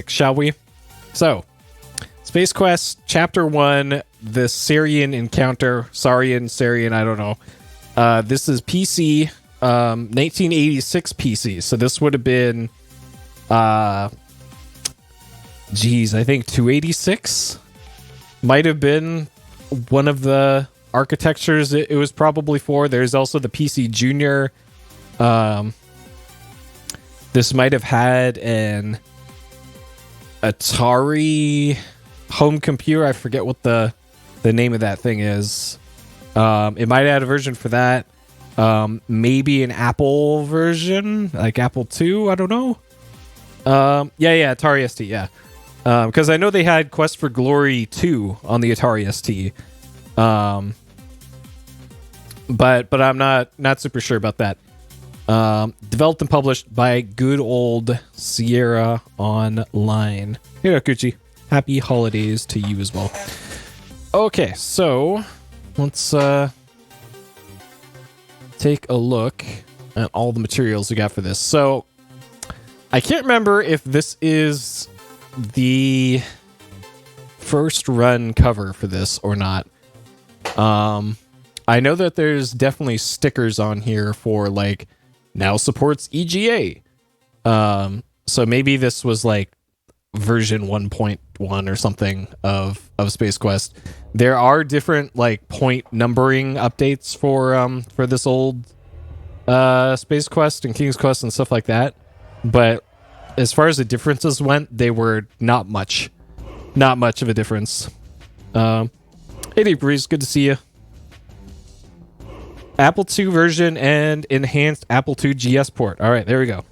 shall we? So, Space Quest Chapter 1, the Sarien encounter. Sarien, I don't know. This is PC, 1986 PC. So this would have been, I think 286 might have been one of the architectures it was probably for. There's also the PC Junior. This might have had an Atari home computer. I forget what the name of that thing is. It might have had a version for that. Maybe an Apple version, like Apple II. I don't know. Yeah, Atari ST. Yeah, because I know they had Quest for Glory 2 on the Atari ST. But I'm not super sure about that. Developed and published by good old Sierra Online. Here, Gucci. Happy holidays to you as well. Okay, so let's take a look at all the materials we got for this. So I can't remember if this is the first run cover for this or not. I know that there's definitely stickers on here for like now supports EGA. So maybe this was like version 1.1 or something of Space Quest. There are different like point numbering updates for this old Space Quest and King's Quest and stuff like that. But as far as the differences went, they were not much of a difference. Hey, Breeze, good to see you. Apple II version and enhanced Apple II GS port. All right, there we go.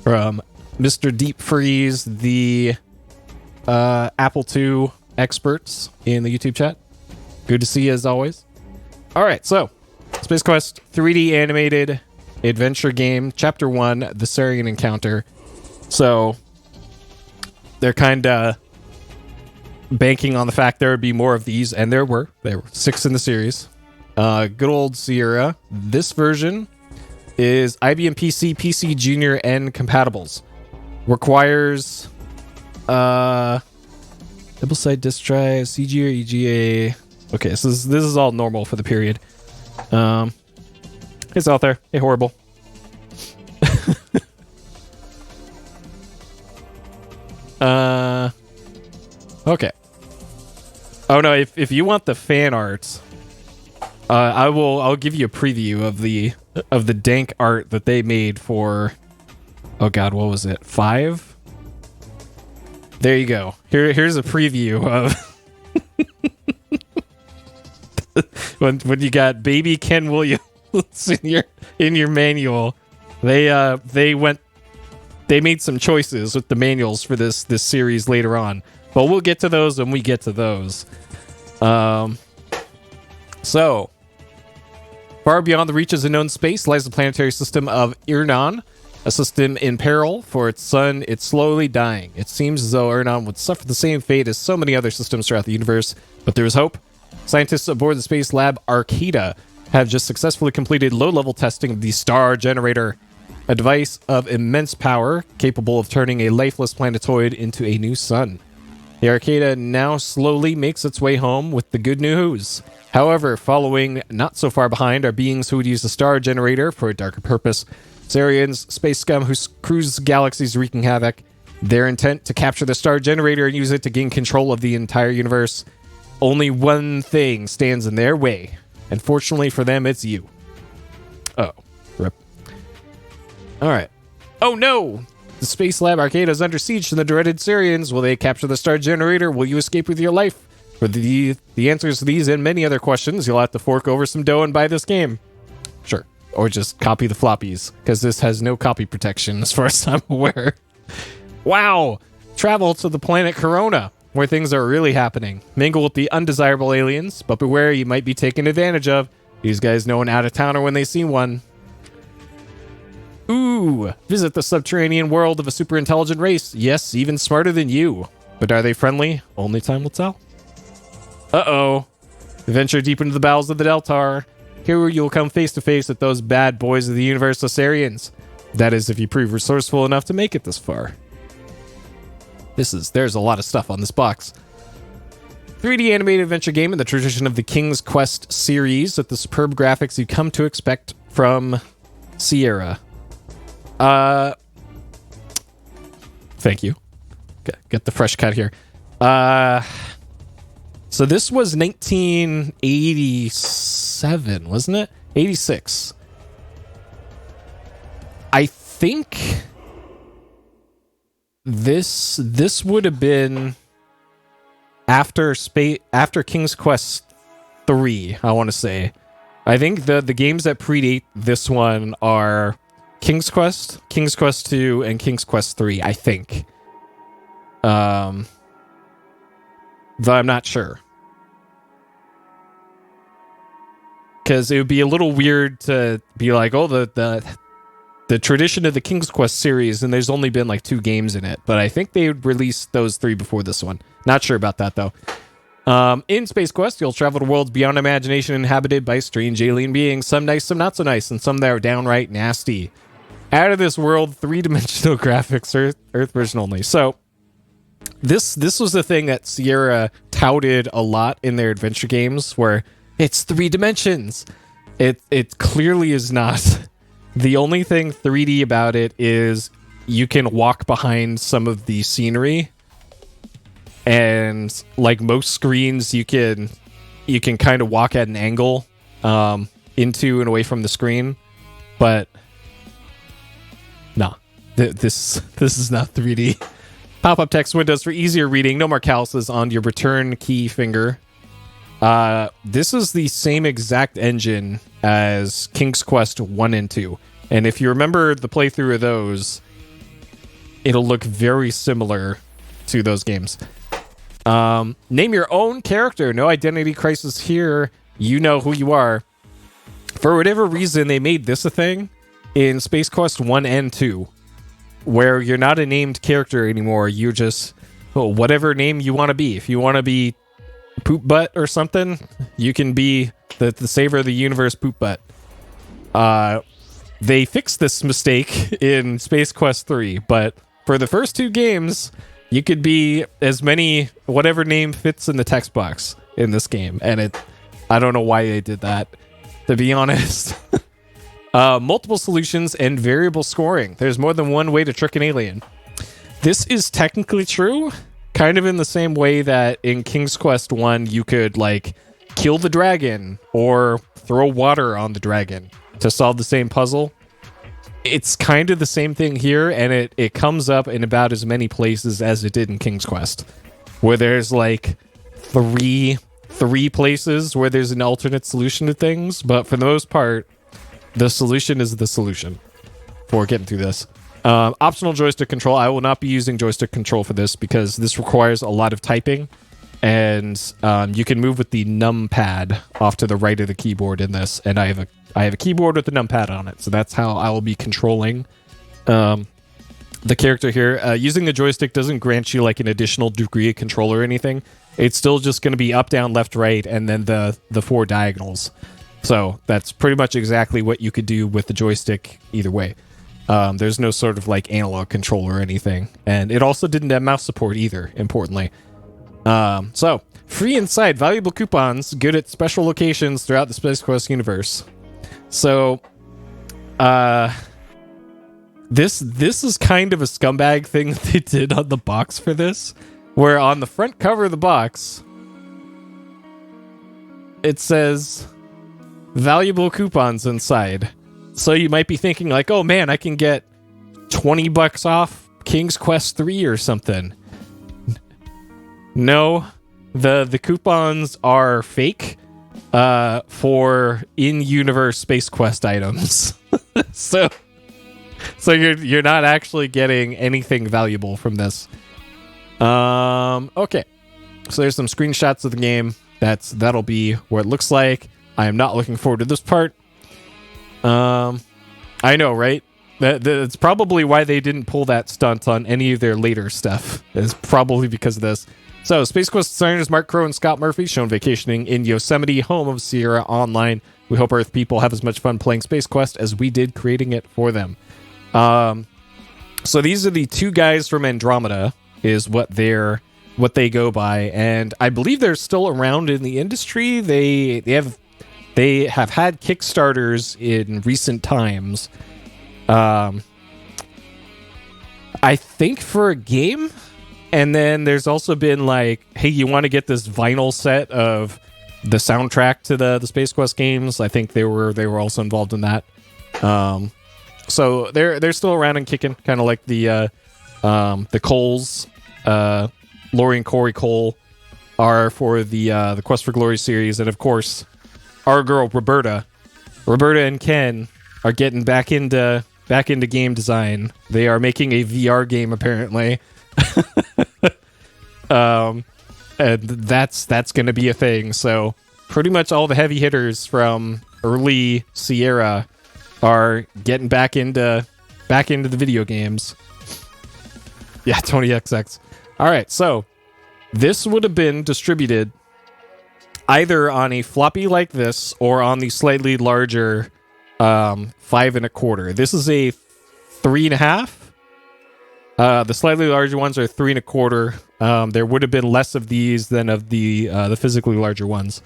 From Mr. Deep Freeze, the Apple II experts in the YouTube chat. Good to see you as always. All right, so Space Quest 3D animated adventure game, Chapter 1, the Sarien encounter. So they're kind of banking on the fact there would be more of these, and there were 6 in the series. Good old Sierra. This version is IBM PC, PC Junior, and compatibles. Requires double-side disk drive, CG or EGA. Okay, so this is all normal for the period. It's out there. Hey, horrible. Okay. Oh no, if you want the fan art, I'll give you a preview of the dank art that they made for, oh god, what was it? 5? There you go. Here's a preview of when you got baby Ken Williams in your manual. They made some choices with the manuals for this series later on. But we'll get to those when we get to those. So, far beyond the reaches of known space lies the planetary system of Irnan, a system in peril. For its sun, it's slowly dying. It seems as though Irnan would suffer the same fate as so many other systems throughout the universe, but there is hope. Scientists aboard the space lab Arcata have just successfully completed low-level testing of the Star Generator, a device of immense power capable of turning a lifeless planetoid into a new sun. The Arcata now slowly makes its way home with the good news. However, following not so far behind are beings who would use the Star Generator for a darker purpose. Sarians, space scum who cruise galaxies wreaking havoc. Their intent to capture the Star Generator and use it to gain control of the entire universe. Only one thing stands in their way. And fortunately for them, it's you. Oh, rip. Alright. Oh no! The Space Lab Arcata is under siege from the dreaded Sarians. Will they capture the Star Generator? Will you escape with your life? For the answers to these and many other questions, you'll have to fork over some dough and buy this game. Sure. Or just copy the floppies, because this has no copy protection as far as I'm aware. Wow! Travel to the planet Corona, where things are really happening. Mingle with the undesirable aliens, but beware, you might be taken advantage of. These guys know an out-of-towner when they see one. Ooh, visit the subterranean world of a super intelligent race. Yes, even smarter than you. But are they friendly? Only time will tell. Uh-oh. Venture deep into the bowels of the Deltar. Here you'll come face to face with those bad boys of the universe, the Sarians. That is, if you prove resourceful enough to make it this far. There's a lot of stuff on this box. 3D animated adventure game in the tradition of the King's Quest series with the superb graphics you come to expect from Sierra. Thank you. Get the fresh cut here. So this was 1987, wasn't it? 86. I think this would have been after King's Quest 3, I want to say. I think the games that predate this one are King's Quest 2, and King's Quest 3, I think. Though I'm not sure. Because it would be a little weird to be like, oh, the tradition of the King's Quest series, and there's only been like 2 games in it. But I think they released those 3 before this one. Not sure about that, though. In Space Quest, you'll travel to worlds beyond imagination inhabited by strange alien beings. Some nice, some not so nice, and some that are downright nasty. Out of this world, 3-dimensional graphics, Earth version only. So, this was the thing that Sierra touted a lot in their adventure games, where it's 3 dimensions. It clearly is not. The only thing 3D about it is you can walk behind some of the scenery, and like most screens, you can kind of walk at an angle into and away from the screen, but no, this is not 3D. Pop-up text windows for easier reading. No more calluses on your return key finger. This is the same exact engine as King's Quest 1 and 2. And if you remember the playthrough of those, it'll look very similar to those games. Name your own character. No identity crisis here. You know who you are. For whatever reason, they made this a thing in Space Quest 1 and 2, where you're not a named character anymore. You're just whatever name you want to be. If you want to be Poop Butt or something, you can be the savior of the universe, Poop Butt. They fixed this mistake in Space Quest 3, but for the first 2 games, you could be as many, whatever name fits in the text box in this game. And I don't know why they did that, to be honest. Multiple solutions and variable scoring. There's more than one way to trick an alien. This is technically true, kind of in the same way that in King's Quest 1, you could, like, kill the dragon or throw water on the dragon to solve the same puzzle. It's kind of the same thing here, and it comes up in about as many places as it did in King's Quest, where there's, like, three places where there's an alternate solution to things, but for the most part, the solution is the solution for getting through this. Optional joystick control. I will not be using joystick control for this because this requires a lot of typing, and you can move with the numpad off to the right of the keyboard in this, and I have a keyboard with the numpad on it, so that's how I will be controlling the character here. Using the joystick doesn't grant you like an additional degree of control or anything. It's still just going to be up, down, left, right, and then the 4 diagonals. So that's pretty much exactly what you could do with the joystick either way. There's no sort of like analog control or anything. And it also didn't have mouse support either, importantly. So, free inside, valuable coupons, good at special locations throughout the Space Quest universe. So, this is kind of a scumbag thing that they did on the box for this, where on the front cover of the box, it says valuable coupons inside. So you might be thinking like, oh man, I can get $20 off King's Quest 3 or something. No, the coupons are fake for in-universe Space Quest items. so you're not actually getting anything valuable from this. Okay. So there's some screenshots of the game. That'll be what it looks like. I am not looking forward to this part. I know, right? That's probably why they didn't pull that stunt on any of their later stuff. It's probably because of this. So, Space Quest designers Mark Crow and Scott Murphy shown vacationing in Yosemite, home of Sierra Online. We hope Earth people have as much fun playing Space Quest as we did creating it for them. So these are the 2 guys from Andromeda is what they go by, and I believe they're still around in the industry. They have had Kickstarters in recent times. I think for a game, and then there's also been like, hey, you want to get this vinyl set of the soundtrack to the Space Quest games? I think they were also involved in that. So they're still around and kicking, kind of like the Coles, Lori and Corey Cole are for the Quest for Glory series, and of course, our girl Roberta and Ken are getting back into game design. They are making a VR game apparently, and that's going to be a thing. So pretty much all the heavy hitters from early Sierra are getting back into the video games. Yeah, Tony XX. All right, so this would have been distributed either on a floppy like this or on the slightly larger 5 1/4. This is a 3 1/2. The slightly larger ones are 3 1/4. There would have been less of these than of the physically larger ones.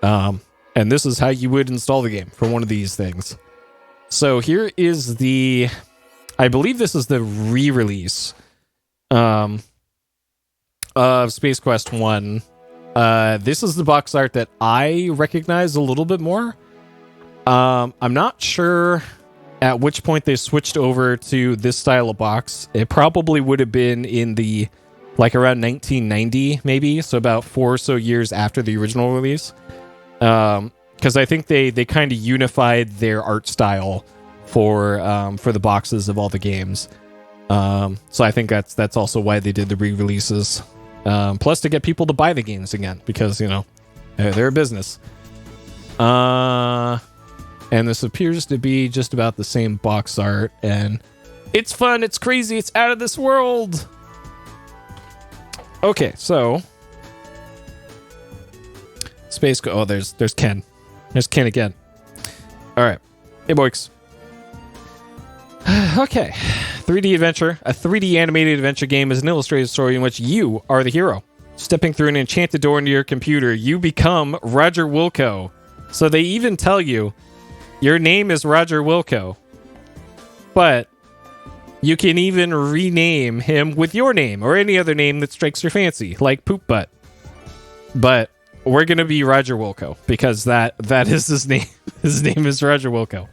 And this is how you would install the game for one of these things. So here is I believe this is the re-release of Space Quest 1. This is the box art that I recognize a little bit more. I'm not sure at which point they switched over to this style of box. It probably would have been in the, like, around 1990, maybe, so about 4 or so years after the original release. Because I think they kind of unified their art style for the boxes of all the games. So I think that's also why they did the re-releases. Plus to get people to buy the games again, because, you know, they're a business. And this appears to be just about the same box art, and it's fun, it's crazy, it's out of this world. Okay, so there's Ken. There's Ken again. All right. Hey, boys. Okay. 3D adventure. A 3D animated adventure game is an illustrated story in which you are the hero. Stepping through an enchanted door into your computer, you become Roger Wilco. So they even tell you your name is Roger Wilco. But you can even rename him with your name or any other name that strikes your fancy, like Poop Butt. But we're going to be Roger Wilco because that is his name. His name is Roger Wilco.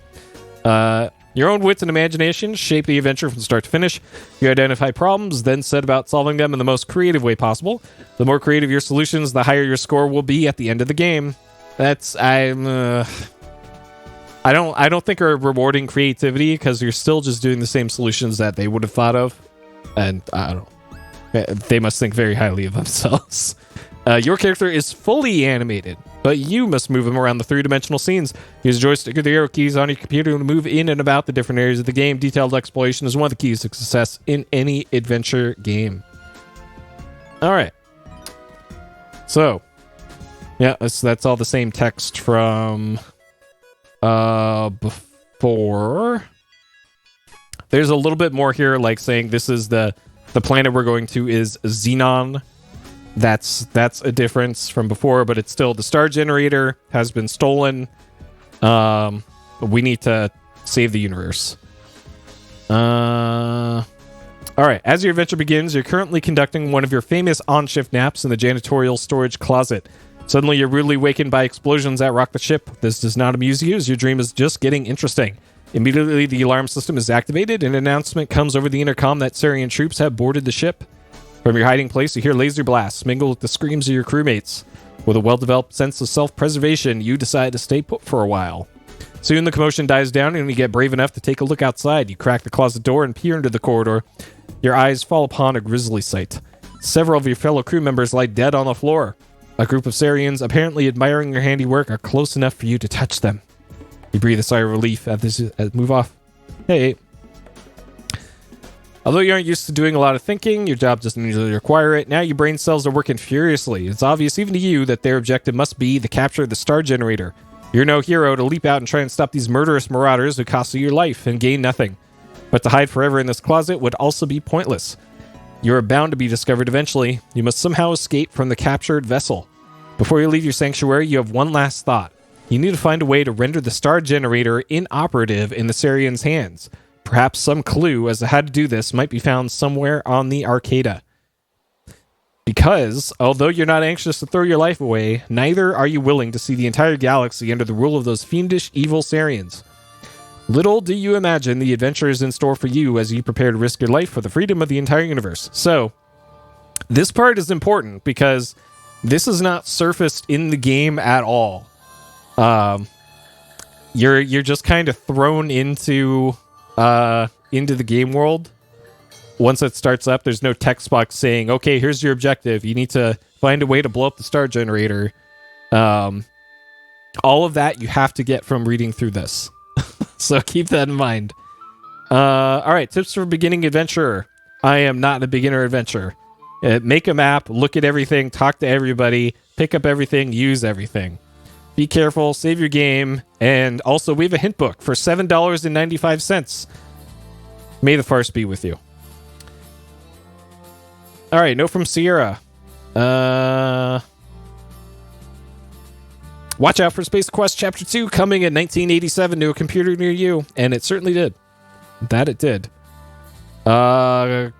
Your own wits and imagination shape the adventure from start to finish. You identify problems, then set about solving them in the most creative way possible. The more creative your solutions, the higher your score will be at the end of the game. I don't think are rewarding creativity because you're still just doing the same solutions that they would have thought of, and I don't know. They must think very highly of themselves. Your character is fully animated, but you must move him around the three-dimensional scenes. Use the joystick or the arrow keys on your computer to move in and about the different areas of the game. Detailed exploration is one of the keys to success in any adventure game. All right. So, yeah, that's all the same text from before. There's a little bit more here, like saying this is the planet we're going to is Xenon. That's a difference from before, but it's still the star generator has been stolen. We need to save the universe. All right. As your adventure begins, you're currently conducting one of your famous on-shift naps in the janitorial storage closet. Suddenly, you're rudely wakened by explosions that rock the ship. This does not amuse you, as your dream is just getting interesting. Immediately, the alarm system is activated, and an announcement comes over the intercom that Sarien troops have boarded the ship. From your hiding place, you hear laser blasts mingle with the screams of your crewmates. With a well-developed sense of self-preservation, you decide to stay put for a while. Soon, the commotion dies down, and you get brave enough to take a look outside. You crack the closet door and peer into the corridor. Your eyes fall upon a grisly sight. Several of your fellow crew members lie dead on the floor. A group of Sarians, apparently admiring your handiwork, are close enough for you to touch them. You breathe a sigh of relief at this. Move off. Hey. Although you aren't used to doing a lot of thinking, your job doesn't usually require it. Now your brain cells are working furiously. It's obvious even to you that their objective must be the capture of the star generator. You're no hero to leap out and try and stop these murderous marauders who cost you your life and gain nothing. But to hide forever in this closet would also be pointless. You are bound to be discovered eventually. You must somehow escape from the captured vessel. Before you leave your sanctuary, you have one last thought. You need to find a way to render the star generator inoperative in the Sarien's hands. Perhaps some clue as to how to do this might be found somewhere on the Arcada. Because, although you're not anxious to throw your life away, neither are you willing to see the entire galaxy under the rule of those fiendish, evil Sariens. Little do you imagine the adventure is in store for you as you prepare to risk your life for the freedom of the entire universe. So, this part is important because this is not surfaced in the game at all. You're just kind of thrown into the game world. Once it starts up, there's no text box saying, okay, here's your objective. You need to find a way to blow up the star generator. All of that you have to get from reading through this. So keep that in mind. All right, tips for beginning adventurer. I am not a beginner adventurer. Make a map, look at everything, talk to everybody, pick up everything, use everything. Be careful, save your game, and also we have a hint book for $7.95. May the farce be with you. All right, note from Sierra. Watch out for Space Quest Chapter 2 coming in 1987 to a computer near you. And it certainly did. That it did. Black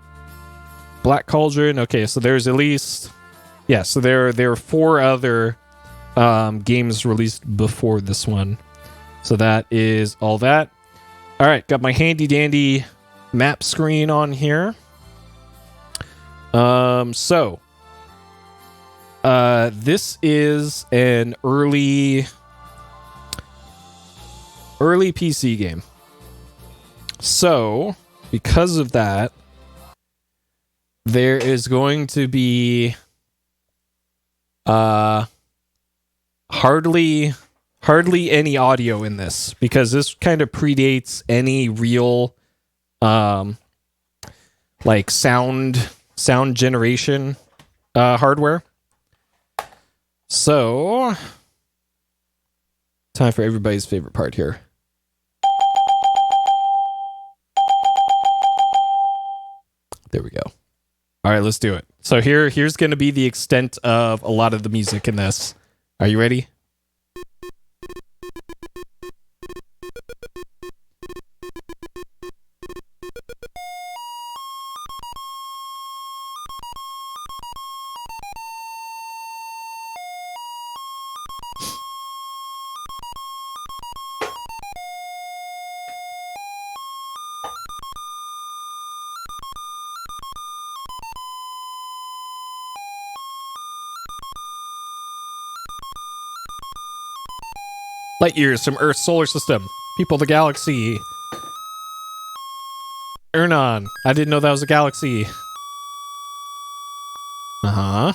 Cauldron. Okay, so there's at least... Yeah, so there are 4 other games released before this one. So that is all that. All right, got my handy-dandy map screen on here. This is an early PC game. So, because of that, there is going to be hardly any audio in this because this kind of predates any real like sound generation hardware. So, time for everybody's favorite part here. There we go. All right, let's do it. So here's going to be the extent of a lot of the music in this. Are you ready? Light years from Earth's solar system. People of the galaxy. Ernon. I didn't know that was a galaxy. Uh-huh.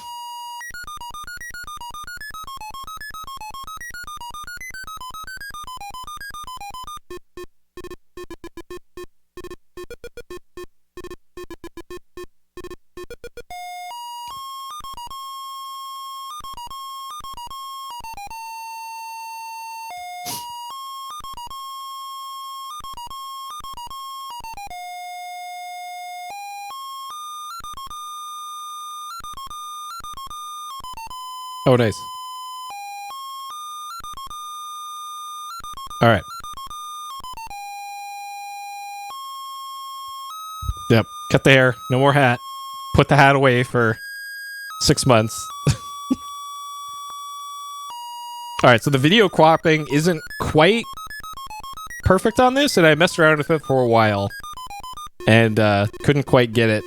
Oh, nice. All right. Yep. Cut the hair. No more hat. Put the hat away for 6 months. All right. So the video cropping isn't quite perfect on this, and I messed around with it for a while and couldn't quite get it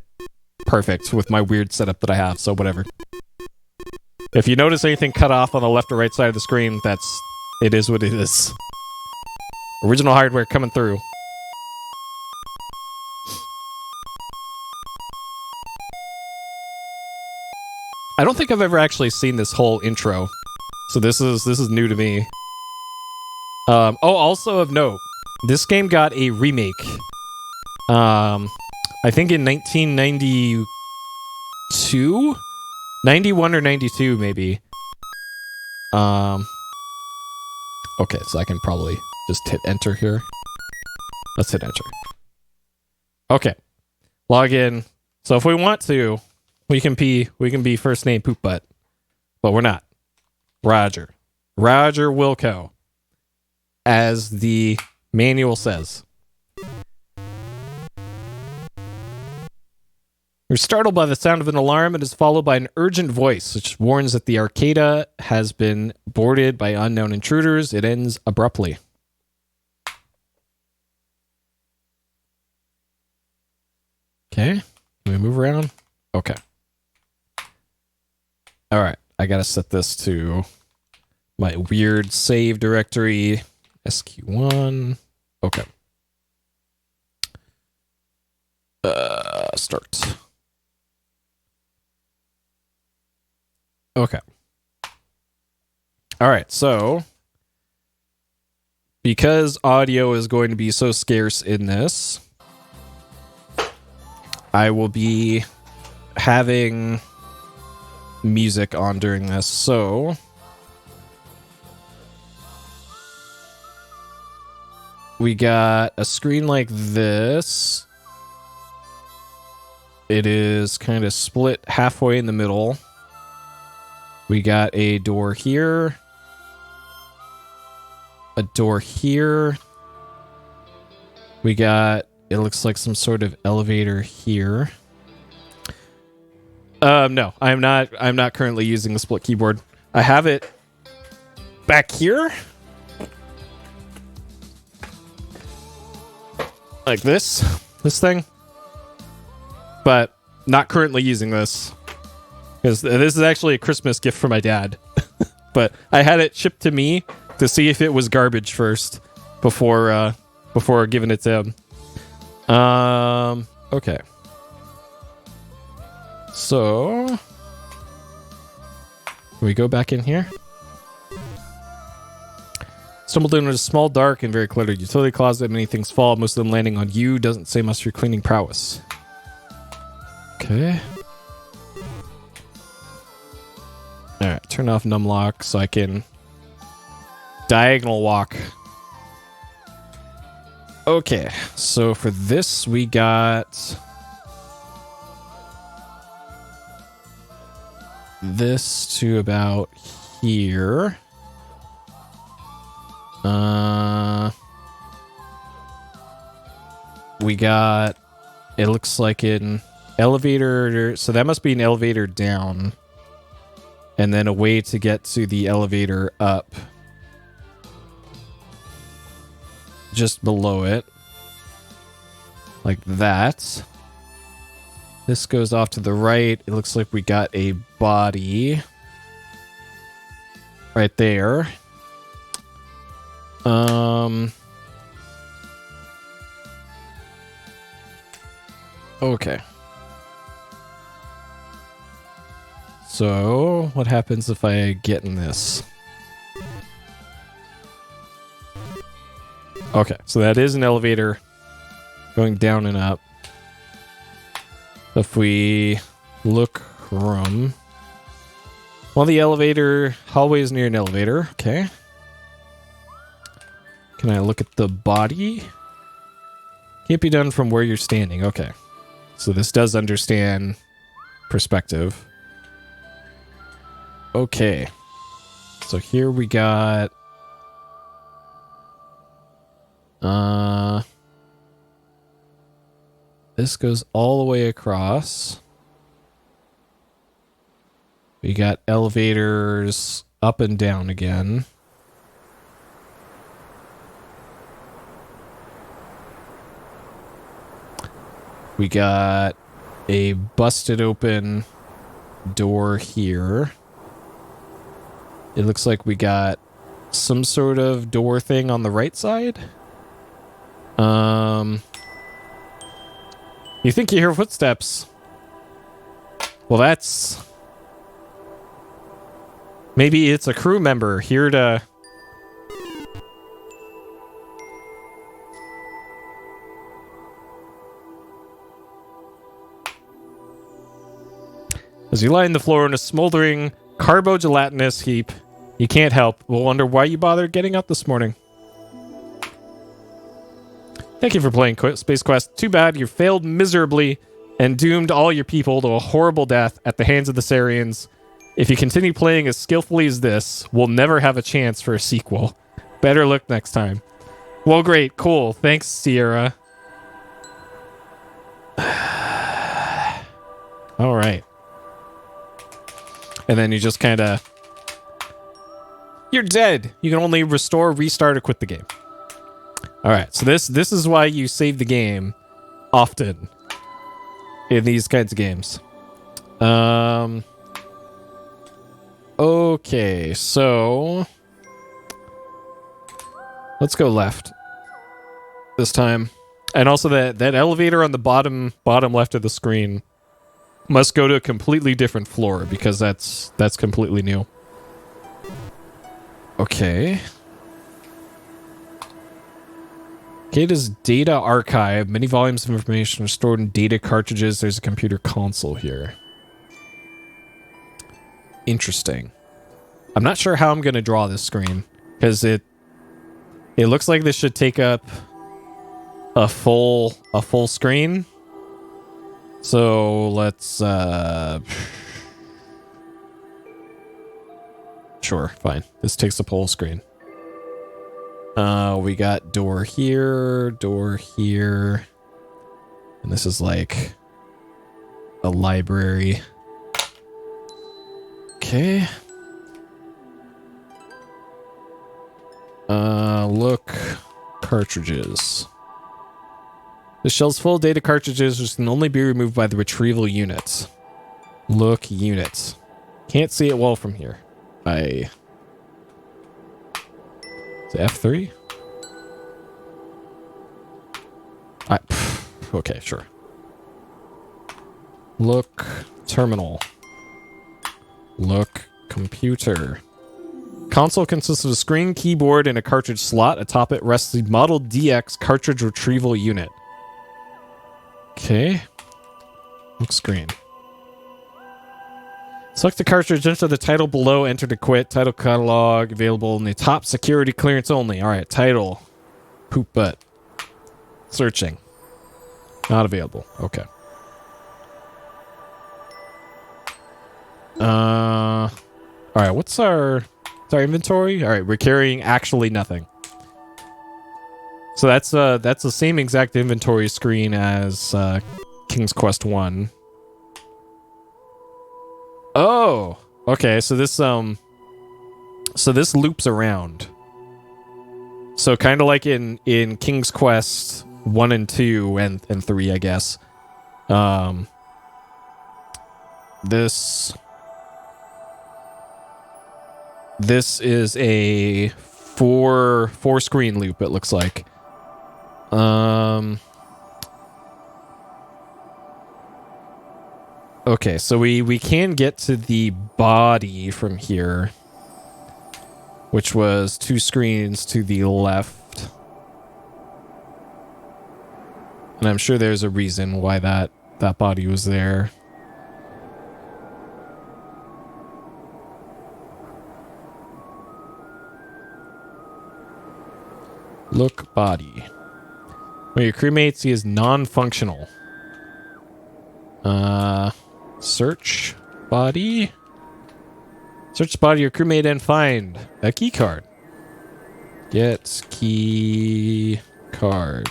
perfect with my weird setup that I have. So whatever. If you notice anything cut off on the left or right side of the screen, it is what it is. Original hardware coming through. I don't think I've ever actually seen this whole intro, so this is new to me. Also of note, this game got a remake. I think in 1992. 91 or 92, maybe. Okay, so I can probably just hit enter here. Let's hit enter. Okay. Log in. So if we want to, we can be first name Poop Butt, but we're not. Roger Wilco, as the manual says. You're startled by the sound of an alarm. It is followed by an urgent voice, which warns that the Arcada has been boarded by unknown intruders. It ends abruptly. Okay. Can we move around? Okay. All right. I got to set this to my weird save directory. SQ1. Okay. Start. Okay. All right, so because audio is going to be so scarce in this, I will be having music on during this. So we got a screen like this. It is kind of split halfway in the middle. We got a door here. A door here. We got, it looks like some sort of elevator here. No, I'm not currently using the split keyboard. I have it back here. Like this thing. But not currently using this. Because this is actually a Christmas gift for my dad. But I had it shipped to me to see if it was garbage first before giving it to him. Okay. So we go back in here. Stumbled into a small, dark, and very cluttered utility closet. Many things fall, most of them landing on you. Doesn't say much for your cleaning prowess. Okay. Alright, turn off numlock so I can diagonal walk. Okay, so for this we got this to about here. We got, it looks like an elevator, so that must be an elevator down. And then a way to get to the elevator up. Just below it. Like that. This goes off to the right. It looks like we got a body. Right there. Okay. So, what happens if I get in this? Okay, so that is an elevator going down and up. If we look room. Well, the elevator, hallway is near an elevator. Okay. Can I look at the body? Can't be done from where you're standing. Okay. So this does understand perspective. Okay. So here we got... this goes all the way across. We got elevators up and down again. We got a busted open door here. It looks like we got some sort of door thing on the right side. You think you hear footsteps. Well, that's... maybe it's a crew member here to... As you lie on the floor in a smoldering carbo-gelatinous heap, you can't help but wonder why you bothered getting up this morning. Thank you for playing Space Quest. Too bad you failed miserably and doomed all your people to a horrible death at the hands of the Sarians. If you continue playing as skillfully as this, we'll never have a chance for a sequel. Better luck next time. Well, great. Cool. Thanks, Sierra. All right. And then you just kind of... You're dead. You can only restore, restart, or quit the game. All right. So this is why you save the game often in these kinds of games. Okay, so let's go left this time. And also that elevator on the bottom left of the screen must go to a completely different floor because that's completely new. Okay. Data's data archive. Many volumes of information are stored in data cartridges. There's a computer console here. Interesting. I'm not sure how I'm going to draw this screen because it looks like this should take up a full screen. So let's sure, fine. This takes up a whole screen. We got door here, and this is like a library. Okay. Look, cartridges. The shell's full of data cartridges, which can only be removed by the retrieval unit. Look, units. Can't see it well from here. Is it F3? Okay, sure. Look, terminal. Look, computer. Console consists of a screen, keyboard, and a cartridge slot. Atop it rests the Model DX cartridge retrieval unit. Okay. Look, screen. Select the cartridge, enter the title below, enter to quit. Title catalog available in the top security clearance only. Alright, title. Poop butt. Searching. Not available. Okay. Alright, what's our inventory? Alright, we're carrying actually nothing. So that's the same exact inventory screen as King's Quest 1. Oh, okay. So this loops around. So kind of like in King's Quest 1 and 2 and 3, I guess. This is a four screen loop, it looks like. Okay, so we can get to the body from here, which was 2 screens to the left. And I'm sure there's a reason why that body was there. Look, body. When your crewmate, he is non-functional. Search body. Search body your crewmate and find a key card. Get key card.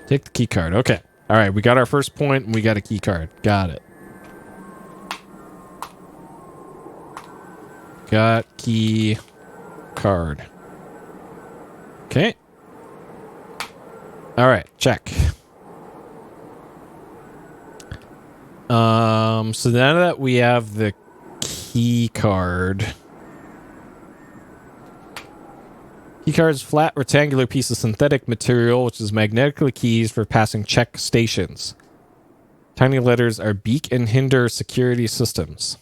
Take the key card. Okay. All right. We got our first point and we got a key card. Got it. Got key card. Okay. All right. Check. So now that we have the key card. Key card is a flat rectangular piece of synthetic material which is magnetically keys for passing check stations. Tiny letters are beak and hinder security systems.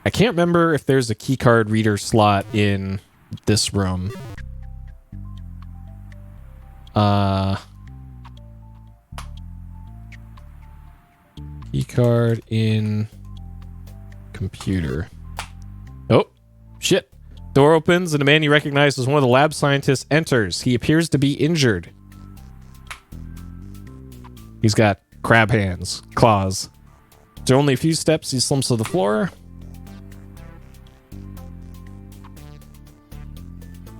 I can't remember if there's a key card reader slot in this room. Key card in computer. Oh, shit. Door opens and a man you recognize as one of the lab scientists enters. He appears to be injured. He's got crab hands, claws. After only a few steps, he slumps to the floor.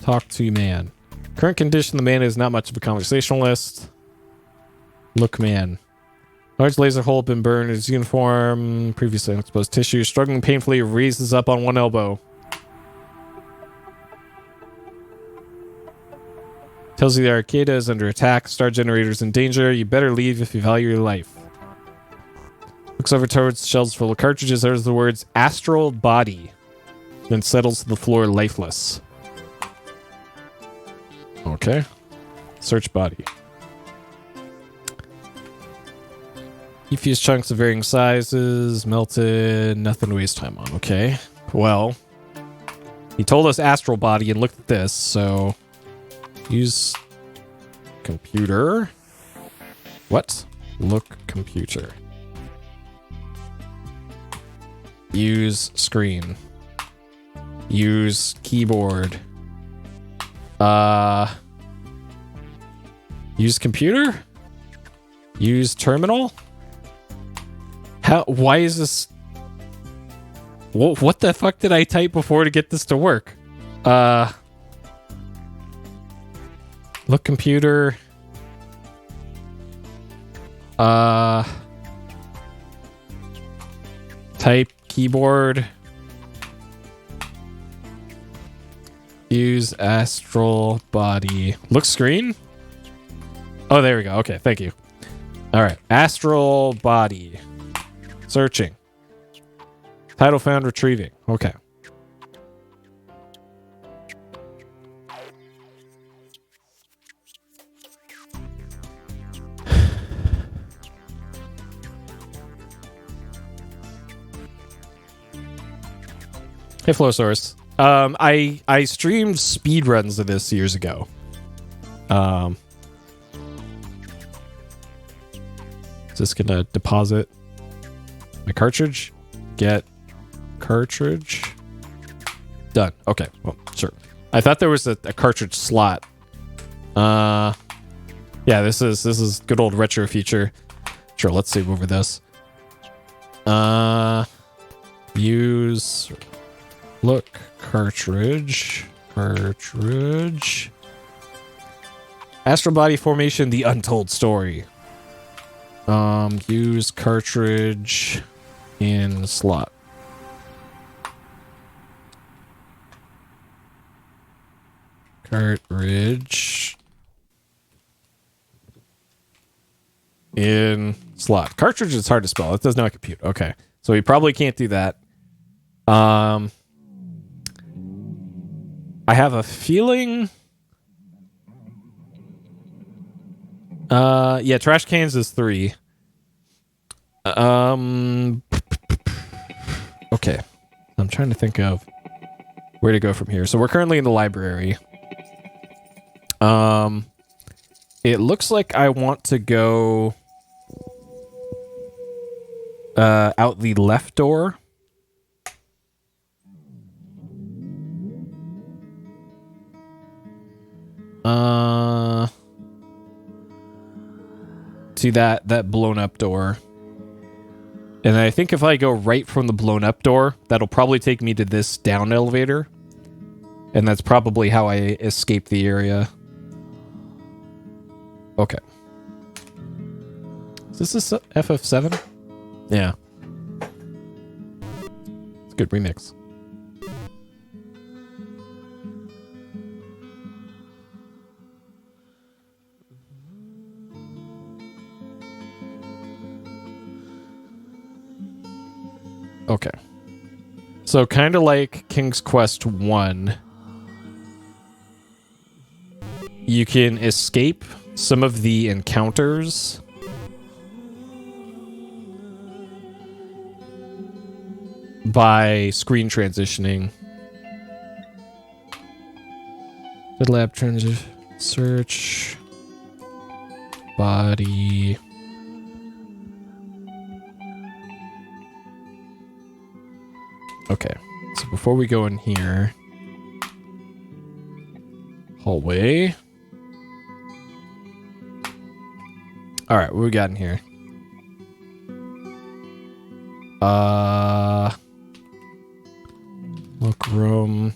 Talk to man. Current condition, the man is not much of a conversationalist. Look man. Large laser hole been burned in his uniform. Previously unexposed tissue. Struggling painfully, raises up on one elbow. Tells you the Arcada is under attack. Star generator's in danger. You better leave if you value your life. Looks over towards shelves full of cartridges. There's the words astral body. Then settles to the floor lifeless. Okay. Search body. He fused chunks of varying sizes. Melted. Nothing to waste time on. Okay. Well. He told us astral body and looked at this, so... Use computer. What? Look computer. Use screen. Use keyboard. Use computer? Use terminal? Why is this? What the fuck did I type before to get this to work? Look computer. Type keyboard. Use astral body. Look screen? Oh, there we go. Okay, thank you. All right. Astral body. Searching. Title found, retrieving. Okay. Hey, Flowsource. I streamed speedruns of this years ago. Is this gonna deposit my cartridge? Get cartridge. Done. Okay. Well, sure. I thought there was a cartridge slot. Yeah, this is good old retro feature. Sure, let's save over this. Use look cartridge. Astral body formation, the untold story. Use cartridge in slot. Cartridge in slot. Cartridge is hard to spell. It does not compute. Okay. So we probably can't do that. I have a feeling. Yeah, trash cans is 3. Okay. I'm trying to think of where to go from here. So we're currently in the library. It looks like I want to go out the left door. To that blown up door. And I think if I go right from the blown up door, that'll probably take me to this down elevator. And that's probably how I escape the area. Okay. Is this a FF7? Yeah. It's a good remix. Okay. So kind of like King's Quest 1, you can escape some of the encounters by screen transitioning. Good lab transition. Search. Body. Okay, so before we go in here, Hallway. All right, what we got in here? Look room.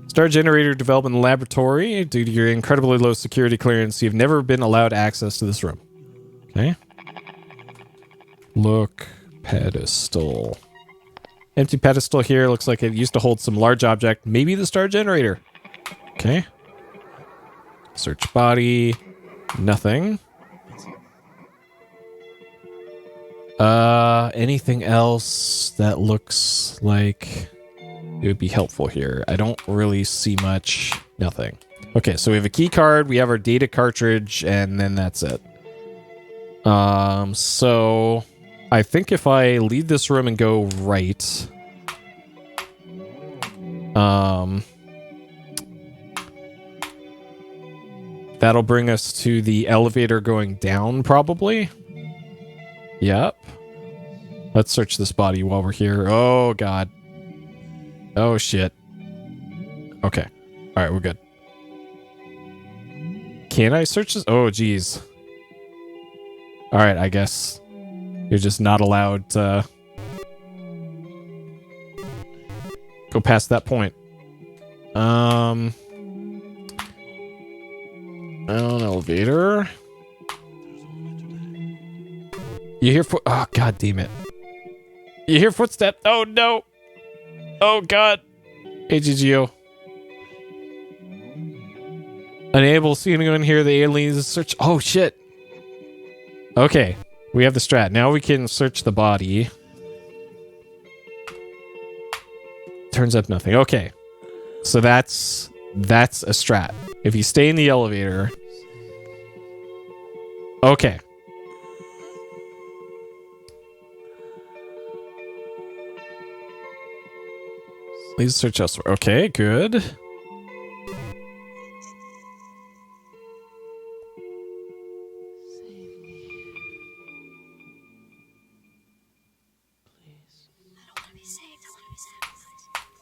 Star generator development laboratory. Due to your incredibly low security clearance, you've never been allowed access to this room. Okay. Look pedestal. Empty pedestal here. Looks like it used to hold some large object. Maybe the star generator. Okay. Search body. Nothing. Anything else that looks like it would be helpful here? I don't really see much. Nothing. Okay, so we have a key card, we have our data cartridge, and then that's it. So I think if I leave this room and go right, that'll bring us to the elevator going down, probably. Yep. Let's search this body while we're here. Oh, God. Oh, shit. Okay. All right, we're good. Can I search this? Oh, geez. All right, I guess you're just not allowed to go past that point. An elevator. You hear oh, God damn it. You hear footsteps. Oh, no. Oh, God. AGGO. Unable to see anyone here. The aliens search. Oh, shit. Okay. We have the strat. Now we can search the body. Turns up nothing. Okay. So that's a strat. If you stay in the elevator. Okay. Please search elsewhere. Okay, good.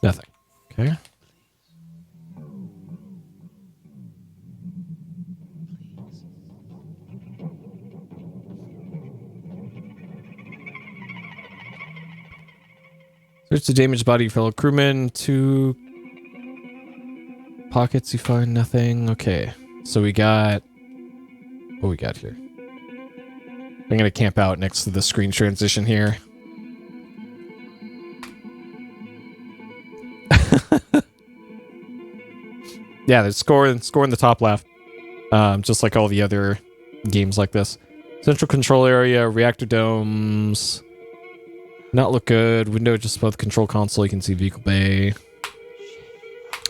Nothing. Okay. Search the damaged body of fellow crewmen. 2 pockets, you find nothing. Okay. So we got... what we got here? I'm going to camp out next to the screen transition here. Yeah, there's score in the top left. Just like all the other games like this. Central control area, reactor domes... not look good. Window just above the control console. You can see vehicle bay.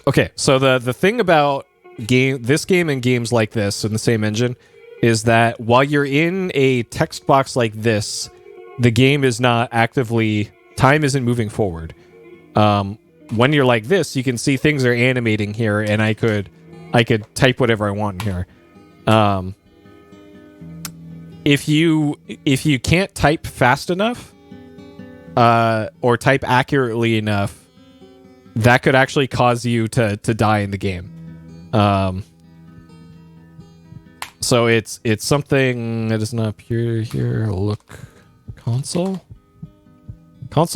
Okay, so the thing about this game and games like this in the same engine is that while you're in a text box like this, the game is not actively... time isn't moving forward. When you're like this, you can see things are animating here, and I could type whatever I want in here. If you can't type fast enough, or type accurately enough, that could actually cause you to die in the game. So it's something that does not appear here. Look, console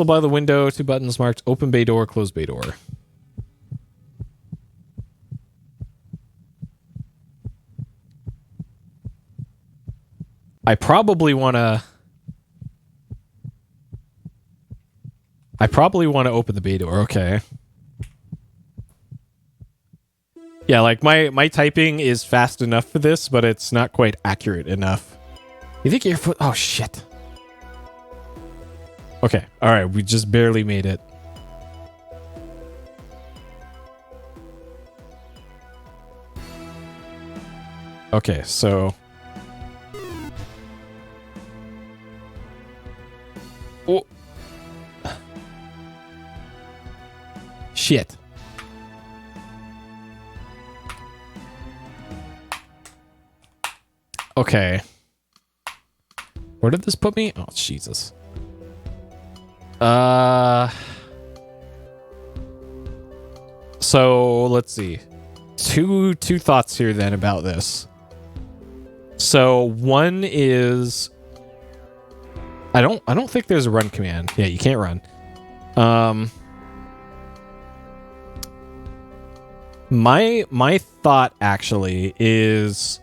by the window. 2 buttons marked open bay door, close bay door. I probably want to open the bay door. Okay. Yeah, like my typing is fast enough for this, but it's not quite accurate enough. You think your foot... oh, shit. Okay. All right. We just barely made it. Okay, so... oh. Shit. Okay. Where did this put me? Oh, Jesus. So, let's see. two thoughts here then about this. So one is I don't think there's a run command. Yeah, you can't run. My thought actually is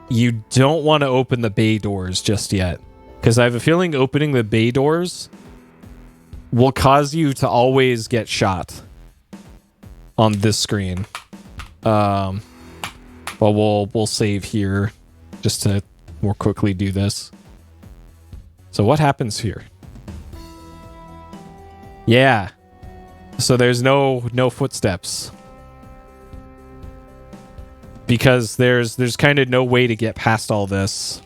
you don't want to open the bay doors just yet, because I have a feeling opening the bay doors will cause you to always get shot on this screen. Well, we'll save here just to more quickly do this. So what happens here? Yeah. So there's no footsteps. Because there's kind of no way to get past all this.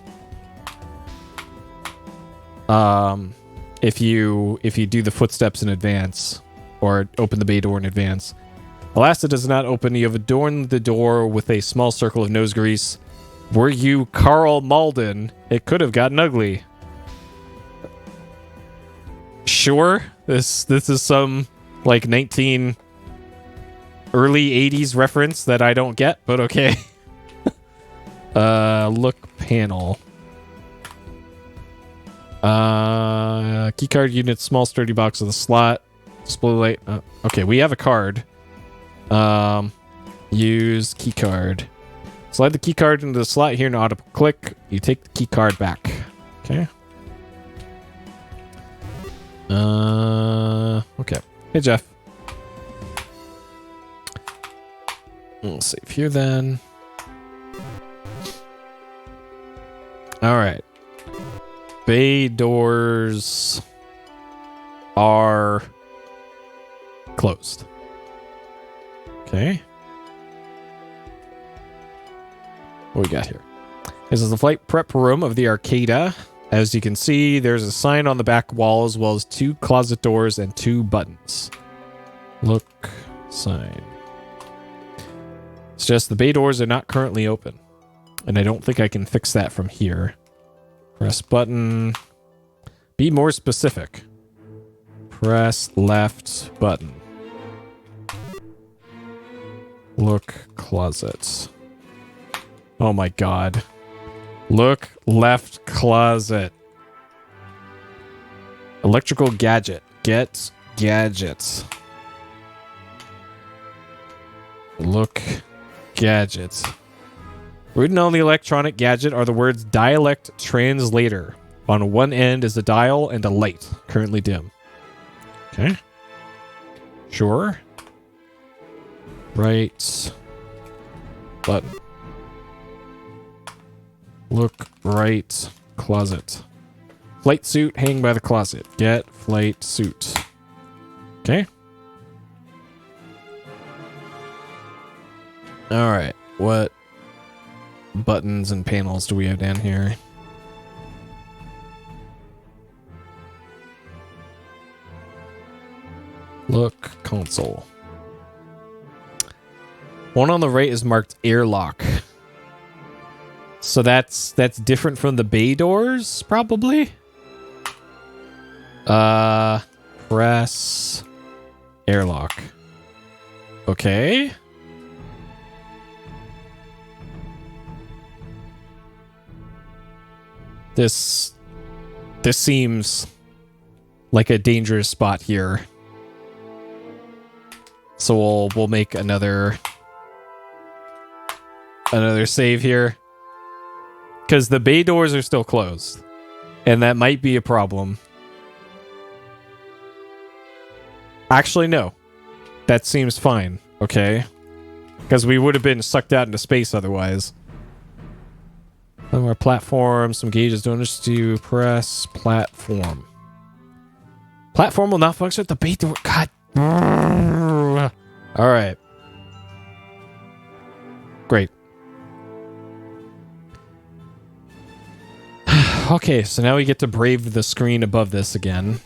If you do the footsteps in advance or open the bay door in advance. Alas, it does not open. You have adorned the door with a small circle of nose grease. Were you Carl Malden, it could have gotten ugly. Sure, this is some like early 80s reference that I don't get, but okay. Look panel. Keycard unit, small sturdy box with a slot. Display light. Okay, we have a card. Use keycard. Slide the keycard into the slot here and auto click. You take the keycard back. Okay. Okay. Hey, Jeff. We'll save here then. All right. Bay doors are closed. Okay. What we got here? This is the flight prep room of the Arcada. As you can see, there's a sign on the back wall as well as 2 closet doors and 2 buttons. Look, sign. It's just the bay doors are not currently open. And I don't think I can fix that from here. Press button. Be more specific. Press left button. Look, closet. Oh my god. Look, left closet. Electrical gadget. Get gadgets. Look, gadgets. Written on the electronic gadget are the words dialect translator. On one end is a dial and a light, currently dim. Okay. Sure. Right. Button. Look right closet. Flight suit hanging by the closet. Get flight suit. Okay. All right. What buttons and panels do we have down here? Look console. One on the right is marked airlock. So that's different from the bay doors, probably. Press airlock. Okay. This seems like a dangerous spot here. So we'll make another save here. Because the bay doors are still closed. And that might be a problem. Actually, no. That seems fine. Okay. Because we would have been sucked out into space otherwise. One more platform. Some gauges. Don't just do press platform. Platform will not function at the bay door. God. Alright. Great. Okay, so now we get to brave the screen above this again.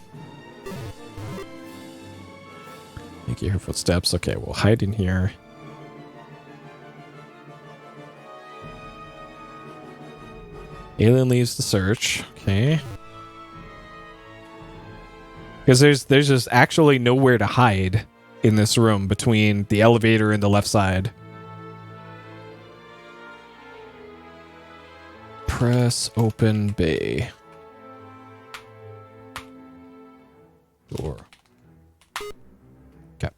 You can hear footsteps. Okay, we'll hide in here. Alien leaves the search. Okay. Because there's just actually nowhere to hide in this room between the elevator and the left side. Press open bay. Door. Okay.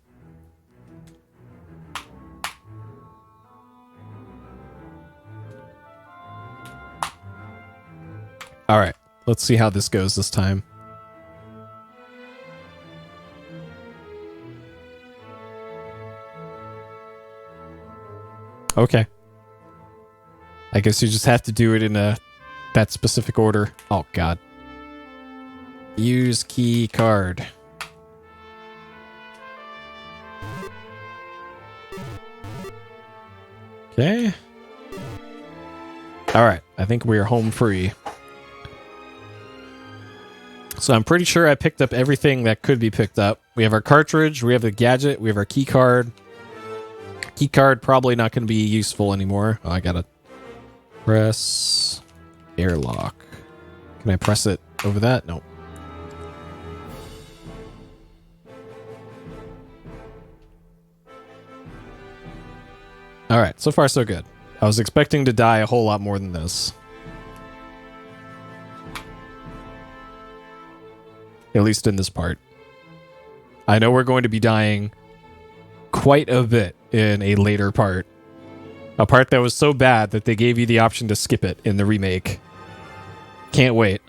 All right. Let's see how this goes this time. Okay. I guess you just have to do it in that specific order. Oh, God. Use key card. Okay. All right. I think we are home free. So I'm pretty sure I picked up everything that could be picked up. We have our cartridge. We have the gadget. We have our key card. Key card probably not going to be useful anymore. Oh, I got to press airlock. Can I press it over that? Nope. All right, so far so good. I was expecting to die a whole lot more than this. At least in this part. I know we're going to be dying quite a bit in a later part. A part that was so bad that they gave you the option to skip it in the remake. Can't wait.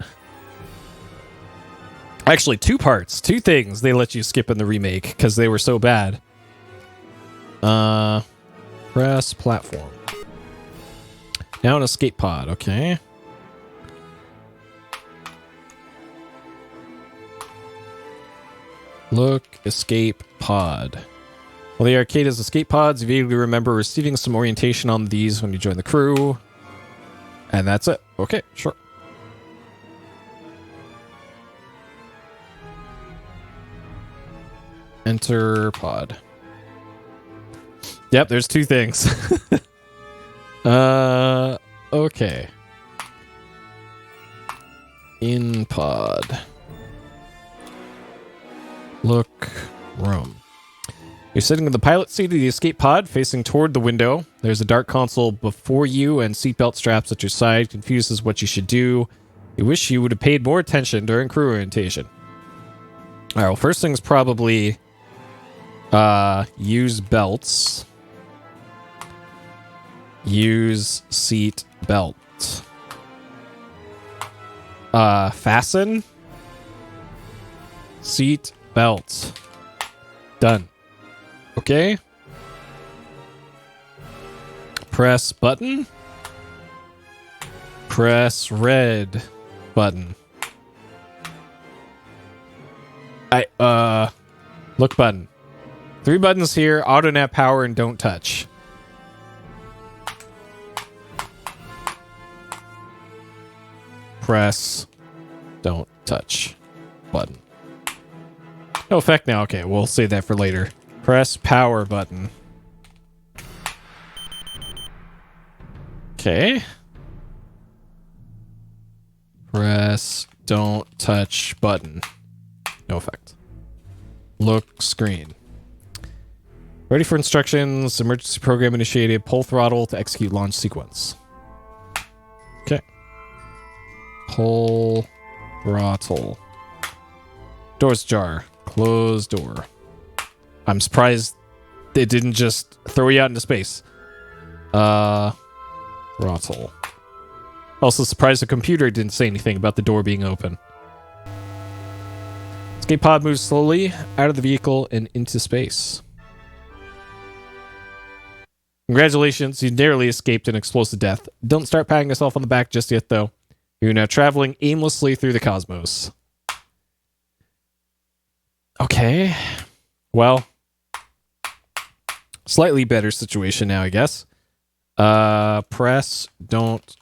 Actually, 2 parts. 2 things they let you skip in the remake because they were so bad. Press platform. Now an escape pod, okay. Look, escape pod. Well, the arcade has escape pods. You vaguely remember receiving some orientation on these when you join the crew. And that's it. Okay, sure. Enter pod. Yep, there's 2 things. Okay. In pod. Look, room. You're sitting in the pilot seat of the escape pod, facing toward the window. There's a dark console before you and seatbelt straps at your side. Confused as what you should do. You wish you would have paid more attention during crew orientation. All right, well, first thing's probably use belts. Use seat belt. Fasten. Seat belt. Done. Okay. Press button. Press red button. Look button. 3 buttons here, auto nap power and don't touch. Press don't touch button. No effect now. Okay, we'll save that for later. Press power button. Okay. Press don't touch button. No effect. Look screen. Ready for instructions. Emergency program initiated. Pull throttle to execute launch sequence. Okay. Pull throttle. Doors ajar. Close door. I'm surprised it didn't just throw you out into space. Throttle. Also surprised the computer didn't say anything about the door being open. Escape pod moves slowly out of the vehicle and into space. Congratulations, you narrowly escaped an explosive death. Don't start patting yourself on the back just yet, though. You're now traveling aimlessly through the cosmos. Okay. Well, slightly better situation now, I guess. Press, don't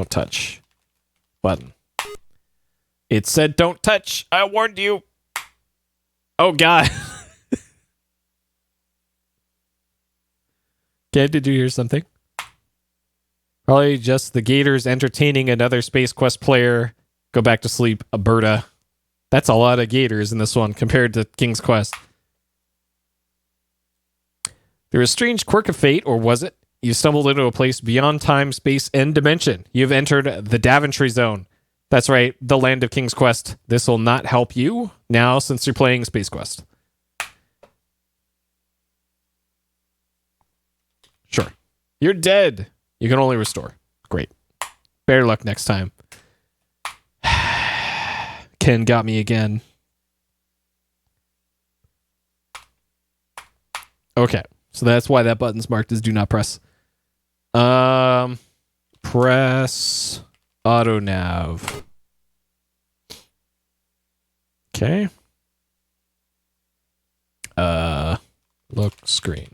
touch button. It said don't touch. I warned you. Oh, God. Okay, did you hear something? Probably just the Gators entertaining another Space Quest player. Go back to sleep, Alberta. That's a lot of Gators in this one compared to King's Quest. Through a strange quirk of fate, or was it? You stumbled into a place beyond time, space, and dimension. You've entered the Daventry Zone. That's right, the land of King's Quest. This will not help you now since you're playing Space Quest. Sure. You're dead. You can only restore. Great. Better luck next time. Ken got me again. Okay. So that's why that button's marked as do not press. Press auto nav. Okay. Look screen.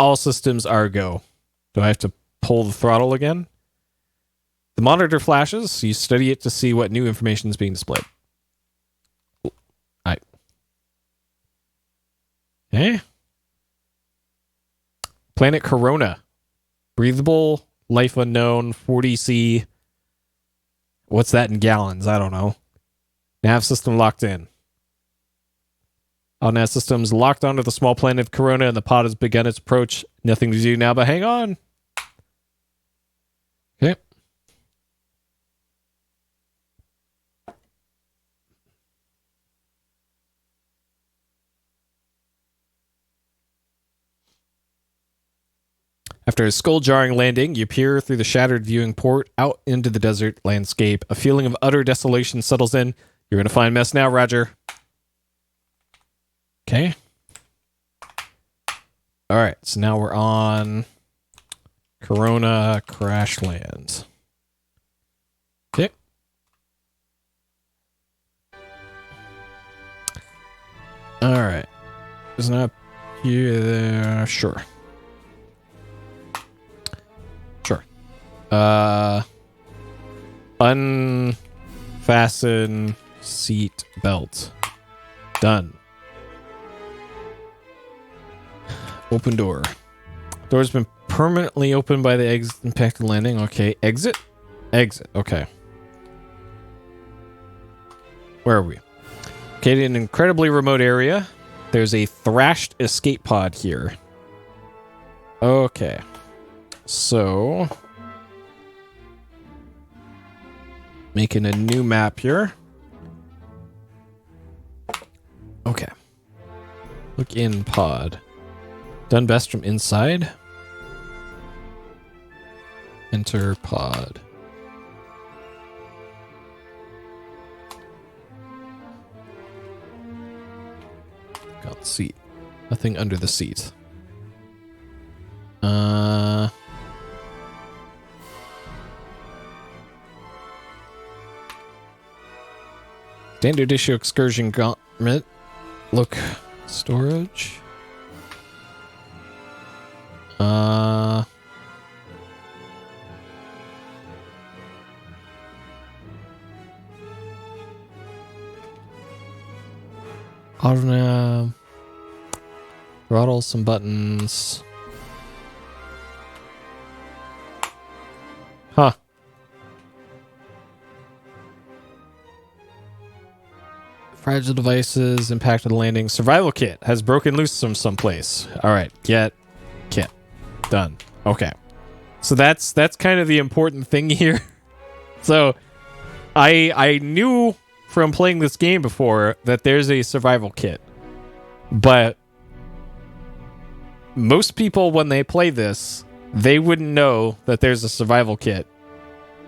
All systems are go. Do I have to pull the throttle again? The monitor flashes, so you study it to see what new information is being displayed. Alright. Okay. Planet Corona. Breathable, life unknown, 40C. What's that in gallons? I don't know. Nav system locked in. All nav systems locked onto the small planet Corona, and the pod has begun its approach. Nothing to do now, but hang on. Okay. After a skull-jarring landing, you peer through the shattered viewing port out into the desert landscape. A feeling of utter desolation settles in. You're in a fine mess now, Roger. Okay. All right, so now we're on Corona Crash Land. Okay. All right. Isn't that you there? Sure. Sure. Unfasten seat belt. Done. Open door. Door's been permanently opened by the impacted landing. Okay. Exit? Exit. Okay. Where are we? Okay, in an incredibly remote area. There's a thrashed escape pod here. Okay. So, making a new map here. Okay. Look in pod. Done best from inside. Enter pod. Got the seat. Nothing under the seat. Standard issue excursion gauntlet. Look, storage. Auto throttle, some buttons. Huh. Fragile devices, impacted landing. Survival kit has broken loose from someplace. All right, get kit. Done. Okay. So that's kind of the important thing here. So I knew from playing this game before that there's a survival kit. But most people when they play this, they wouldn't know that there's a survival kit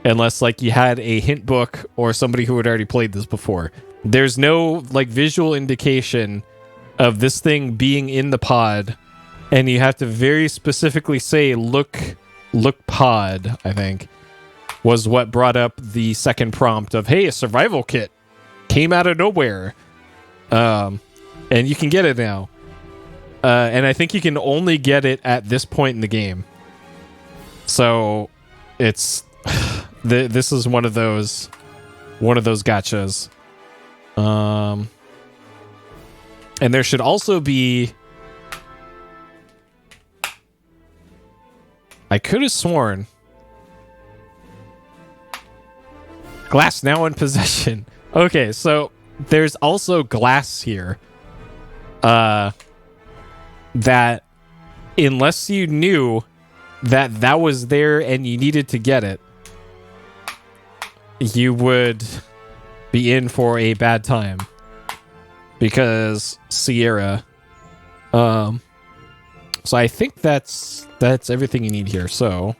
unless like you had a hint book or somebody who had already played this before. There's no like visual indication of this thing being in the pod, and you have to very specifically say look pod, I think, was what brought up the second prompt of, hey, a survival kit came out of nowhere. And you can get it now. And I think you can only get it at this point in the game. So it's this is one of those gotchas. And there should also be, I could have sworn, glass now in possession. Okay, so there's also glass here that unless you knew that that was there and you needed to get it, you would be in for a bad time. Because Sierra. So I think that's everything you need here. So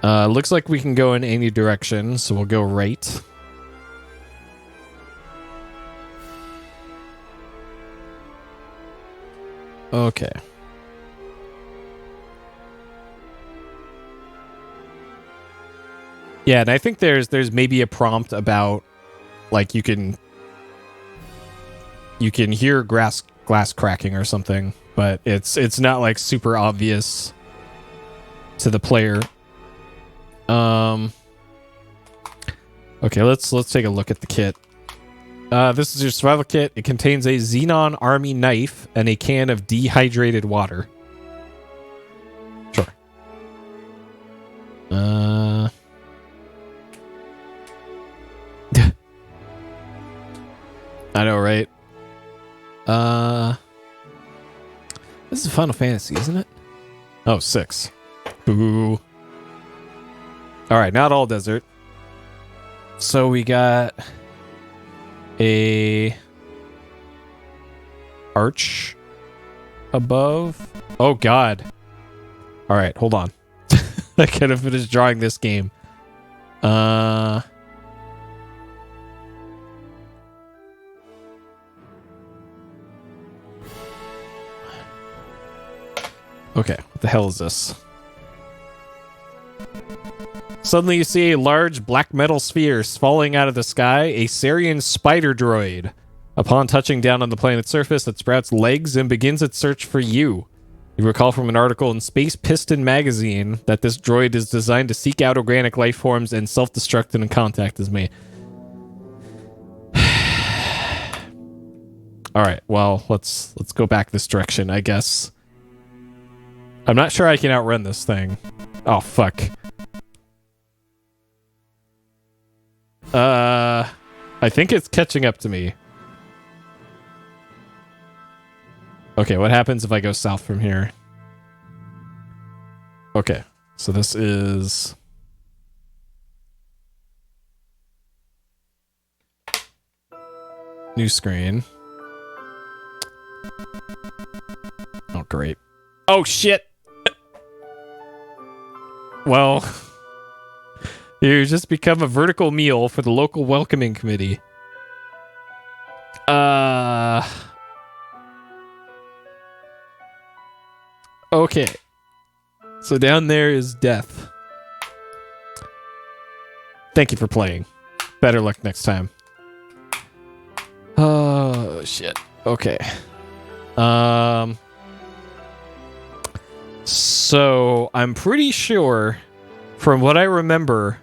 looks like we can go in any direction, so we'll go right. Okay. Yeah, and I think there's maybe a prompt about like you can hear glass cracking or something, but it's not like super obvious to the player. Okay, let's take a look at the kit. This is your survival kit. It contains a Xenon army knife and a can of dehydrated water. Sure. I know, right? This is Final Fantasy, isn't it? Oh, 6. Boo. Alright, not all desert. So we got a arch above. Oh god. Alright, hold on. I could have finished drawing this game. Okay, what the hell is this? Suddenly you see a large black metal sphere falling out of the sky, a Sarien spider droid. Upon touching down on the planet's surface, it sprouts legs and begins its search for you. You recall from an article in Space Piston magazine that this droid is designed to seek out organic life forms and self-destruct in contact as me. Alright, well, let's go back this direction, I guess. I'm not sure I can outrun this thing. Oh, fuck. I think it's catching up to me. Okay, what happens if I go south from here? Okay, so this is... new screen. Oh, great. Oh, shit! Well... you just become a vertical meal for the local welcoming committee. Okay. So down there is death. Thank you for playing. Better luck next time. Oh, shit. Okay. So, I'm pretty sure, from what I remember,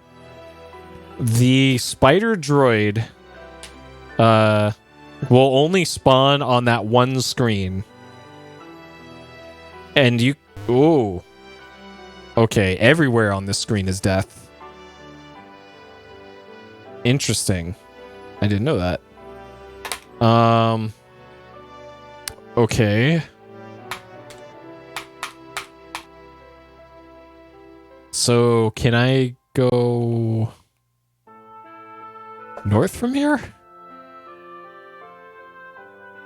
the spider droid will only spawn on that one screen. And you... ooh. Okay, everywhere on this screen is death. Interesting. I didn't know that. Okay. So, can I go north from here?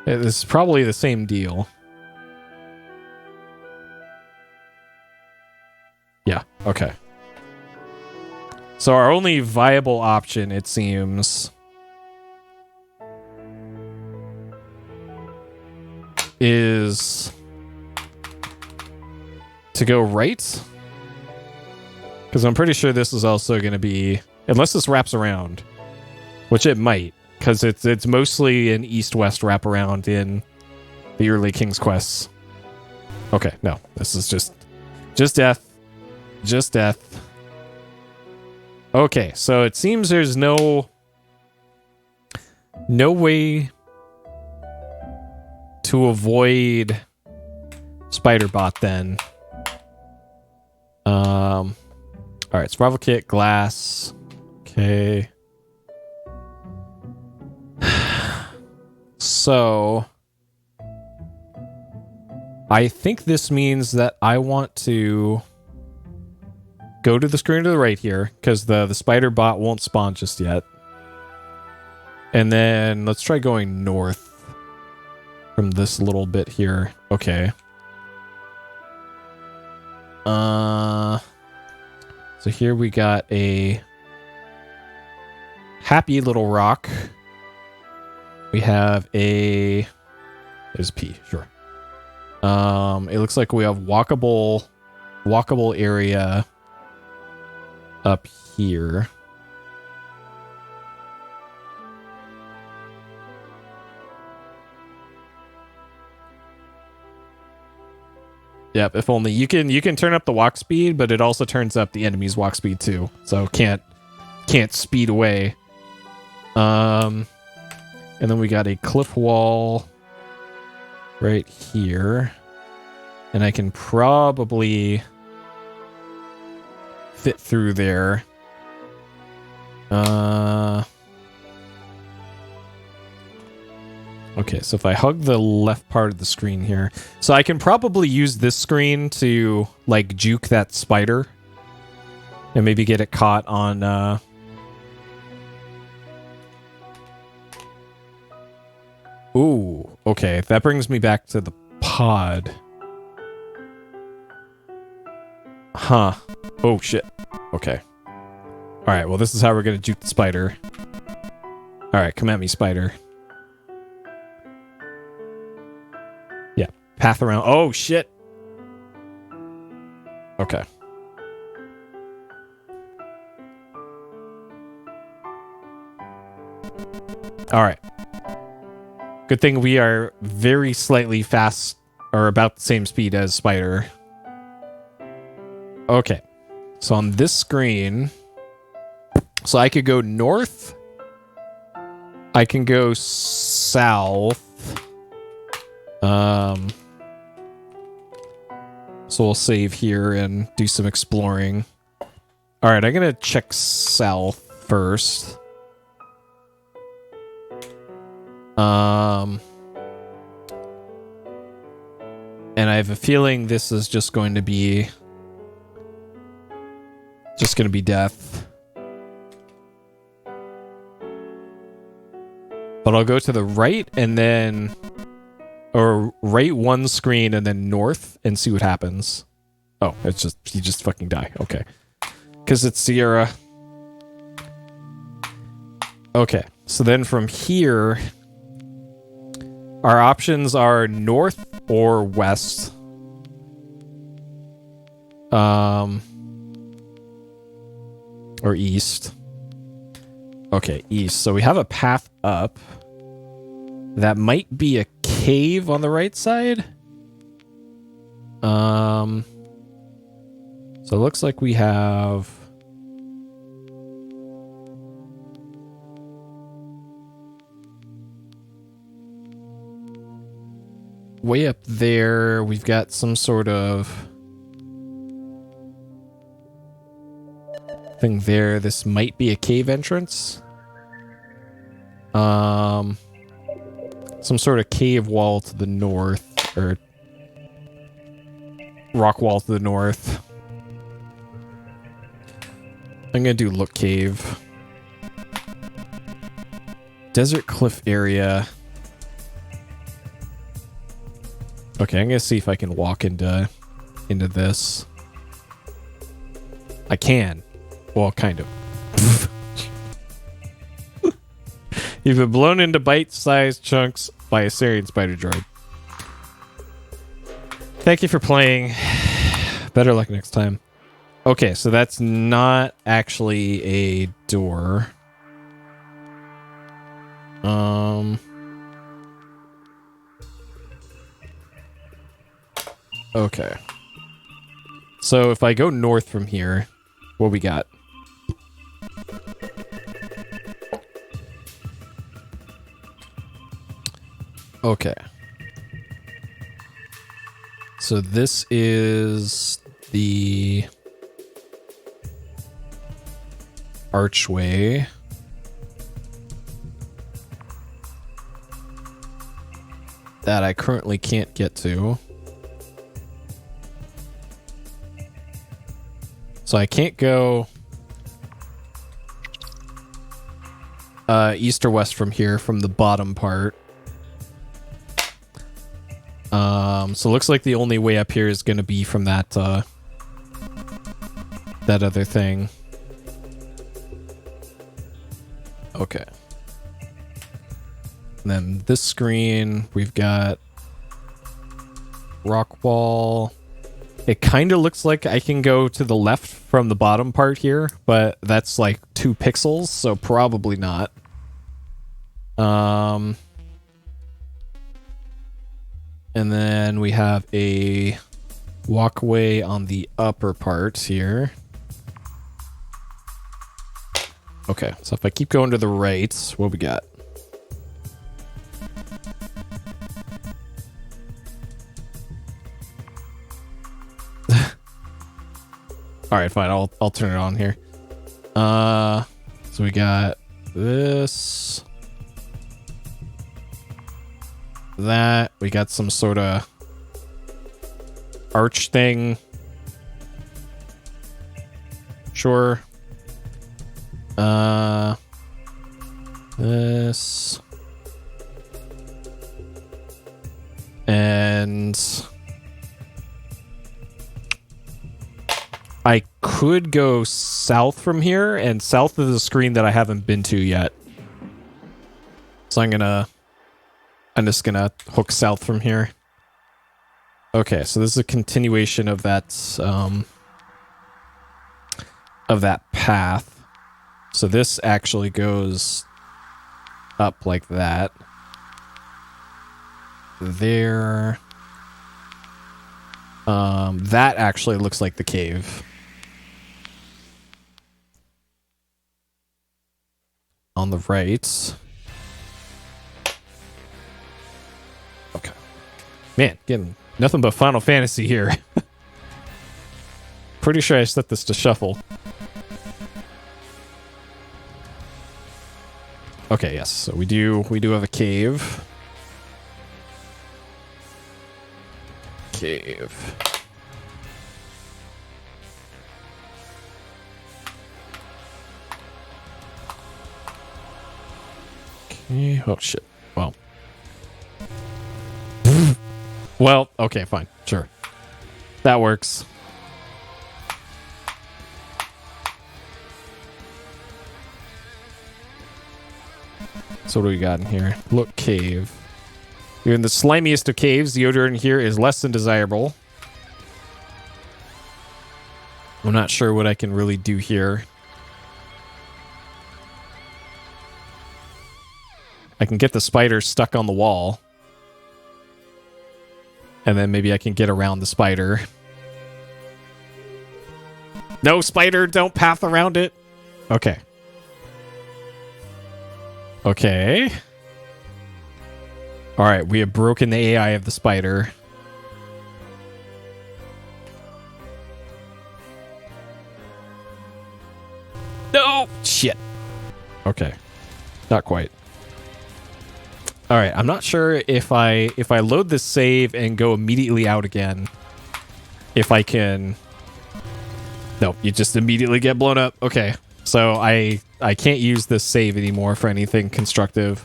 Yeah, this is probably the same deal. Yeah, okay. So our only viable option, it seems, is to go right. Because I'm pretty sure this is also going to be, unless this wraps around, which it might, because it's mostly an east-west wraparound in the early King's Quests. Okay, no, this is just death. Just death. Okay, so it seems there's no way to avoid Spider-Bot then. Alright, survival kit, glass. Okay. So I think this means that I want to go to the screen to the right here, because the spider bot won't spawn just yet. And then let's try going north from this little bit here. Okay. So here we got a happy little rock. We have a... There's P, sure. It looks like we have walkable area up here. Yep, if only. You can turn up the walk speed, but it also turns up the enemy's walk speed too. So can't speed away. And then we got a cliff wall right here. And I can probably fit through there. Okay, so if I hug the left part of the screen here, so I can probably use this screen to like juke that spider and maybe get it caught on Ooh, okay, that brings me back to the pod. Huh. Oh shit. Okay. Alright, well this is how we're gonna juke the spider. Alright, come at me, spider. Yeah, path around. Oh shit. Okay. Alright. Good thing we are very slightly fast, or about the same speed as spider. Okay. So on this screen, so I could go north. I can go south. So we'll save here and do some exploring. All right, I'm gonna check south first. And I have a feeling this is just going to be death. But I'll go to the right and then, or right one screen and then north and see what happens. Oh, it's just, you just fucking die. Okay. Because it's Sierra. Okay. So then from here, our options are north or west. Or east. Okay, east. So we have a path up. That might be a cave on the right side. So it looks like we have... way up there, we've got some sort of thing there. This might be a cave entrance. Some sort of cave wall to the north, or rock wall to the north. I'm gonna do look cave. Desert cliff area. Okay, I'm gonna see if I can walk into this. I can. Well, kind of. You've been blown into bite-sized chunks by a Sarien spider droid. Thank you for playing. Better luck next time. Okay, so that's not actually a door. Okay. So if I go north from here, what we got? Okay. So this is the archway. That I currently can't get to. So I can't go east or west from here, from the bottom part. So it looks like the only way up here is going to be from that that other thing. Okay. And then this screen, we've got rock wall. It kind of looks like I can go to the left from the bottom part here, but that's like 2 pixels, so probably not. And then we have a walkway on the upper part here. Okay, so if I keep going to the right, what we got? All right, fine. I'll turn it on here. So we got this, that. We got some sort of arch thing. Sure. This. And I could go south from here, and south is a screen that I haven't been to yet. So I'm just gonna hook south from here. Okay, so this is a continuation of that path. So this actually goes up like that. There. That actually looks like the cave. On the right. Okay. Man, getting nothing but Final Fantasy here. Pretty sure I set this to shuffle. Okay, yes. So we do have a cave. Cave. Okay. Oh shit. Well. Well, okay, fine. Sure. That works. So what do we got in here? Look, cave. You're in the slimiest of caves. The odor in here is less than desirable. I'm not sure what I can really do here. I can get the spider stuck on the wall. And then maybe I can get around the spider. No, spider, don't path around it. Okay. Okay. All right, we have broken the AI of the spider. No! Shit. Okay. Not quite. All right, I'm not sure if I load this save and go immediately out again, if I can... No, you just immediately get blown up. Okay, so I can't use this save anymore for anything constructive.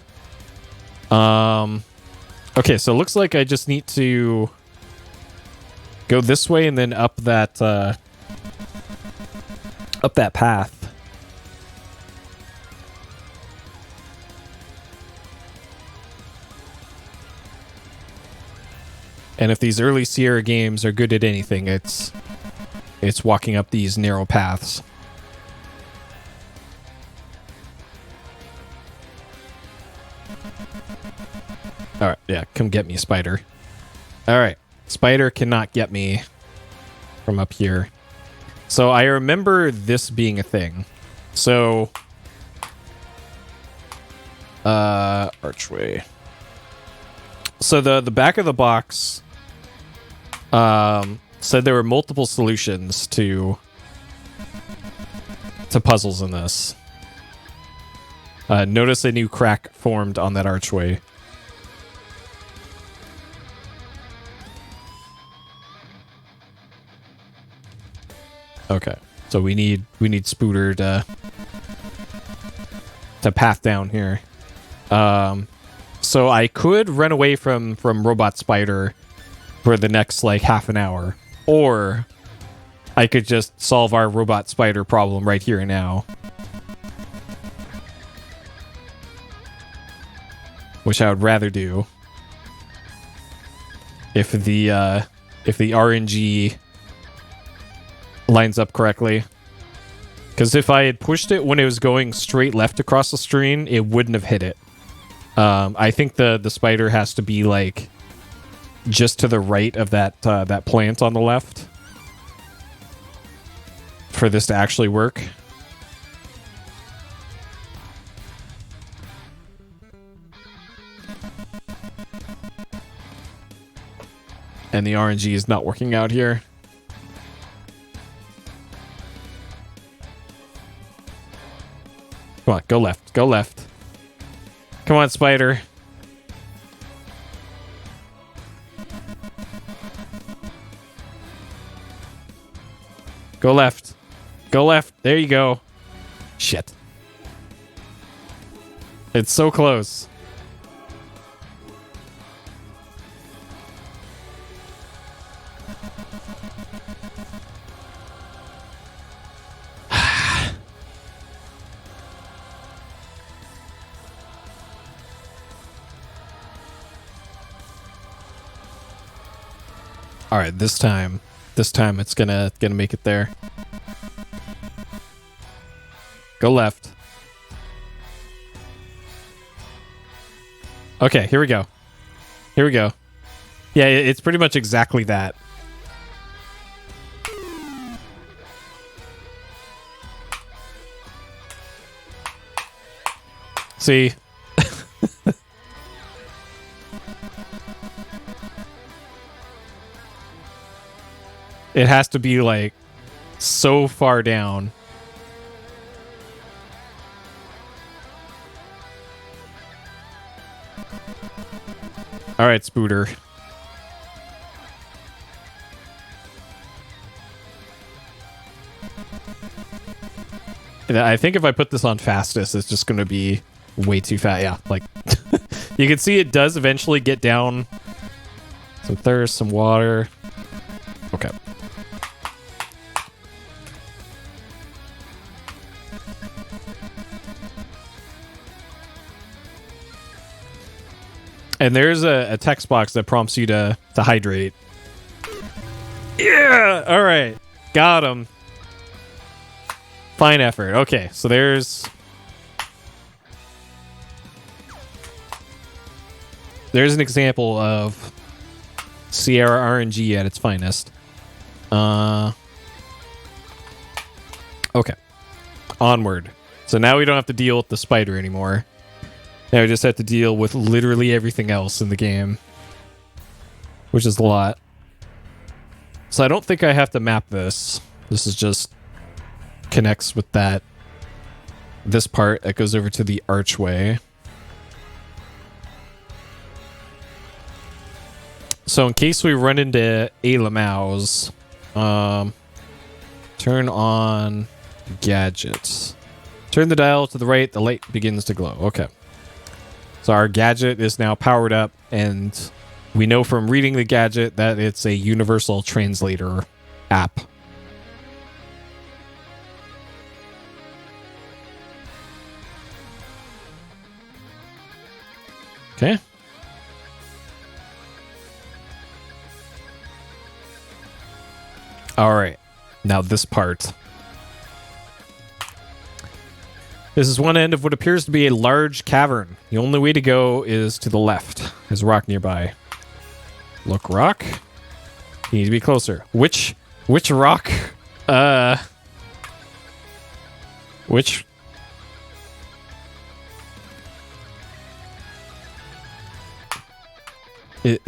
Okay, so it looks like I just need to go this way and then up that path. And if these early Sierra games are good at anything, it's walking up these narrow paths. All right, yeah, come get me, spider. All right, spider cannot get me from up here. So I remember this being a thing. So, archway. So the back of the box said there were multiple solutions to puzzles in this. Notice a new crack formed on that archway. Okay. So we need Spooter to path down here. So I could run away from Robot Spider for the next like half an hour, or I could just solve our Robot Spider problem right here and now, which I would rather do if the RNG lines up correctly. Because if I had pushed it when it was going straight left across the screen, it wouldn't have hit it. I think the spider has to be like just to the right of that plant on the left for this to actually work. And the RNG is not working out here. Come on, go left. Go left. Come on, spider. Go left. Go left. There you go. Shit. It's so close. All right, this time it's gonna make it there. Go left. Okay, here we go. Here we go. Yeah, it's pretty much exactly that. See? It has to be like so far down. All right, Spooter. I think if I put this on fastest, it's just going to be way too fast. Yeah, like you can see it does eventually get down. Some thirst, some water. Okay. And there's a text box that prompts you to hydrate. Yeah! All right. Got him. Fine effort. Okay, so there's an example of Sierra RNG at its finest. Okay. Onward. So now we don't have to deal with the spider anymore. Now we just have to deal with literally everything else in the game, which is a lot. So I don't think I have to map this. This is just connects with this part that goes over to the archway. So in case we run into Lamau's, turn on gadgets. Turn the dial to the right, the light begins to glow. Okay. So our gadget is now powered up, and we know from reading the gadget that it's a universal translator app. Okay. All right. Now this part. This is one end of what appears to be a large cavern. The only way to go is to the left. There's a rock nearby. Look, rock. You need to be closer. Which rock? Which? Is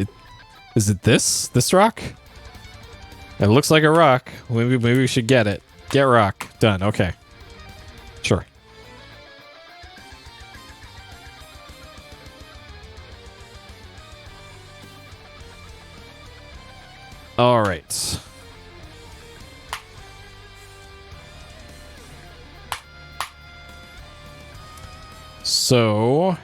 it this rock? It looks like a rock. Maybe we should get it. Get rock. Done. Okay. Sure. All right. So...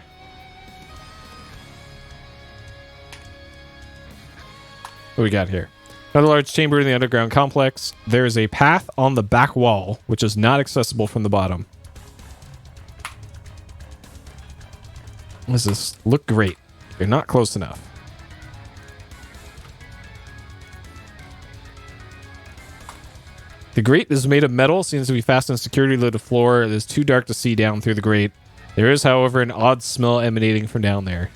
what we got here? Another large chamber in the underground complex. There is a path on the back wall, which is not accessible from the bottom. Does this look great? You're not close enough. The grate is made of metal, seems to be fastened securely to the floor. It is too dark to see down through the grate. There is, however, an odd smell emanating from down there.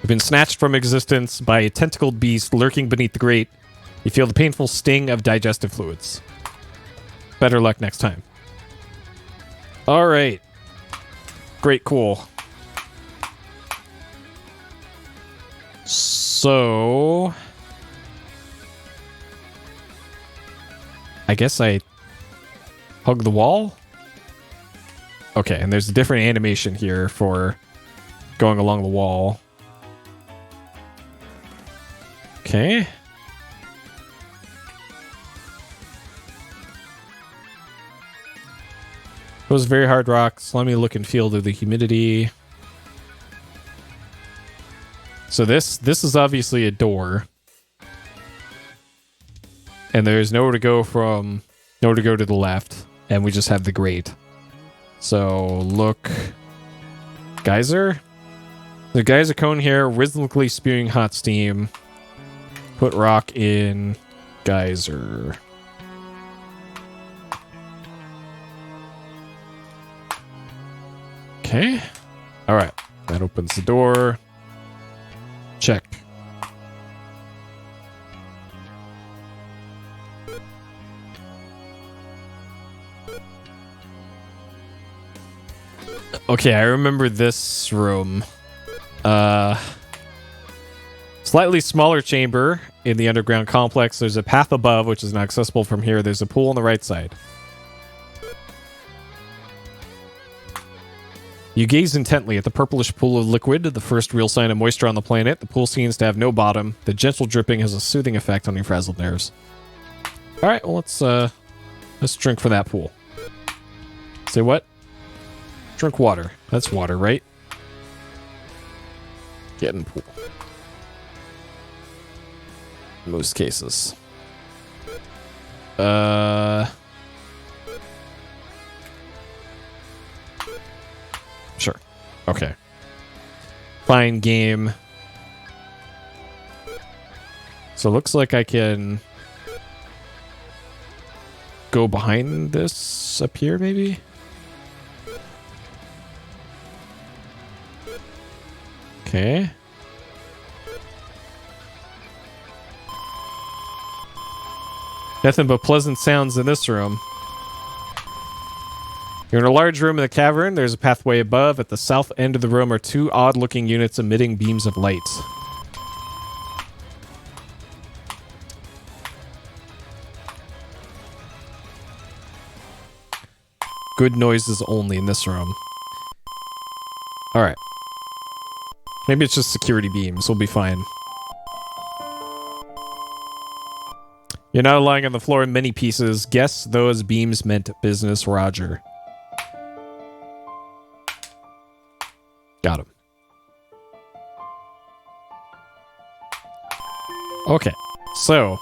You've been snatched from existence by a tentacled beast lurking beneath the grate. You feel the painful sting of digestive fluids. Better luck next time. All right. Great, cool. So... I guess I hug the wall? Okay, and there's a different animation here for going along the wall. Okay. Those very hard rocks. Let me look and feel to the humidity. So this is obviously a door. And there's nowhere to go to the left. And we just have the grate. So look. Geyser? The geyser cone here, rhythmically spewing hot steam. Put rock in geyser. Okay. All right. That opens the door. Check. Okay, I remember this room. Slightly smaller chamber in the underground complex. There's a path above, which is not accessible from here. There's a pool on the right side. You gaze intently at the purplish pool of liquid, the first real sign of moisture on the planet. The pool seems to have no bottom. The gentle dripping has a soothing effect on your frazzled nerves. All right, well, let's drink from that pool. Say what? Drink water. That's water, right? Get in pool. In most cases. Sure. Okay. Fine game. So it looks like I can go behind this up here, maybe? Okay. Nothing but pleasant sounds in this room. You're in a large room in the cavern. There's a pathway above. At the south end of the room are two odd-looking units emitting beams of light. Good noises only in this room. Alright. Maybe it's just security beams. We'll be fine. You're now lying on the floor in many pieces. Guess those beams meant business, Roger. Got him. Okay. So.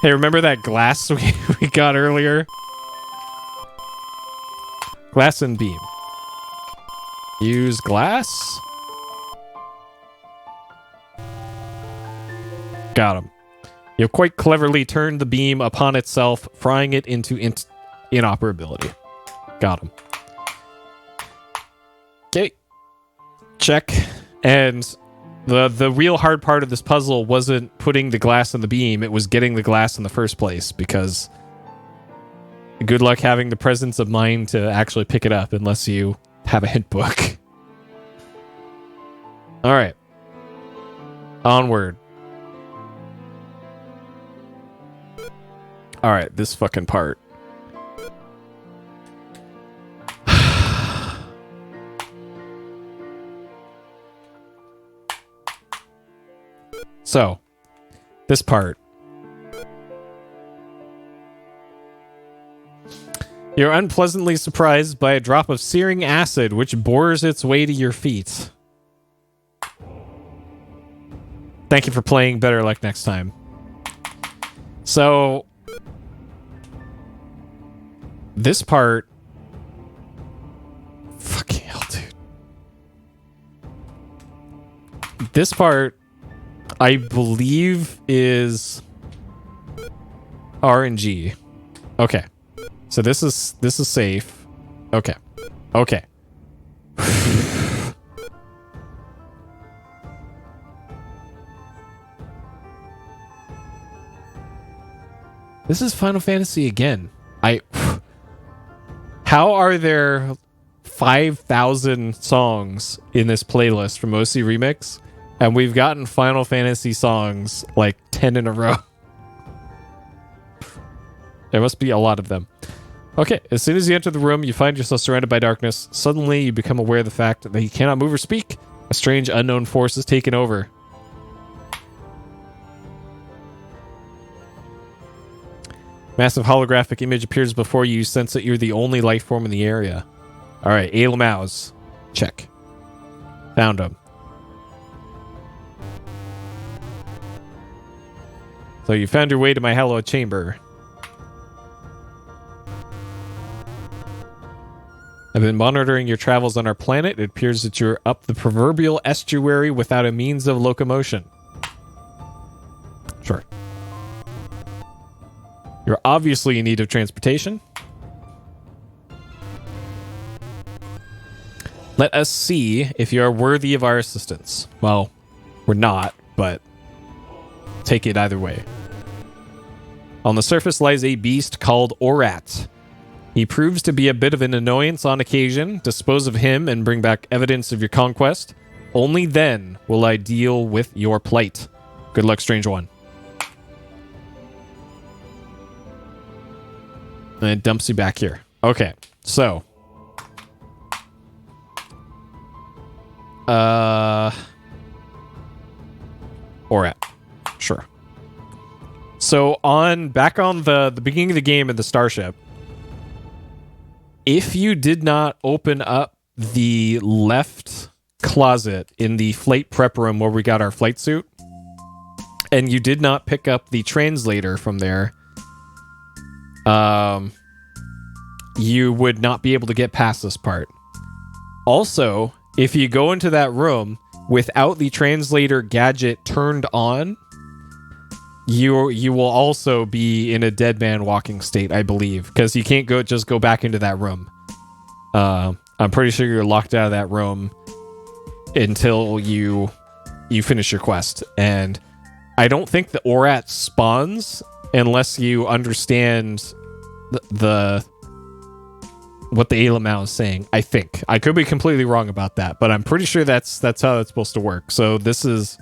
Hey, remember that glass we got earlier? Glass and beam. Use glass. Got him. You quite cleverly turned the beam upon itself, frying it into inoperability. Got him. Okay. Check. And the real hard part of this puzzle wasn't putting the glass in the beam, it was getting the glass in the first place, because good luck having the presence of mind to actually pick it up unless you have a hint book. Alright. Onward. Alright, this fucking part. So, this part. You're unpleasantly surprised by a drop of searing acid which bores its way to your feet. Thank you for playing. Better luck next time. So, this part... Fucking hell, dude. This part, I believe, is RNG. Okay. So this is safe. Okay. Okay. This is Final Fantasy again. How are there 5,000 songs in this playlist from OC Remix, and we've gotten Final Fantasy songs like 10 in a row? There must be a lot of them. Okay, as soon as you enter the room, you find yourself surrounded by darkness. Suddenly, you become aware of the fact that you cannot move or speak. A strange, unknown force has taken over. Massive holographic image appears before you. You sense that you're the only life form in the area. All right, Ailamaus. Check. Found him. So you found your way to my hallowed chamber. I've been monitoring your travels on our planet. It appears that you're up the proverbial estuary without a means of locomotion. Sure. You're obviously in need of transportation. Let us see if you are worthy of our assistance. Well, we're not, but take it either way. On the surface lies a beast called Orat. He proves to be a bit of an annoyance on occasion. Dispose of him and bring back evidence of your conquest. Only then will I deal with your plight. Good luck, strange one. And it dumps you back here. Okay, so. Orat. Sure. So back on the beginning of the game in the starship, if you did not open up the left closet in the flight prep room where we got our flight suit, and you did not pick up the translator from there, you would not be able to get past this part. Also, if you go into that room without the translator gadget turned on, you will also be in a dead man walking state, I believe, because you can't just go back into that room. I'm pretty sure you're locked out of that room until you finish your quest. And I don't think the Orat spawns unless you understand what the Ailamaus is saying. I think I could be completely wrong about that, but I'm pretty sure that's how it's supposed to work. So this is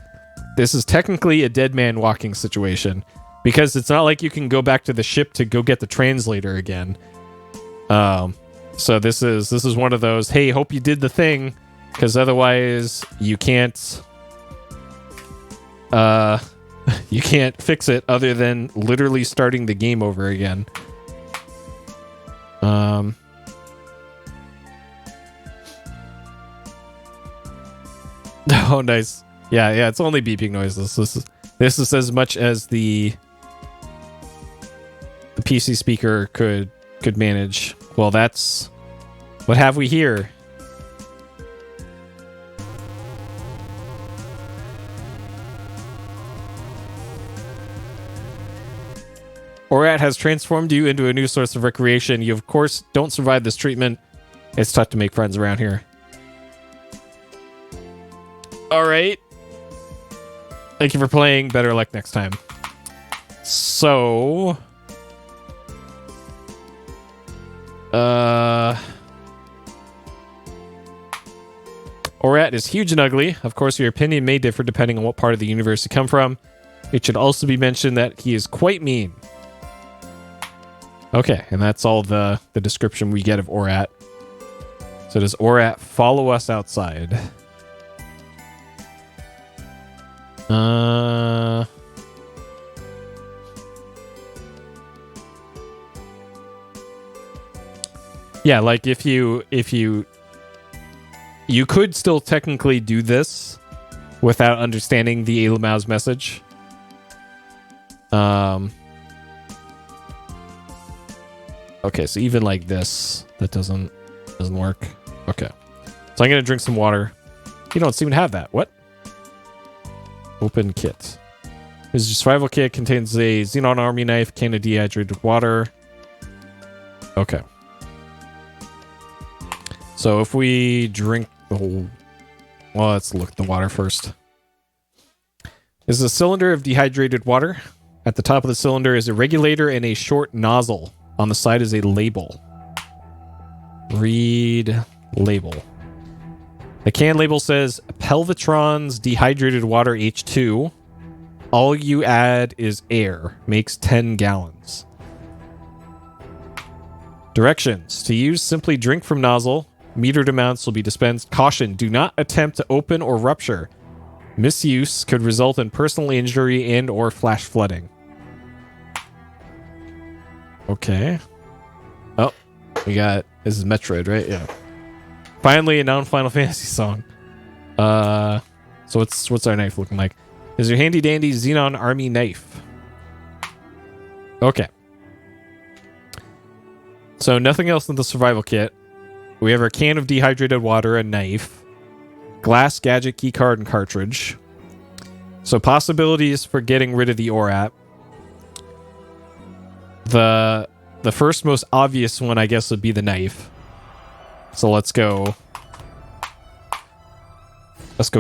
technically a dead man walking situation, because it's not like you can go back to the ship to go get the translator again. So this is one of those, hey, hope you did the thing, because otherwise you can't you can't fix it other than literally starting the game over again. Oh, nice. Yeah, it's only beeping noises. This is as much as the PC speaker could manage. Well, that's what have we here? Orat has transformed you into a new source of recreation. You, of course, don't survive this treatment. It's tough to make friends around here. All right. Thank you for playing. Better luck next time. So, Orat is huge and ugly. Of course, your opinion may differ depending on what part of the universe you come from. It should also be mentioned that he is quite mean. Okay, and that's all the description we get of Orat. So does Orat follow us outside? Yeah, like if you could still technically do this without understanding the Elamau's message. Okay, so even like this, that doesn't work. Okay. So I'm gonna drink some water. You don't even have that. What? Open kit. This survival kit contains a Xenon army knife, can of dehydrated water. Okay. So if we drink the whole... Well, let's look at the water first. This is a cylinder of dehydrated water. At the top of the cylinder is a regulator and a short nozzle. On the side is a label. Read label. The can label says Pelvitrons dehydrated water H2. All you add is air. Makes 10 gallons. Directions. To use, simply drink from nozzle. Metered amounts will be dispensed. Caution, do not attempt to open or rupture. Misuse could result in personal injury and or flash flooding. Okay. Oh, we got... This is Metroid, right? Yeah. Finally, a non-Final Fantasy song. So what's our knife looking like? This is your handy-dandy Xenon Army knife. Okay. So nothing else in the survival kit. We have our can of dehydrated water, a knife, glass gadget keycard, and cartridge. So possibilities for getting rid of the ORAT. The first most obvious one, I guess, would be the knife. So let's go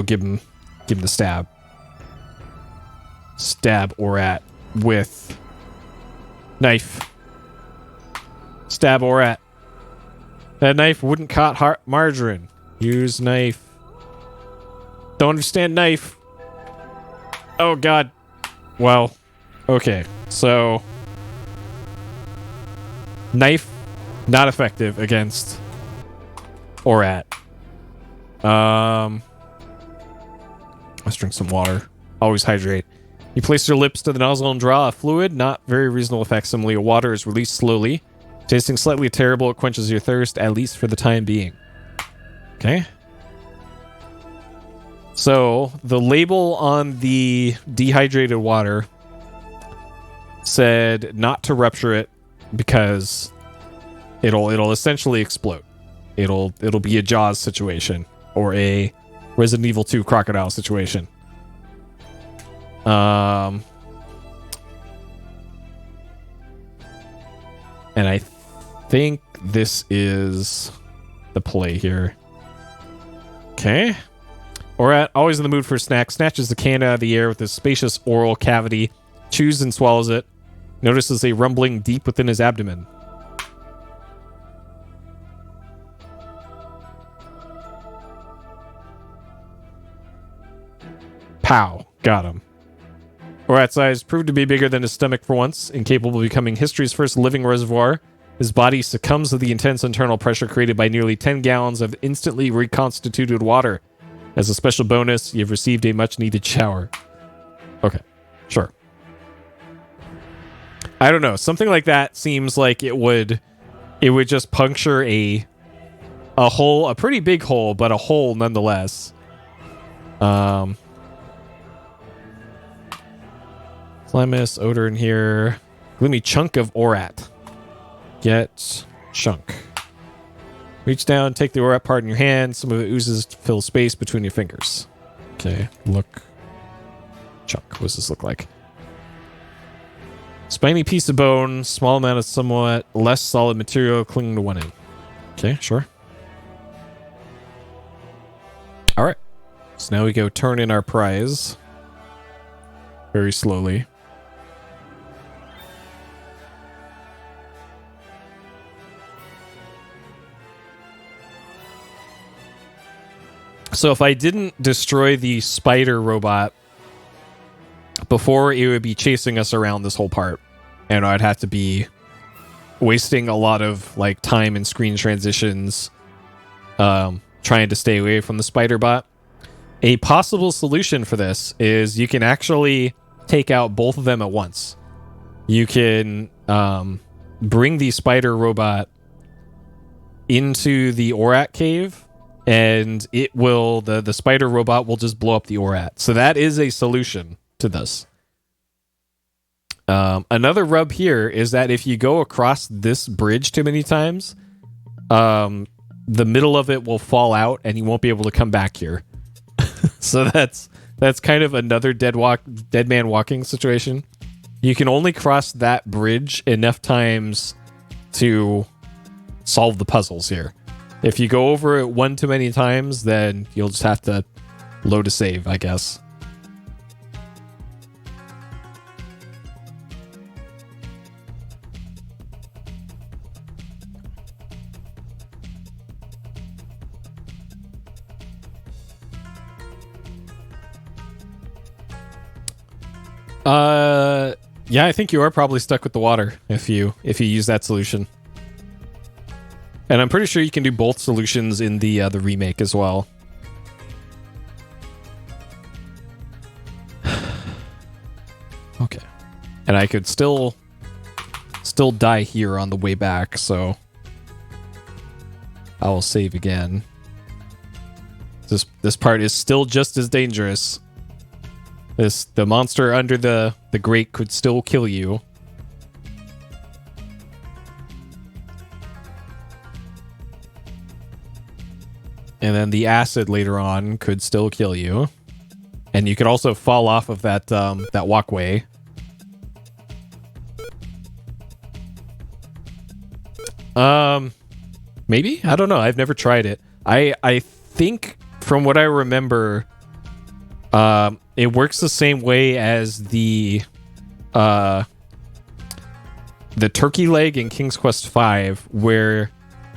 give him the stab. Stab ORAT with knife. Stab ORAT. That knife wouldn't cut margarine. Use knife. Don't understand knife. Oh god. Well, okay. So knife not effective against ORAT. Let's drink some water. Always hydrate. You place your lips to the nozzle and draw a fluid. Not very reasonable facsimile. Water is released slowly. Tasting slightly terrible, it quenches your thirst, at least for the time being. Okay. So, the label on the dehydrated water said not to rupture it because it'll essentially explode. It'll be a Jaws situation or a Resident Evil 2 crocodile situation. And I think this is the play here. Okay. ORAT, always in the mood for a snack, snatches the can out of the air with his spacious oral cavity, chews and swallows it, notices a rumbling deep within his abdomen. Pow. Got him. ORAT's size proved to be bigger than his stomach for once, incapable of becoming history's first living reservoir. His body succumbs to the intense internal pressure created by nearly 10 gallons of instantly reconstituted water. As a special bonus, you've received a much-needed shower. Okay, sure. I don't know. Something like that seems like it would just puncture a hole, a pretty big hole, but a hole nonetheless. Slimus, odor in here. Gloomy chunk of ORAT. Get chunk. Reach down, take the ORAT part in your hand. Some of it oozes to fill space between your fingers. Okay, look. Chunk. What does this look like? Spiny piece of bone, small amount of somewhat less solid material clinging to one end. Okay, sure. Alright. So now we go turn in our prize. Very slowly. So if I didn't destroy the spider robot before, it would be chasing us around this whole part. And I'd have to be wasting a lot of like time and screen transitions trying to stay away from the spider bot. A possible solution for this is you can actually take out both of them at once. You can bring the spider robot into the Orat cave, and it will the spider robot will just blow up the Orat. So that is a solution to this. Another rub here is that if you go across this bridge too many times, the middle of it will fall out and you won't be able to come back here. So that's kind of another dead man walking situation. You can only cross that bridge enough times to solve the puzzles here. If you go over it one too many times, then you'll just have to load a save, I guess. Yeah, I think you are probably stuck with the water if you use that solution. And I'm pretty sure you can do both solutions in the remake as well. Okay. And I could still die here on the way back, so I will save again. This part is still just as dangerous. The monster under the grate could still kill you. And then the acid later on could still kill you. And you could also fall off of that walkway. Maybe? I don't know. I've never tried it. I think from what I remember, it works the same way as the turkey leg in King's Quest V, where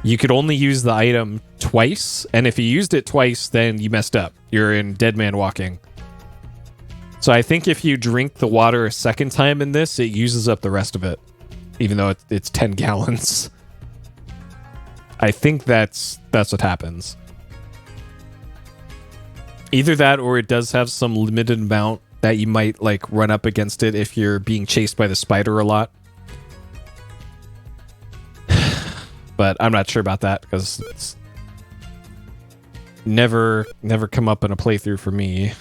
you could only use the item twice, and if you used it twice, then you messed up. You're in Dead Man Walking. So I think if you drink the water a second time in this, it uses up the rest of it, even though it's 10 gallons. I think that's what happens. Either that, or it does have some limited amount that you might like run up against it if you're being chased by the spider a lot. But I'm not sure about that because it's never come up in a playthrough for me.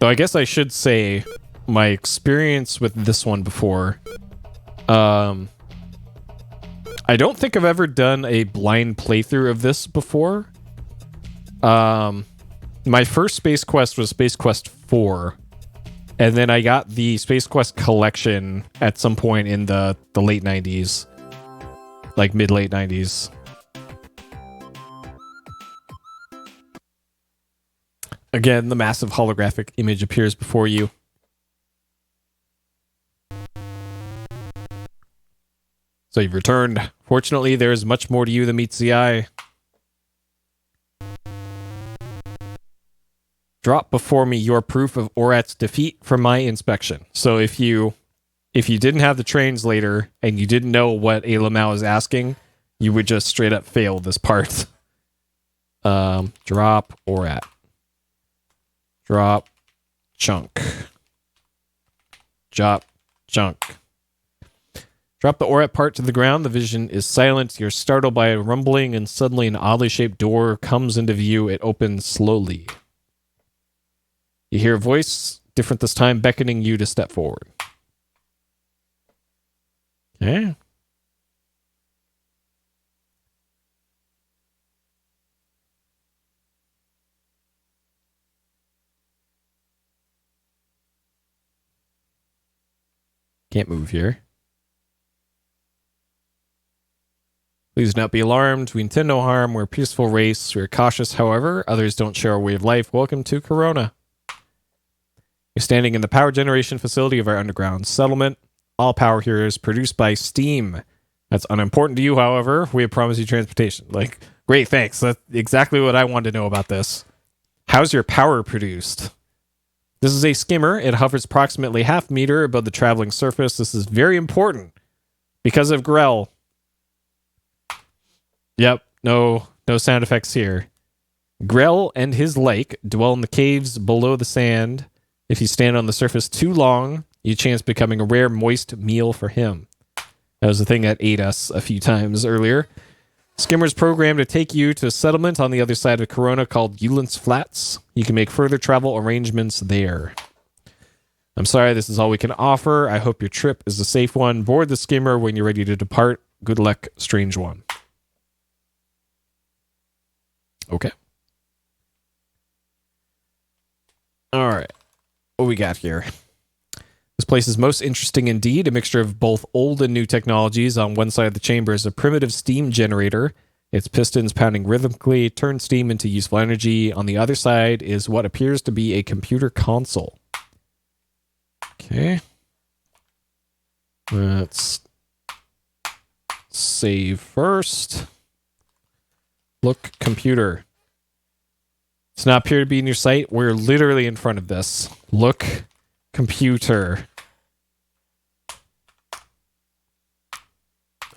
So I guess I should say my experience with this one before. I don't think I've ever done a blind playthrough of this before. My first Space Quest was Space Quest 4. And then I got the Space Quest collection at some point in the late 90s. Like mid-late 90s. Again, the massive holographic image appears before you. So you've returned. Fortunately, there is much more to you than meets the eye. Drop before me your proof of Orat's defeat for my inspection. So if you didn't have the translator and you didn't know what Alamau is asking, you would just straight up fail this part. Drop Orat. Drop chunk. Drop chunk. Drop the Orat part to the ground. The vision is silent. You're startled by a rumbling, and suddenly an oddly shaped door comes into view. It opens slowly. You hear a voice, different this time, beckoning you to step forward. Okay. Can't move here. Please do not be alarmed. We intend no harm. We're a peaceful race. We're cautious, however. Others don't share our way of life. Welcome to Corona. You're standing in the power generation facility of our underground settlement. All power here is produced by steam. That's unimportant to you, however. We have promised you transportation. Like, great, thanks. That's exactly what I wanted to know about this. How's your power produced? This is a skimmer. It hovers approximately half meter above the traveling surface. This is very important because of Grell. Yep, no sound effects here. Grell and his like dwell in the caves below the sand. If you stand on the surface too long, you chance becoming a rare moist meal for him. That was the thing that ate us a few times earlier. Skimmer's programmed to take you to a settlement on the other side of Corona called Eulance Flats. You can make further travel arrangements there. I'm sorry, this is all we can offer. I hope your trip is a safe one. Board the skimmer when you're ready to depart. Good luck, strange one. Okay. All right. What we got here? This place is most interesting indeed. A mixture of both old and new technologies. On one side of the chamber is a primitive steam generator. Its pistons pounding rhythmically turn steam into useful energy. On the other side is what appears to be a computer console. Okay. Let's save first. Look, computer. Does not appear to be in your sight. We're literally in front of this. Look, computer.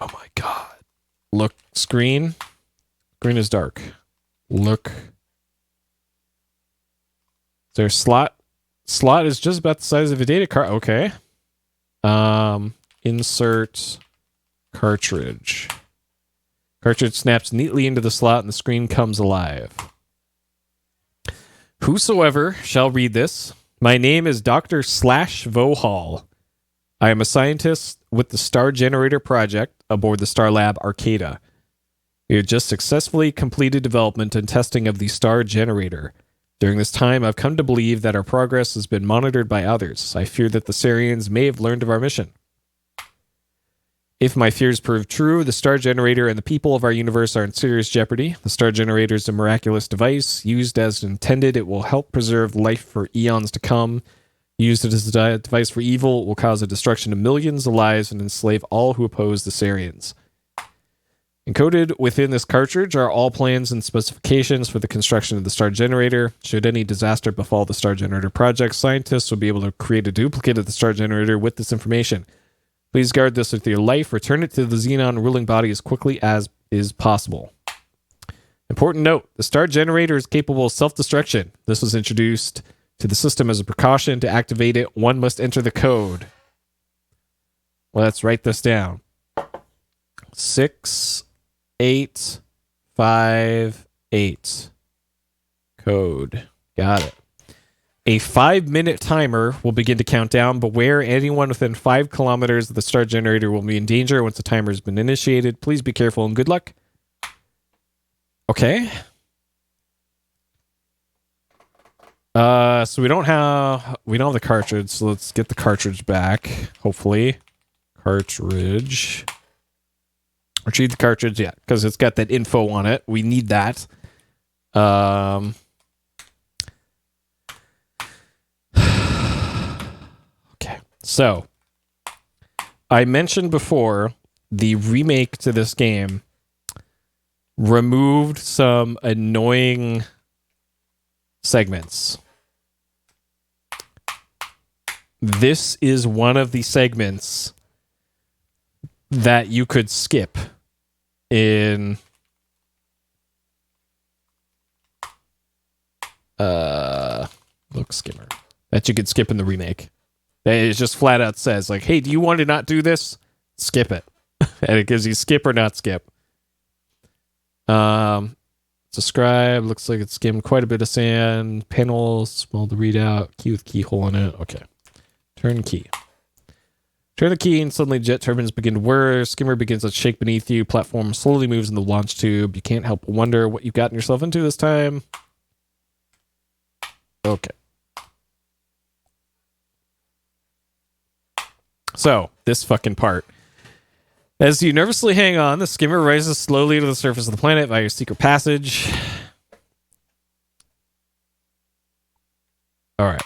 Oh my god. Look, screen. Screen is dark. Look. Is there a slot? Slot is just about the size of a data card. Okay. Insert cartridge. Cartridge snaps neatly into the slot and the screen comes alive. Whosoever shall read this, my name is Dr. Vohall. I am a scientist with the Star Generator Project aboard the Starlab Arcata. We have just successfully completed development and testing of the Star Generator. During this time, I've come to believe that our progress has been monitored by others. I fear that the Sariens may have learned of our mission. If my fears prove true, the Star Generator and the people of our universe are in serious jeopardy. The Star Generator is a miraculous device. Used as intended, it will help preserve life for eons to come. Used as a device for evil, it will cause the destruction of millions of lives and enslave all who oppose the Sariens. Encoded within this cartridge are all plans and specifications for the construction of the Star Generator. Should any disaster befall the Star Generator project, scientists will be able to create a duplicate of the Star Generator with this information. Please guard this with your life. Return it to the Xenon ruling body as quickly as is possible. Important note, the Star Generator is capable of self-destruction. This was introduced to the system as a precaution. To activate it, one must enter the code. Let's write this down. 6858. Code. Got it. A 5-minute timer will begin to count down. Beware, anyone within 5 kilometers of the Star Generator will be in danger once the timer has been initiated. Please be careful and good luck. Okay. So we don't have the cartridge, so let's get the cartridge back. Hopefully. Cartridge. Retrieve the cartridge, yeah, because it's got that info on it. We need that. So, I mentioned before the remake to this game removed some annoying segments. This is one of the segments that you could skip in look, skimmer. That you could skip in the remake. It just flat out says, like, hey, do you want to not do this? Skip it. And it gives you skip or not skip. Subscribe. Looks like it's skimmed quite a bit of sand. Panel, small to read out. Key with keyhole in it. Okay. Turn key. Turn the key and suddenly jet turbines begin to whir. Skimmer begins to shake beneath you. Platform slowly moves in the launch tube. You can't help but wonder what you've gotten yourself into this time. Okay. So, this fucking part. As you nervously hang on, the skimmer rises slowly to the surface of the planet via your secret passage. Alright.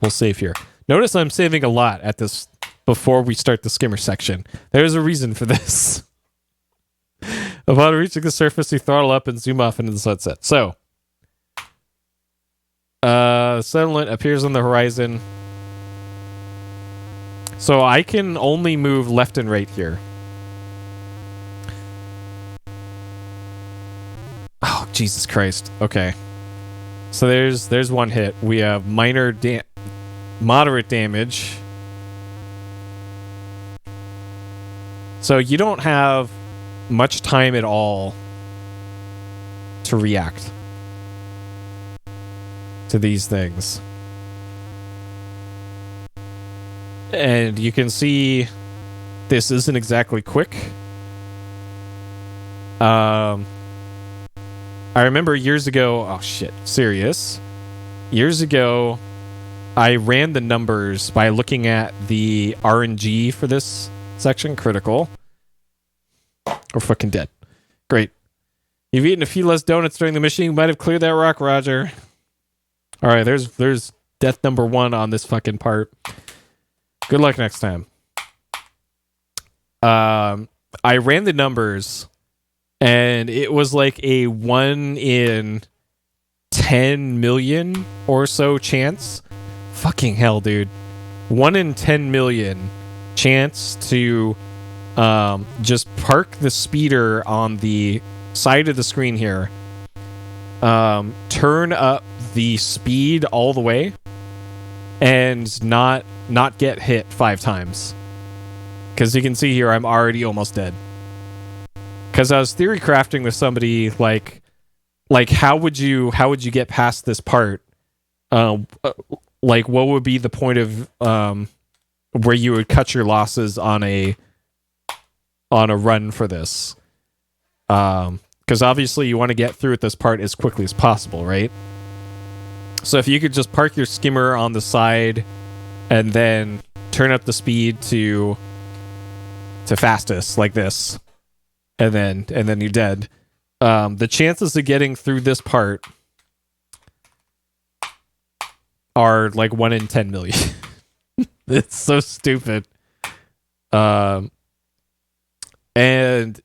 We'll save here. Notice I'm saving a lot at this before we start the skimmer section. There's a reason for this. Upon reaching the surface, you throttle up and zoom off into the sunset. So, Settlement appears on the horizon. So I can only move left and right here. Oh, Jesus Christ. Okay. So there's one hit. We have moderate damage. So you don't have much time at all to react to these things. And you can see this isn't exactly quick. I remember years ago, oh shit, serious. Years ago, I ran the numbers by looking at the RNG for this section, critical. We're fucking dead. Great. You've eaten a few less donuts during the mission. You might have cleared that rock, Roger. All right, there's death number 1 on this fucking part. Good luck next time. I ran the numbers, and it was like a 1 in 10 million or so chance. Fucking hell, dude. 1 in 10 million chance to just park the speeder on the side of the screen here, turn up the speed all the way, and not get hit 5 times. Because you can see here, I'm already almost dead. Because I was theory crafting with somebody like how would you get past this part? Like what would be the point of where you would cut your losses on a run for this? Because obviously you want to get through this part as quickly as possible, right? So if you could just park your skimmer on the side and then turn up the speed to fastest like this, and then you're dead. The chances of getting through this part are like 1 in 10 million. It's so stupid. And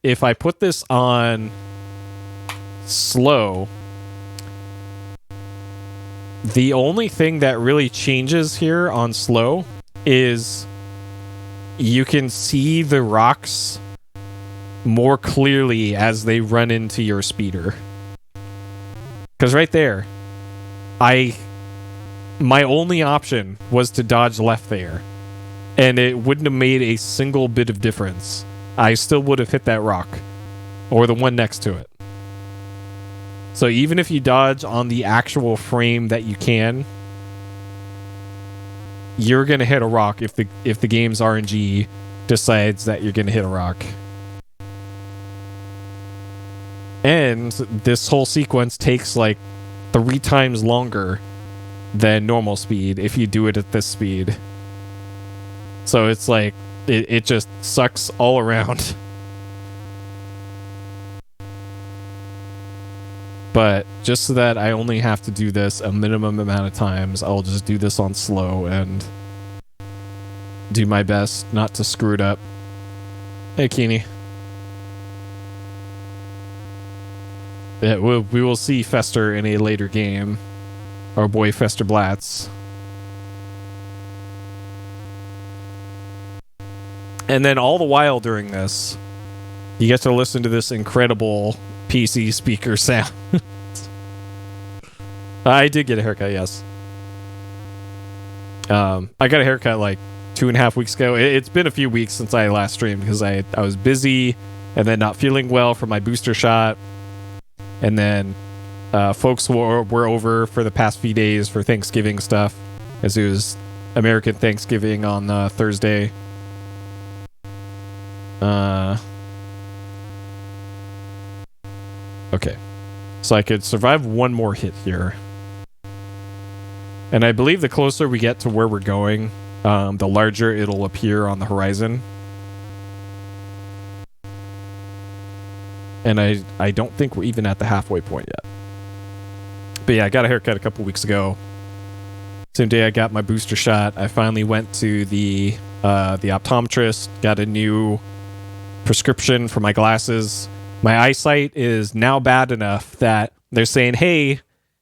if I put this on slow, the only thing that really changes here on slow is you can see the rocks more clearly as they run into your speeder. Because right there, my only option was to dodge left there, and it wouldn't have made a single bit of difference. I still would have hit that rock, or the one next to it. So even if you dodge on the actual frame that you can, you're gonna hit a rock if the game's RNG decides that you're gonna hit a rock. And this whole sequence takes like 3 times longer than normal speed if you do it at this speed. So it's like it just sucks all around. But just so that I only have to do this a minimum amount of times, I'll just do this on slow and do my best not to screw it up. Hey, Keeney. Yeah, we will see Fester in a later game. Our boy Fester Blatz. And then all the while during this, you get to listen to this incredible PC speaker sound. I did get a haircut, yes. I got a haircut like 2.5 weeks ago. It's been a few weeks since I last streamed because I was busy and then not feeling well for my booster shot. And then folks were over for the past few days for Thanksgiving stuff, as it was American Thanksgiving on Thursday. Okay. So I could survive one more hit here. And I believe the closer we get to where we're going, the larger it'll appear on the horizon. And I don't think we're even at the halfway point yet. But yeah, I got a haircut a couple weeks ago. Same day I got my booster shot, I finally went to the optometrist, got a new prescription for my glasses. My eyesight is now bad enough that they're saying, hey,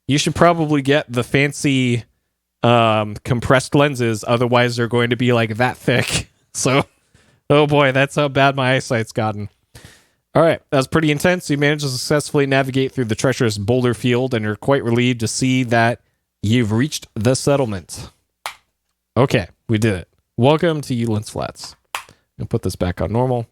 you should probably get the fancy compressed lenses, otherwise they're going to be like that thick. So, oh boy, that's how bad my eyesight's gotten. All right, that was pretty intense. You managed to successfully navigate through the treacherous boulder field, and you're quite relieved to see that you've reached the settlement. Okay, we did it. Welcome to Ulin's Flats. I'll put this back on normal.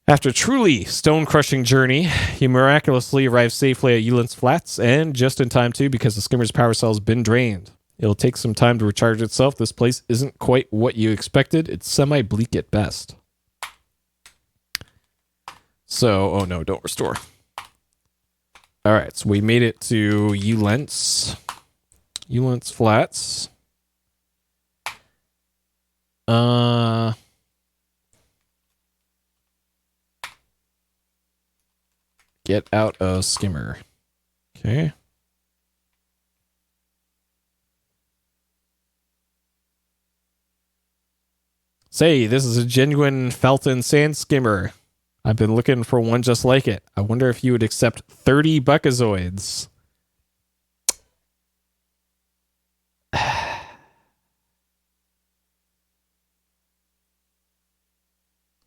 After a truly stone-crushing journey, you miraculously arrive safely at Ulin's Flats, and just in time too, because the skimmer's power cell's been drained. It'll take some time to recharge itself. This place isn't quite what you expected. It's semi-bleak at best. So, oh no, don't restore. All right, so we made it to Ulin's Flats. Get out of skimmer. Okay. Say, this is a genuine Felton sand skimmer. I've been looking for one just like it. I wonder if you would accept 30 buckazoids.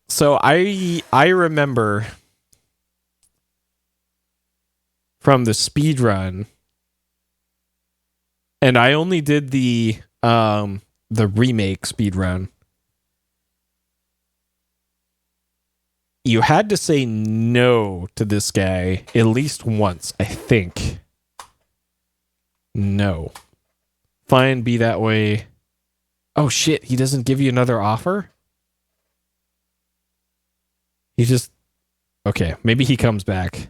So I remember from the speed run, and I only did the remake speed run. You had to say no to this guy at least once, I think. No. Fine, be that way. Oh shit, he doesn't give you another offer? He just... Okay, maybe he comes back.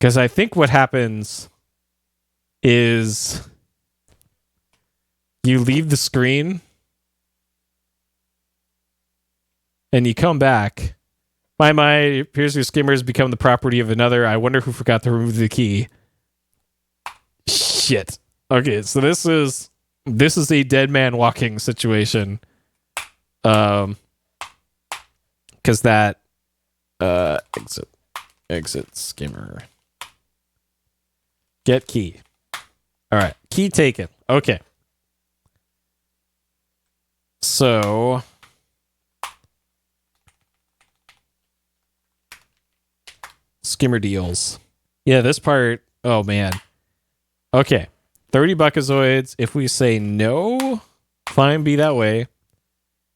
Because I think what happens is you leave the screen and you come back. My, appears your skimmer has become the property of another. I wonder who forgot to remove the key. Shit. Okay, so this is a dead man walking situation. Because that exit skimmer. Get key. All right, key taken. Okay. So skimmer deals. Yeah, this part. Oh man. Okay. 30 buckazoids. If we say no, fine, be that way.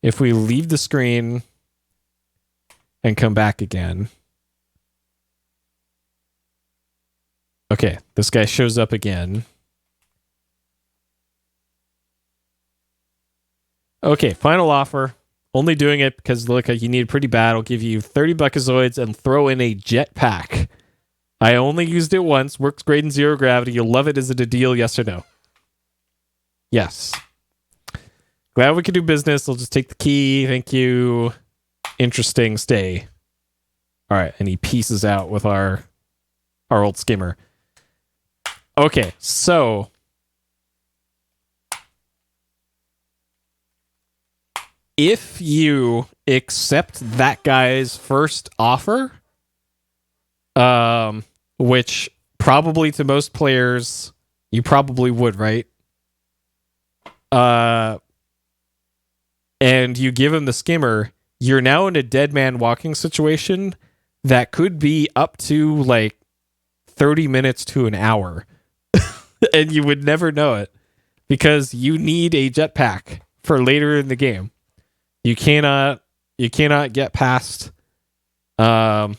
If we leave the screen and come back again. Okay, this guy shows up again. Okay, final offer. Only doing it because look, you need it pretty bad. I'll give you 30 buckazoids and throw in a jetpack. I only used it once. Works great in zero gravity. You'll love it. Is it a deal? Yes or no? Yes. Glad we could do business. I'll just take the key. Thank you. Interesting. Stay. All right, and he pieces out with our old skimmer. Okay, so if you accept that guy's first offer, which probably to most players you probably would, right? And you give him the skimmer, you're now in a dead man walking situation that could be up to like 30 minutes to an hour. And you would never know it because you need a jetpack for later in the game. You cannot get past a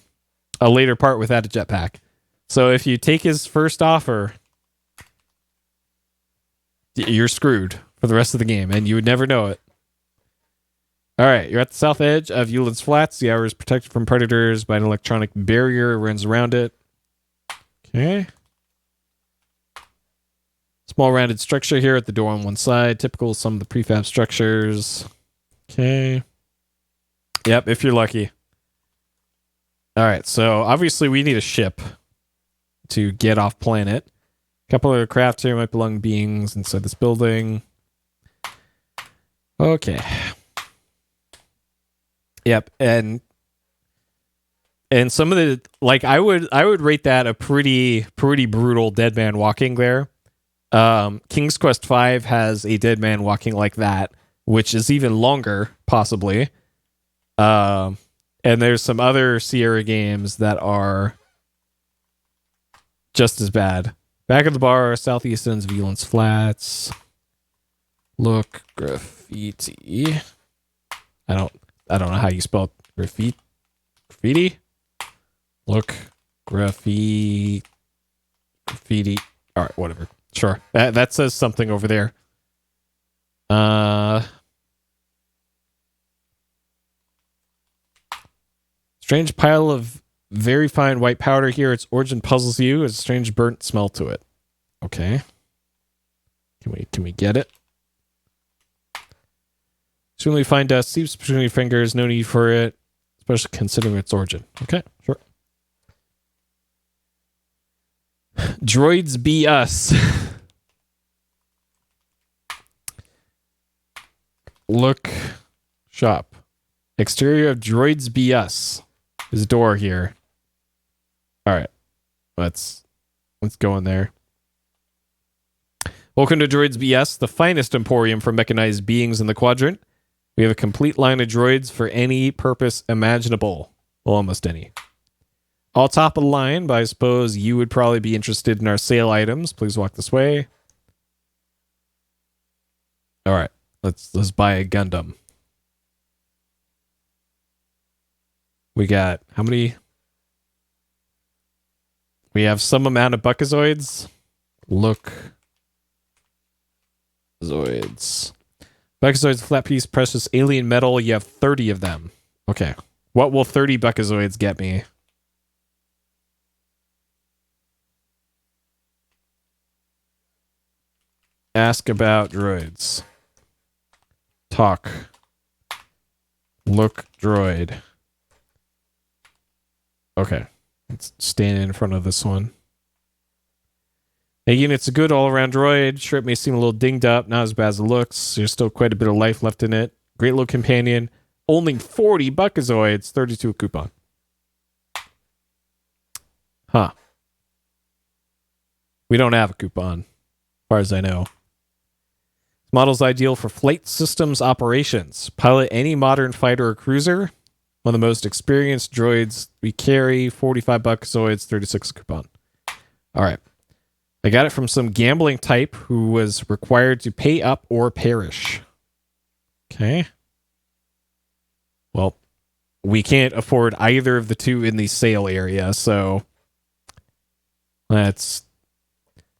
later part without a jetpack. So if you take his first offer, you're screwed for the rest of the game, and you would never know it. All right, you're at the south edge of Ulin's Flats. The hour is protected from predators by an electronic barrier that runs around it. Okay. Small rounded structure here at the door on one side. Typical of some of the prefab structures. Okay. Yep, if you're lucky. All right, so obviously we need a ship to get off planet. A couple of crafts here might belong beings inside this building. Okay. Yep, and And some of the like I would rate that a pretty brutal dead man walking there. King's Quest V has a dead man walking like that, which is even longer, possibly. And there's some other Sierra games that are just as bad. Back of the bar, southeast ends of Eland's Flats. Look, graffiti. I don't know how you spell graffiti. Graffiti? Look, graffiti. All right, whatever. Sure. That says something over there. Strange pile of very fine white powder here. Its origin puzzles you. There's a strange burnt smell to it. Okay. Can we get it? Extremely fine dust seeps between your fingers. No need for it, especially considering its origin. Okay, sure. Droids be us. Look, shop. Exterior of Droids be us. There's a door here. All right, let's go in there. Welcome to Droids BS, the finest emporium for mechanized beings in the quadrant. We have a complete line of droids for any purpose imaginable. Well, almost any. All top of the line, but I suppose you would probably be interested in our sale items. Please walk this way. All right, let's buy a Gundam. We got how many? We have some amount of Buckazoids. Look. Zoids. Buckazoids, flat piece, precious alien metal. You have 30 of them. Okay. What will 30 Buckazoids get me? Ask about droids. Talk. Look droid. Okay. Let's stand in front of this one. Again, it's a good all-around droid. Sure, it may seem a little dinged up, not as bad as it looks. There's still quite a bit of life left in it. Great little companion. Only 40 Buckazoids, 32 a coupon. Huh. We don't have a coupon, as far as I know. This model's ideal for flight systems operations. Pilot any modern fighter or cruiser. One of the most experienced droids we carry. 45 Buckazoids, 36 a coupon. All right. I got it from some gambling type who was required to pay up or perish. Okay. Well, we can't afford either of the two in the sale area, so let's...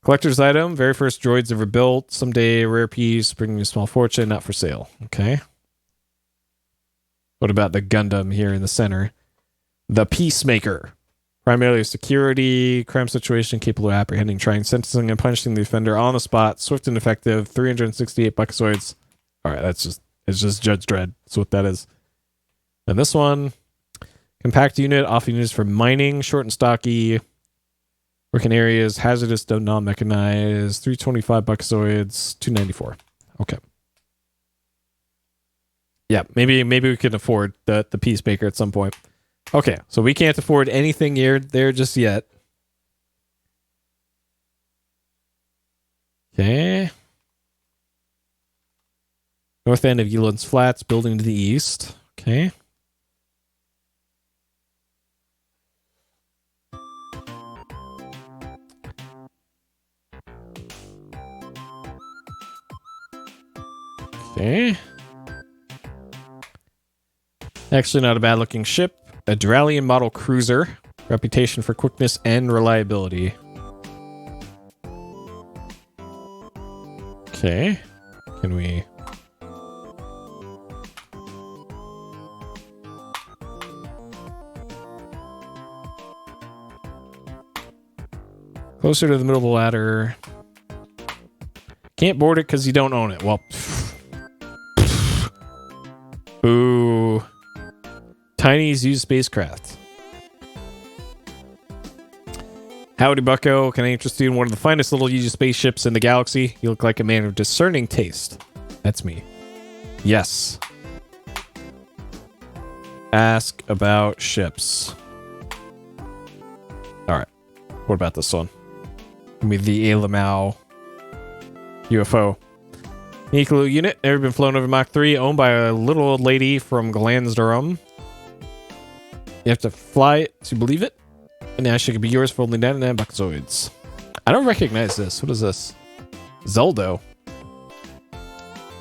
Collector's item, very first droids ever built. Someday, rare piece, bringing a small fortune, not for sale. Okay. What about the Gundam here in the center? The Peacemaker. Primarily security, crime situation, capable of apprehending, trying, sentencing, and punishing the offender on the spot. Swift and effective, 368 Buckazoids. All right, it's just Judge Dredd. That's what that is. And this one, compact unit, off units for mining, short and stocky, working areas, hazardous, non-mechanized, 325 Buckazoids, 294. Okay. Yeah, maybe we can afford the Peacemaker at some point. Okay, so we can't afford anything here there just yet. Okay. North end of Eland's Flats, building to the east. Okay. Okay. Actually, not a bad looking ship. A Duralian model cruiser. Reputation for quickness and reliability. Okay. Can we... Closer to the middle of the ladder. Can't board it because you don't own it. Well... Boo. Tiny's used spacecraft. Howdy, bucko. Can I interest you in one of the finest little used spaceships in the galaxy? You look like a man of discerning taste. That's me. Yes. Ask about ships. What about this one? Give me the Alamau UFO. Unique little unit, never been flown over Mach 3, owned by a little old lady from Glandsdorm. You have to fly it to believe it. And now she could be yours for only 99 buckozoids. I don't recognize this. What is this? Zeldo.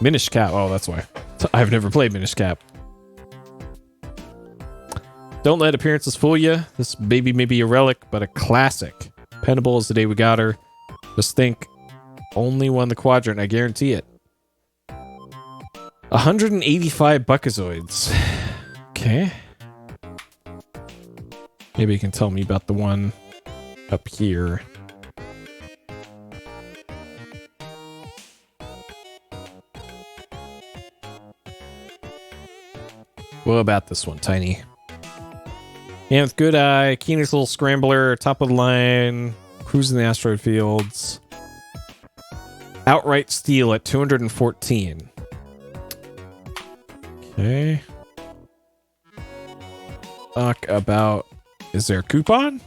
Minish Cap. Oh, that's why. I've never played Minish Cap. Don't let appearances fool you. This baby may be a relic, but a classic. Dependable as the day we got her. Just think, only won the quadrant. I guarantee it. 185 buckozoids. Okay. Maybe you can tell me about the one up here. What about this one, Tiny? Yeah, with good eye, keenest little scrambler, top of the line, cruising the asteroid fields. Outright steal at 214. Okay. Talk about... Is there a coupon?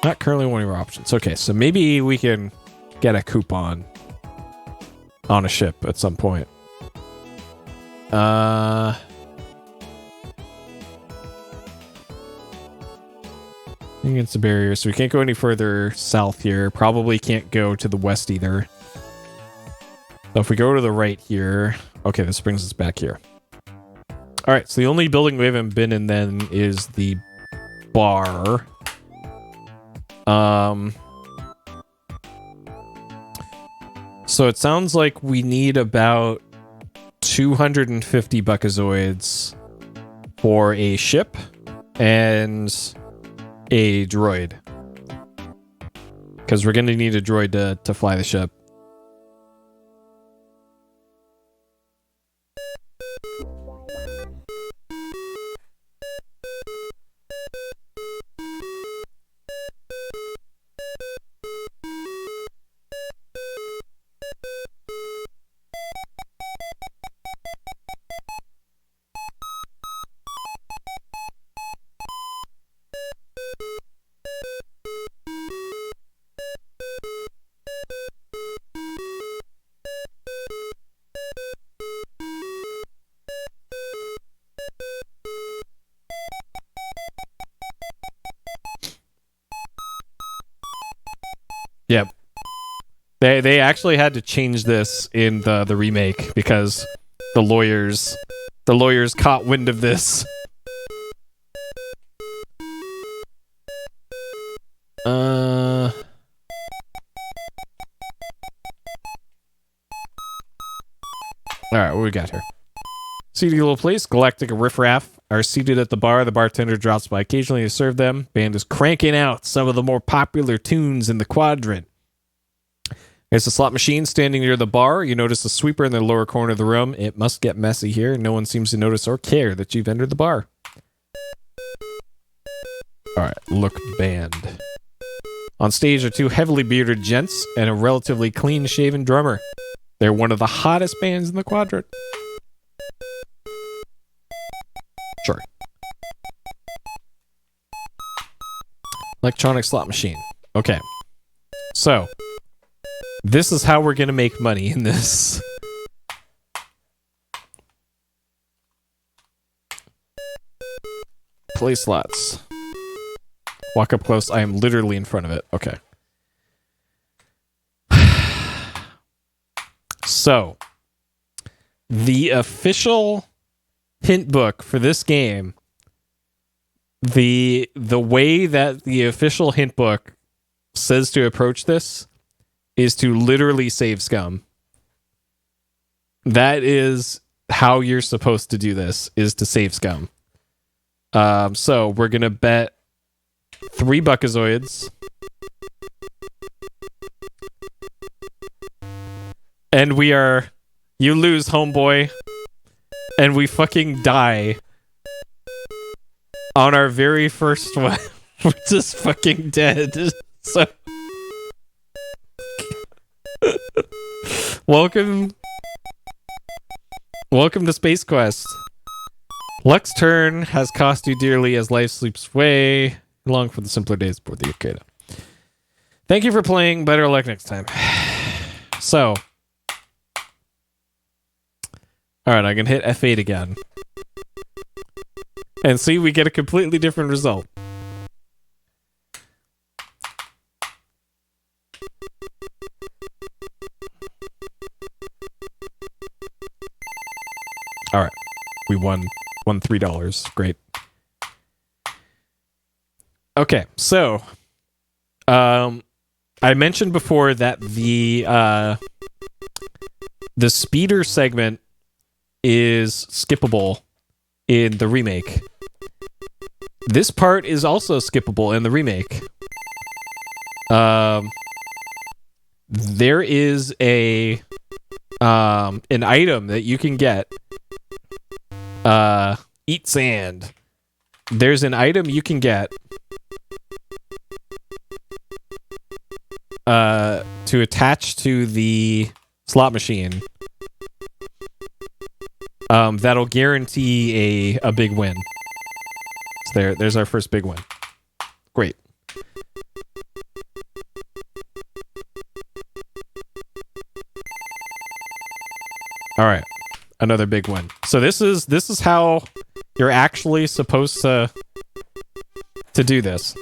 Not currently one of your options. Okay, so maybe we can get a coupon on a ship at some point. Against the barrier, so we can't go any further south here. Probably can't go to the west either. So if we go to the right here... Okay, this brings us back here. Alright, so the only building we haven't been in then is the bar. So it sounds like we need about 250 buckozoids for a ship and a droid. Because we're going to need a droid to fly the ship. Yep. They actually had to change this in the remake because the lawyers caught wind of this. Alright, what we got here? Seedy little place, Galactic riffraff are seated at the bar. The bartender drops by occasionally to serve them. Band is cranking out some of the more popular tunes in the quadrant. There's a slot machine standing near the bar. You notice a sweeper in the lower corner of the room. It must get messy here. No one seems to notice or care that you've entered the bar. Alright, look band. On stage are two heavily bearded gents and a relatively clean-shaven drummer. They're one of the hottest bands in the quadrant. Sure. Electronic slot machine. Okay. So, this is how we're going to make money in this. Play slots. Walk up close. I am literally in front of it. Okay. So, the official hint book for this game, the way that the official hint book says to approach this is to literally save scum. That is how you're supposed to do this, is to save scum. So we're gonna bet 3 buckozoids. And you lose, homeboy. And we fucking die on our very first one. We're just fucking dead. So welcome to Space Quest. Luck's turn has cost you dearly as life sleeps away. Long for the simpler days before the arcade. Thank you for playing. Better luck next time. So. Alright, I can hit F8 again. And see, we get a completely different result. Alright. We won $3. Great. Okay, so I mentioned before that the speeder segment is skippable in the remake. This part is also skippable in the remake. There is an item that you can get. Eat sand. There's an item you can get to attach to the slot machine. That'll guarantee a big win. So there's our first big win. Great. All right, another big win. So this is how you're actually supposed to do this.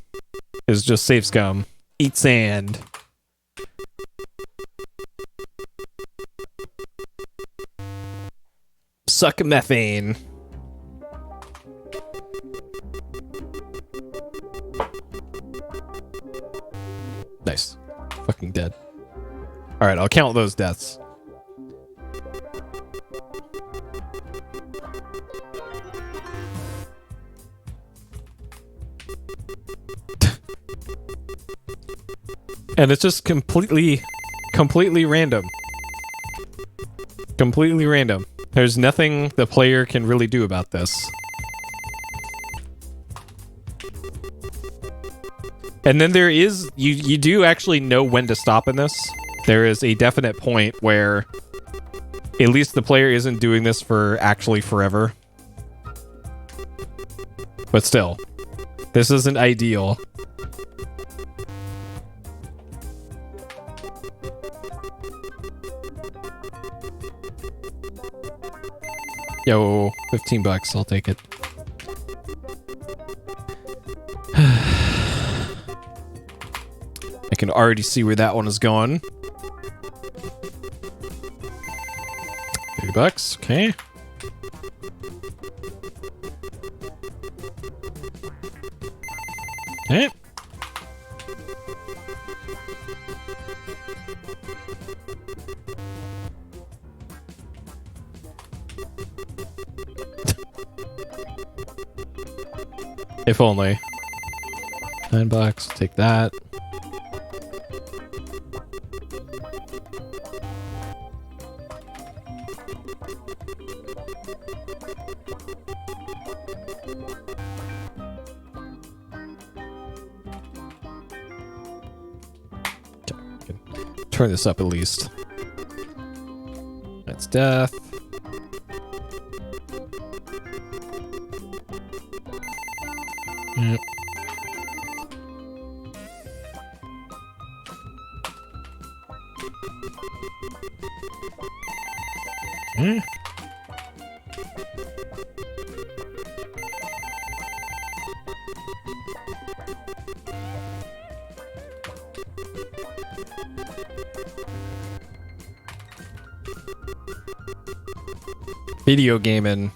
Is just save scum, eat sand. Suck methane. Nice. Fucking dead. Alright, I'll count those deaths. And it's just completely random. Completely random. There's nothing the player can really do about this. And then there is, you do actually know when to stop in this. There is a definite point where at least the player isn't doing this for actually forever. But still, this isn't ideal. Yo, $15, I'll take it. I can already see where that one is going. $30, okay. Okay. If only. $9, take that. Turn this up at least. That's death. Yep. Okay. Video gaming.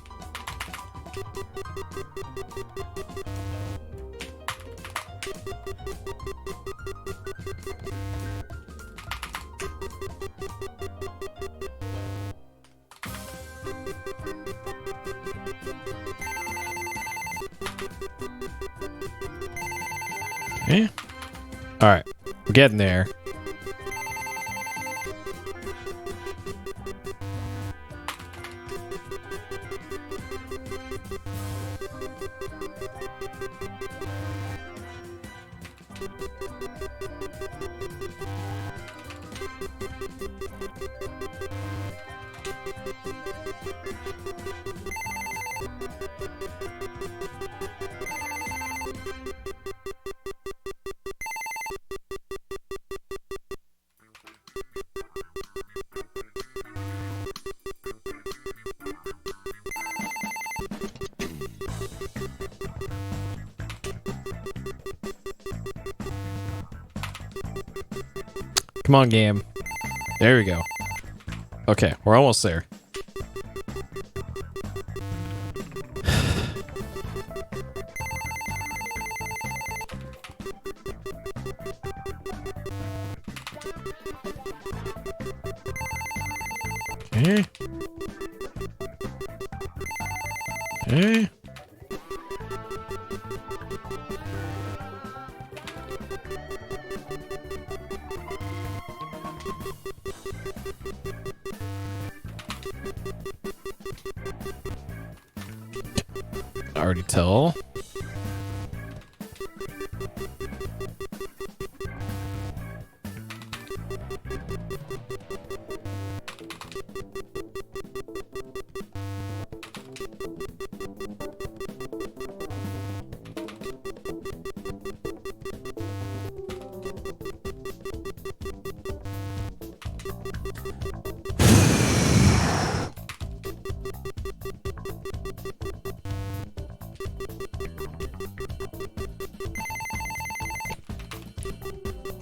Okay. All right, we're getting there. Come on, game. There we go. Okay, we're almost there. Okay. Okay. Already tell.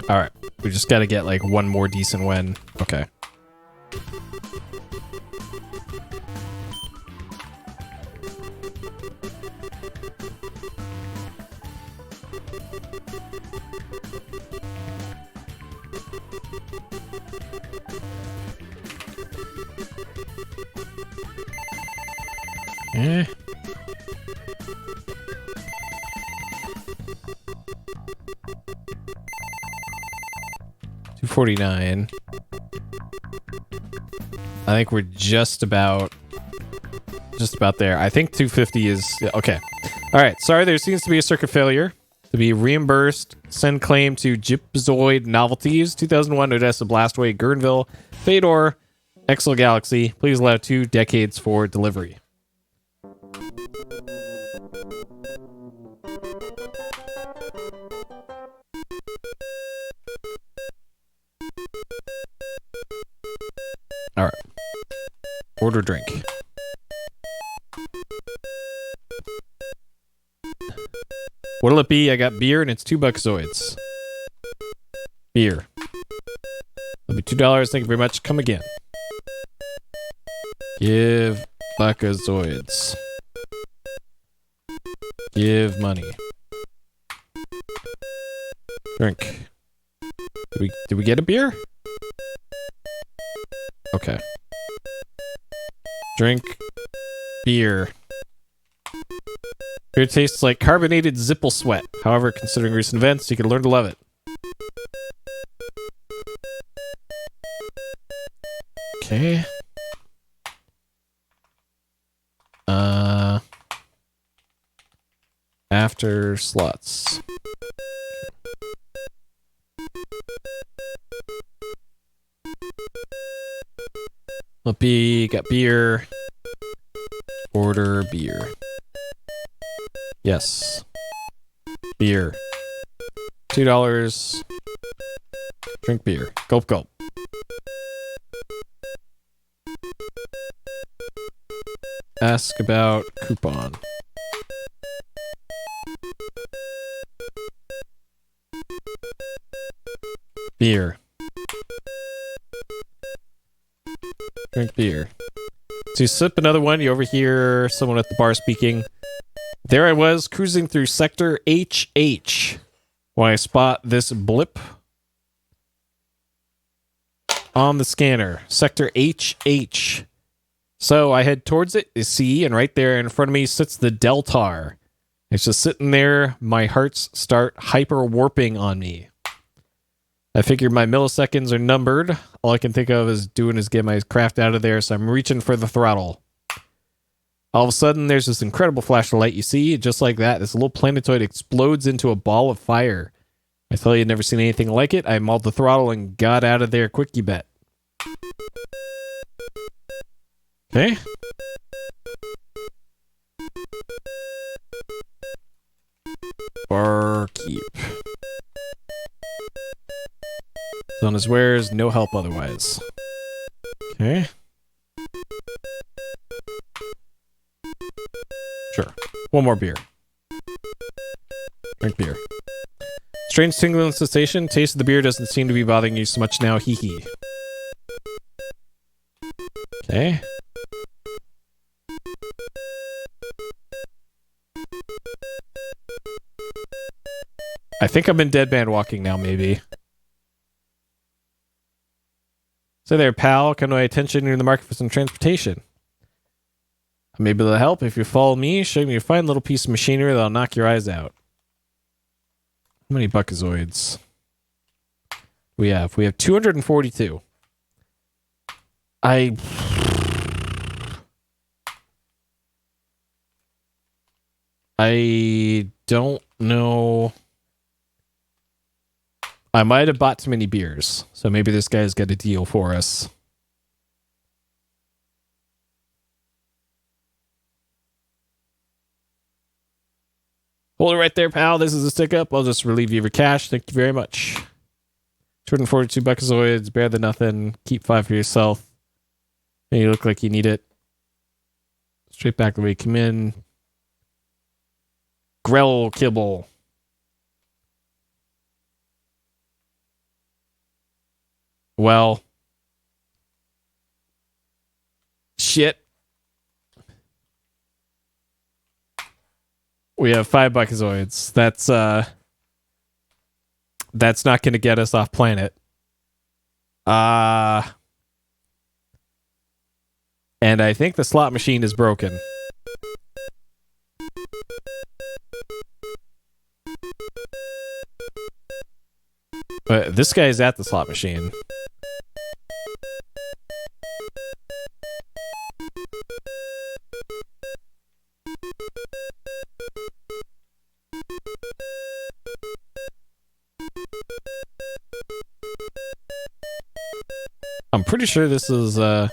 All right, we just got to get like one more decent win. Okay. Eh. $249. I think we're just about there. I think 250 is okay. All right. Sorry, there seems to be a circuit failure. To be reimbursed, send claim to Gypzoid Novelties, 2001 Odessa Blastway, Guerneville, Fedor, Exel Galaxy. Please allow 2 decades for delivery. All right. Order drink. What'll it be? I got beer and it's $2 Zoids. Beer. That'll be $2. Thank you very much. Come again. Give Zoids. Give money. Drink. Did we get a beer? Okay. Drink beer. Beer tastes like carbonated Zipple sweat. However, considering recent events, you can learn to love it. Okay. After slots. Got beer. Order beer. Yes. Beer. $2. Drink beer. Gulp, gulp. Ask about coupon. Beer. Drink beer. So you sip another one, you overhear someone at the bar speaking. There I was, cruising through Sector HH, when I spot this blip on the scanner. Sector HH. So I head towards it, you see, and right there in front of me sits the Deltar. It's just sitting there, my hearts start hyper-warping on me. I figured my milliseconds are numbered. All I can think of is get my craft out of there, so I'm reaching for the throttle. All of a sudden, there's this incredible flash of light you see. Just like that, this little planetoid explodes into a ball of fire. I tell you, I've never seen anything like it. I mauled the throttle and got out of there quick, you bet. Okay. Barkeep. On his wares, no help otherwise. Okay. Sure. One more beer. Drink beer. Strange tingling sensation. Taste of the beer doesn't seem to be bothering you so much now. Hee hee. Okay. I think I'm in dead man walking now, maybe. Say there, pal. Come to my attention. You're in the market for some transportation. I may be able to help if you follow me. Show me a fine little piece of machinery that'll knock your eyes out. How many buckazoids we have? We have 242. I don't know. I might have bought too many beers, so maybe this guy's got a deal for us. Hold it right there, pal. This is a stick up. I'll just relieve you of your cash. Thank you very much. 242 buckazoids, bear the nothing. Keep 5 for yourself. And you look like you need it. Straight back the way you come in. Grell kibble. Well. Shit. We have 5 buckazoids. That's not going to get us off planet. And I think the slot machine is broken. But this guy's at the slot machine. I'm pretty sure this is, oh,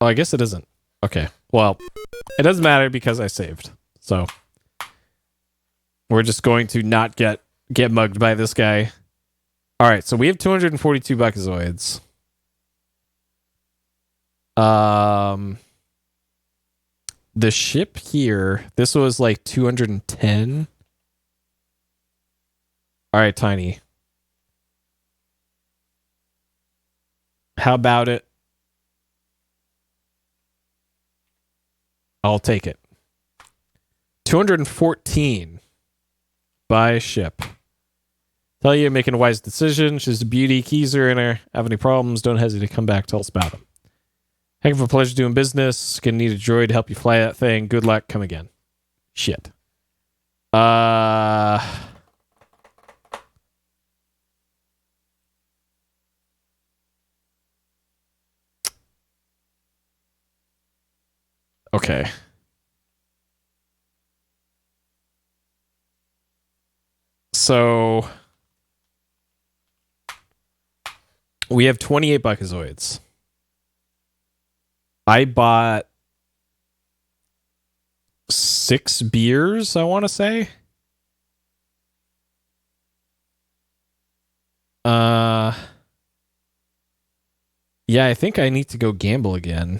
I guess it isn't. Okay. Well, it doesn't matter because I saved. So, we're just going to not get mugged by this guy. Alright, so we have 242 buckazoids. The ship here, this was like 210. Alright, Tiny. How about it? I'll take it. 214. Buy ship. Tell you you're making a wise decision. She's a beauty. Keys are in her. Have any problems? Don't hesitate to come back. Tell us about them. Heck of a pleasure doing business. Gonna need a droid to help you fly that thing. Good luck. Come again. Shit. Okay. So we have 28 buckazoids. I bought 6 beers, I want to say. Yeah, I think I need to go gamble again.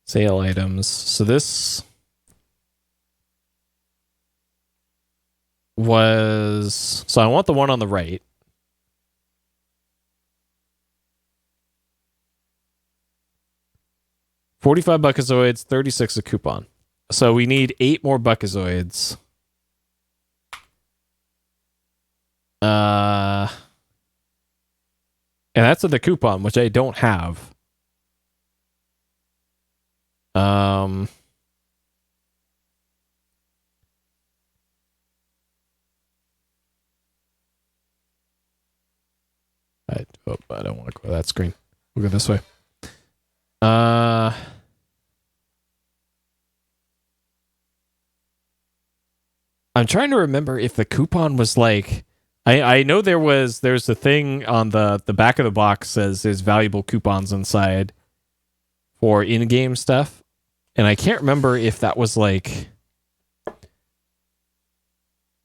Sale items. So this was... So I want the one on the right. $45 buckazoids, 36 a coupon. So we need 8 more buckazoids. And that's the coupon, which I don't have. I don't want to go to that screen. We'll go this way. I'm trying to remember if the coupon was like... I know there's a thing on the back of the box says there's valuable coupons inside for in-game stuff. And I can't remember if that was like...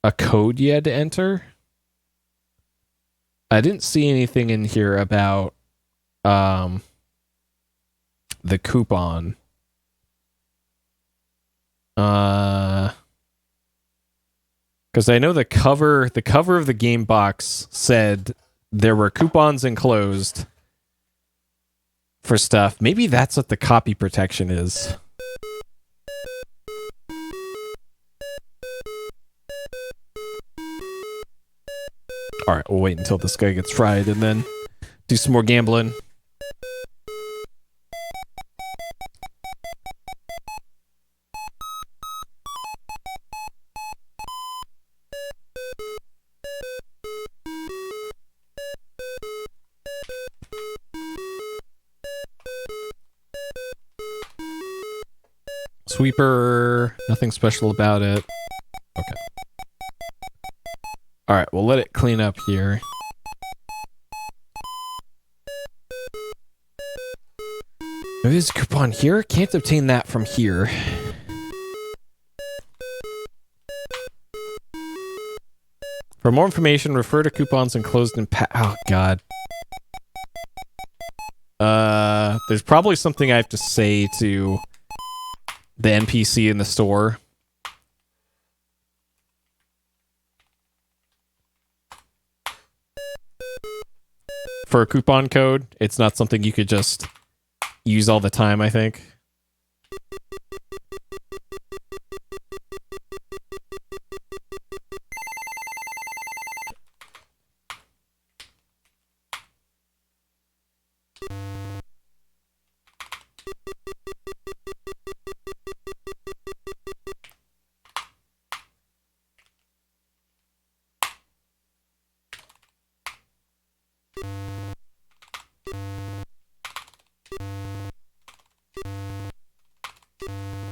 a code you had to enter. I didn't see anything in here about the coupon. Because I know the cover of the game box said there were coupons enclosed for stuff. Maybe that's what the copy protection is. All right, we'll wait until this guy gets fried and then do some more gambling. Sweeper, nothing special about it. Okay. All right, we'll let it clean up here. Maybe there's a coupon here? Can't obtain that from here. For more information, refer to coupons enclosed in oh, God. There's probably something I have to say to the NPC in the store. For a coupon code, it's not something you could just use all the time, I think.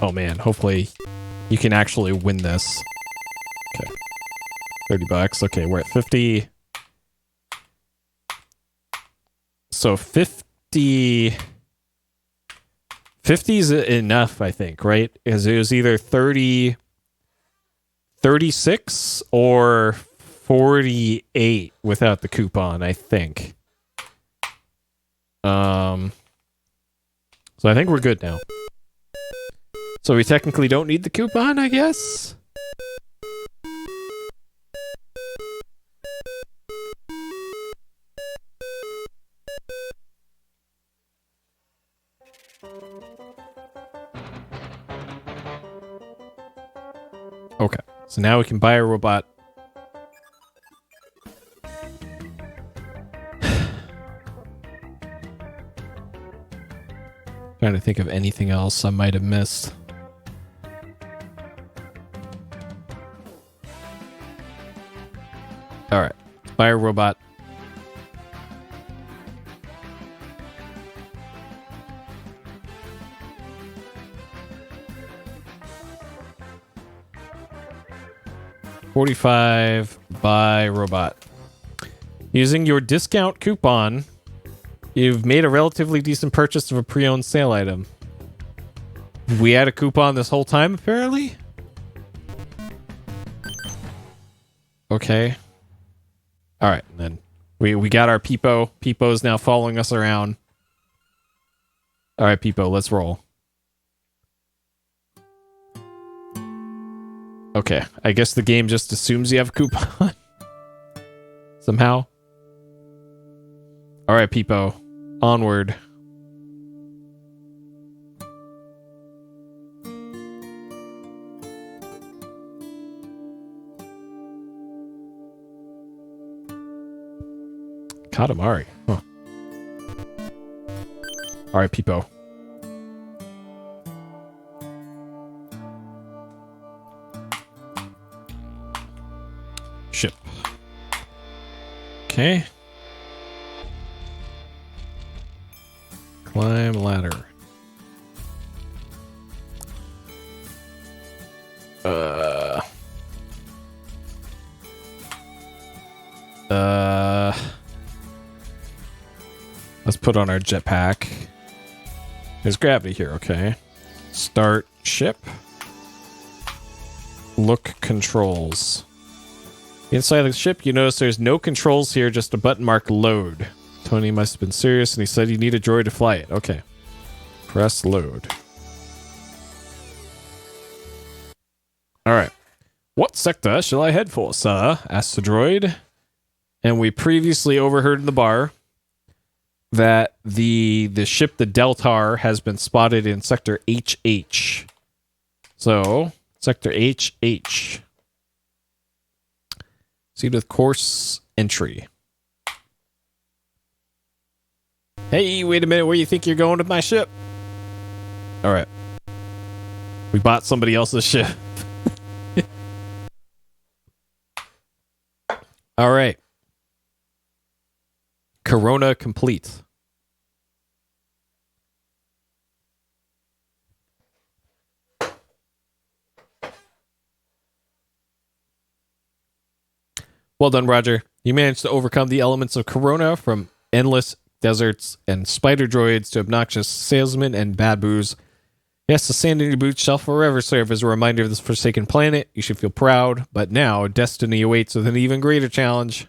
Oh man, hopefully you can actually win this. Okay. $30. Okay, we're at 50. So 50 is enough, I think, right? Because it was either 36 or 48 without the coupon, I think. So I think we're good now. So we technically don't need the coupon, I guess? Okay, so now we can buy a robot. Trying to think of anything else I might have missed. All right, buy a robot. $45, buy robot. Using your discount coupon, you've made a relatively decent purchase of a pre-owned sale item. We had a coupon this whole time, apparently? Okay. Alright, then. We got our Peepo. Peepo's now following us around. Alright, Peepo, let's roll. Okay, I guess the game just assumes you have a coupon. Somehow. Alright, Peepo. Onward. Katamari. Huh. Alright, Peepo. Ship. Okay. Climb ladder. Let's put on our jetpack. There's gravity here, okay. Start ship. Look controls. Inside the ship, you notice there's no controls here, just a button marked load. Tony must have been serious, and he said you need a droid to fly it. Okay. Press load. Alright. What sector shall I head for, sir? Asked the droid. And we previously overheard in the bar that the ship, the Deltar, has been spotted in Sector HH. So, Sector HH. Proceed with course entry. Hey, wait a minute. Where you think you're going with my ship? Alright. We bought somebody else's ship. Alright. Corona complete. Well done, Roger. You managed to overcome the elements of Corona, from endless deserts and spider droids to obnoxious salesmen and baboos. Yes, the sand in your boots shall forever serve as a reminder of this forsaken planet. You should feel proud, but now destiny awaits with an even greater challenge.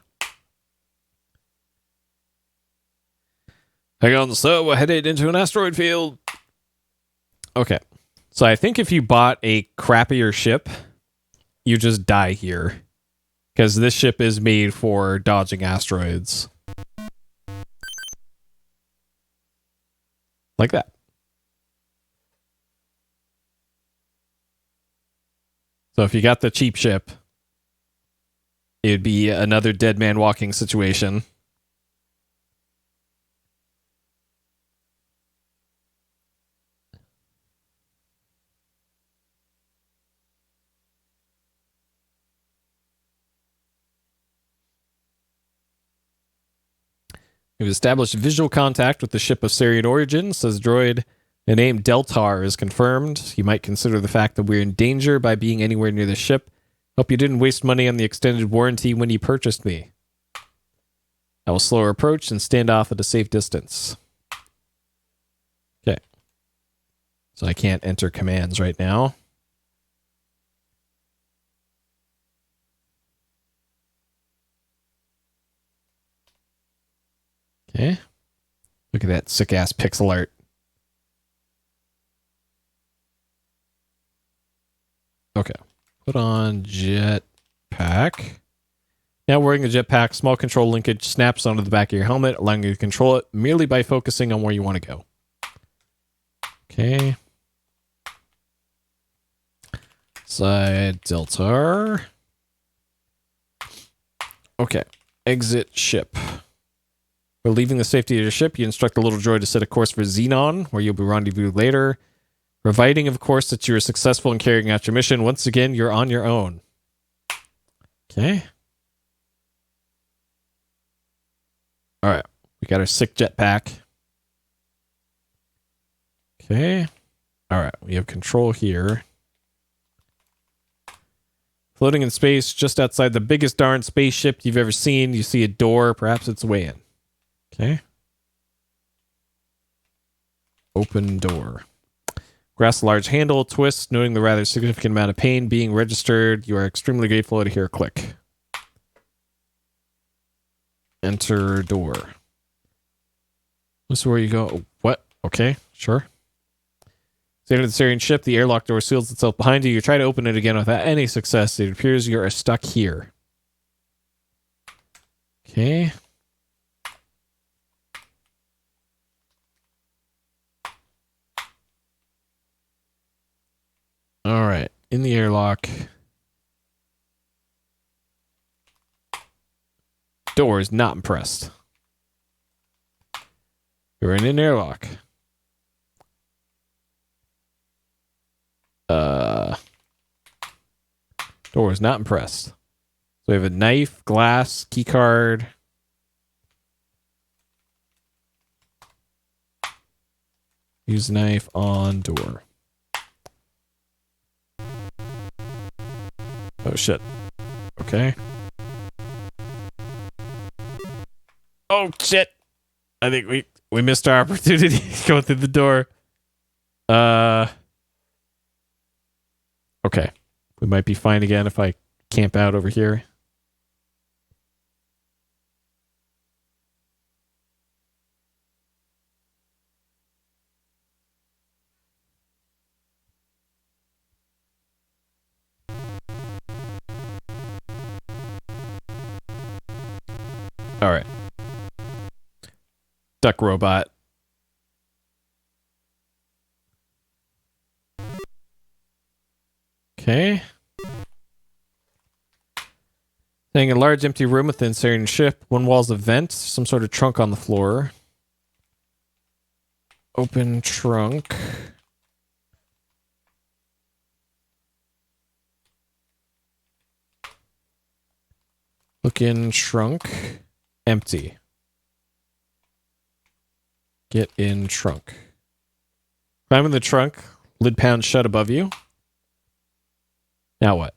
Hang on, sir. We're headed into an asteroid field. Okay. So I think if you bought a crappier ship, you just die here. Because this ship is made for dodging asteroids. Like that. So if you got the cheap ship, it'd be another dead man walking situation. You've established visual contact with the ship of Sarien origin, says droid. The name Deltar is confirmed. You might consider the fact that we're in danger by being anywhere near the ship. Hope you didn't waste money on the extended warranty when you purchased me. I will slow our approach and stand off at a safe distance. Okay. So I can't enter commands right now. Okay. Look at that sick-ass pixel art. Okay. Put on jetpack. Now wearing the jetpack, small control linkage snaps onto the back of your helmet, allowing you to control it merely by focusing on where you want to go. Okay. Side Deltar. Okay. Exit ship. For leaving the safety of your ship, you instruct the little droid to set a course for Xenon, where you'll be rendezvoused later. Providing, of course, that you are successful in carrying out your mission. Once again, you're on your own. Okay. Alright. We got our sick jetpack. Okay. Alright. We have control here. Floating in space, just outside the biggest darn spaceship you've ever seen, you see a door. Perhaps it's a way in. Okay. Open door. Grasp a large handle, twist, noting the rather significant amount of pain being registered. You are extremely grateful to hear a click. Enter door. This is where you go. Oh, what? Okay, sure. So enter the Sarien ship. The airlock door seals itself behind you. You try to open it again without any success. It appears you are stuck here. Okay. All right, in the airlock. Door is not impressed. You're in an airlock. Door is not impressed. So we have a knife, glass, key card. Use knife on door. Oh shit. Okay. Oh shit. I think we missed our opportunity going through the door. Okay. We might be fine again if I camp out over here. All right. Duck robot. Okay. Staying in a large empty room within Sarien ship. One wall's a vent, some sort of trunk on the floor. Open trunk. Look in trunk. Empty. Get in trunk. Climb in the trunk. Lid pound shut above you. Now what?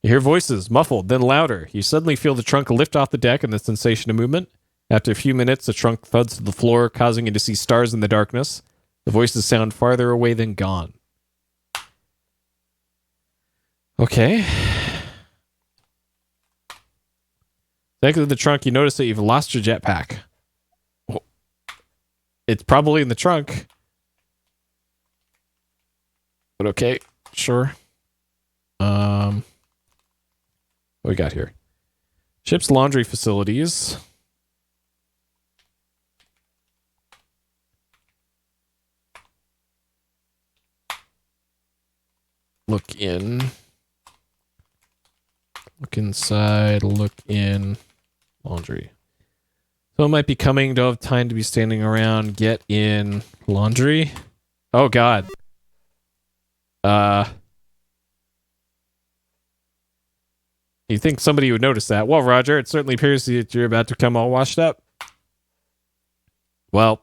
You hear voices, muffled, then louder. You suddenly feel the trunk lift off the deck and the sensation of movement. After a few minutes, the trunk thuds to the floor, causing you to see stars in the darkness. The voices sound farther away than gone. Okay. Exit the trunk, you notice that you've lost your jetpack. Well, it's probably in the trunk. But okay, sure. What we got here? Ship's laundry facilities. Look in. Look inside. Look in. Laundry. Someone might be coming. Don't have time to be standing around. Get in laundry. Oh, God. You think somebody would notice that? Well, Roger, it certainly appears that you're about to come all washed up. Well,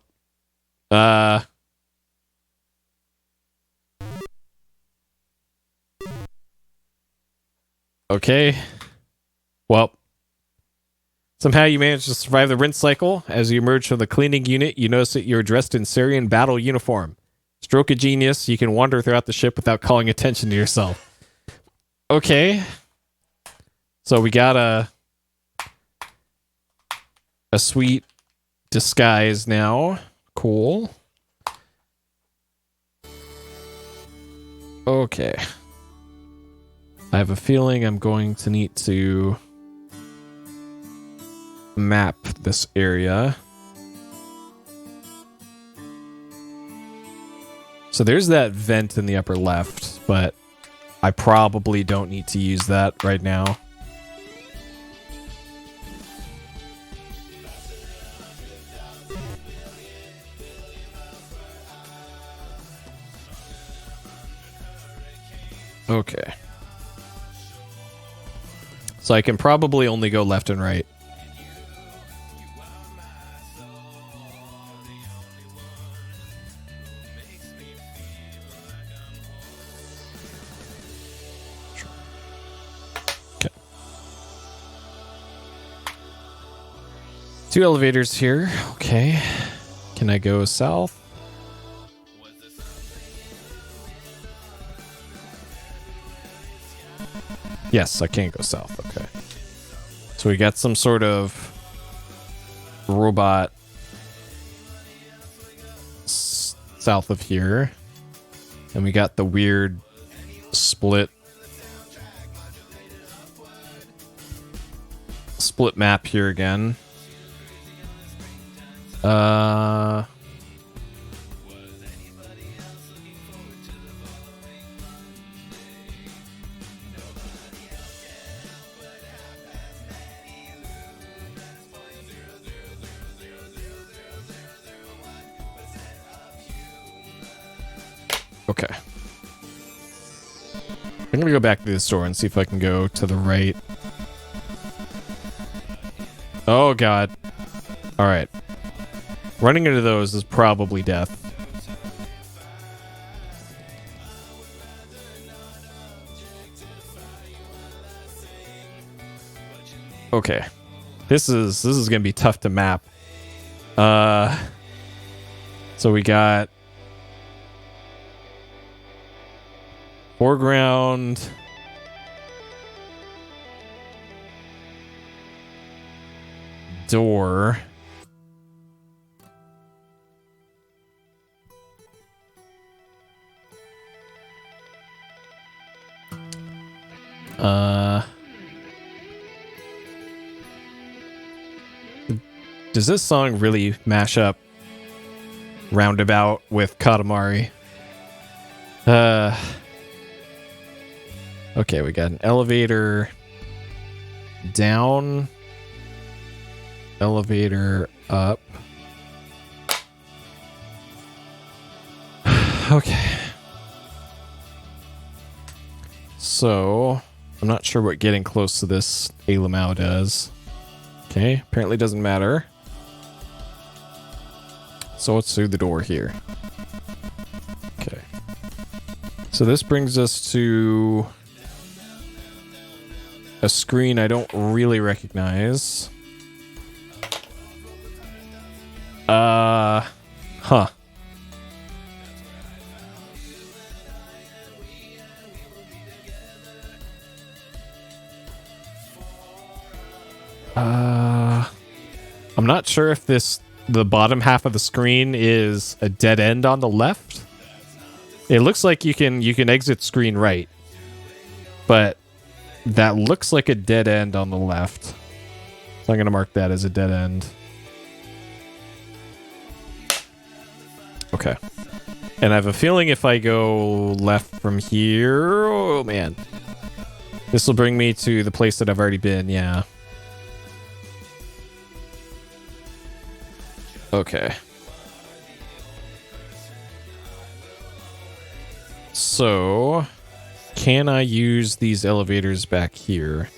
okay. Well, somehow you managed to survive the rinse cycle. As you emerge from the cleaning unit, you notice that you're dressed in Sarien battle uniform. Stroke of genius, you can wander throughout the ship without calling attention to yourself. Okay. So we got a sweet disguise now. Cool. Okay. I have a feeling I'm going to need to map this area. So there's that vent in the upper left, but I probably don't need to use that right now. Okay. So I can probably only go left and right. Okay. 2 elevators here. Okay. Can I go south? Yes, I can go south. Okay. So we got some sort of robot south of here. And we got the weird split map here again. Okay. I'm gonna go back to the store and see if I can go to the right. Oh, God. Alright. Running into those is probably death. Okay. This is gonna be tough to map. So we got foreground, door, Does this song really mash up Roundabout with Katamari? Okay, we got an elevator down, elevator up. Okay. So, I'm not sure what getting close to this Alamau does. Okay, apparently doesn't matter. So let's through the door here. Okay. So this brings us to a screen I don't really recognize. Huh. I'm not sure if the bottom half of the screen is a dead end on the left. It looks like you can exit screen right, but that looks like a dead end on the left. So I'm going to mark that as a dead end. Okay. And I have a feeling if I go left from here, oh man, this will bring me to the place that I've already been. Yeah. Okay. So, can I use these elevators back here?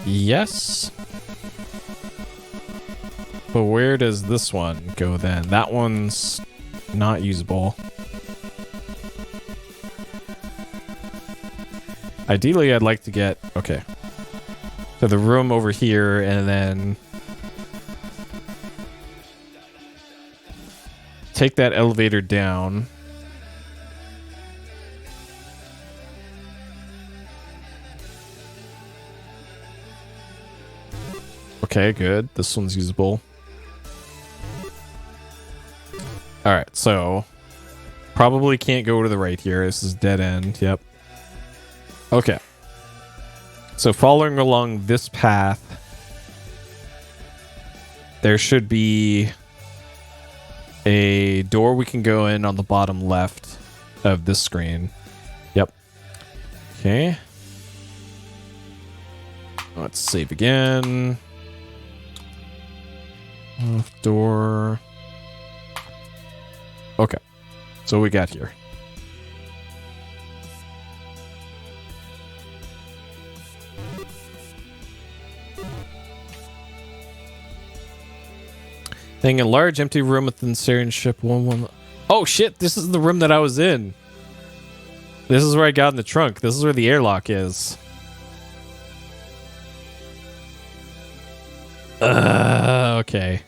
Yes. But where does this one go then? That one's not usable. Ideally, I'd like to get, okay, to the room over here and then take that elevator down. Okay, good. This one's usable. All right, so probably can't go to the right here. This is dead end. Yep. Okay. So following along this path, there should be a door we can go in on the bottom left of this screen. Yep. Okay. Let's save again. Off door. Okay. So we got here. Thing, a large empty room within Sarien ship 1-1. Oh shit, this is the room that I was in. This is where I got in the trunk. This is where the airlock is. Okay.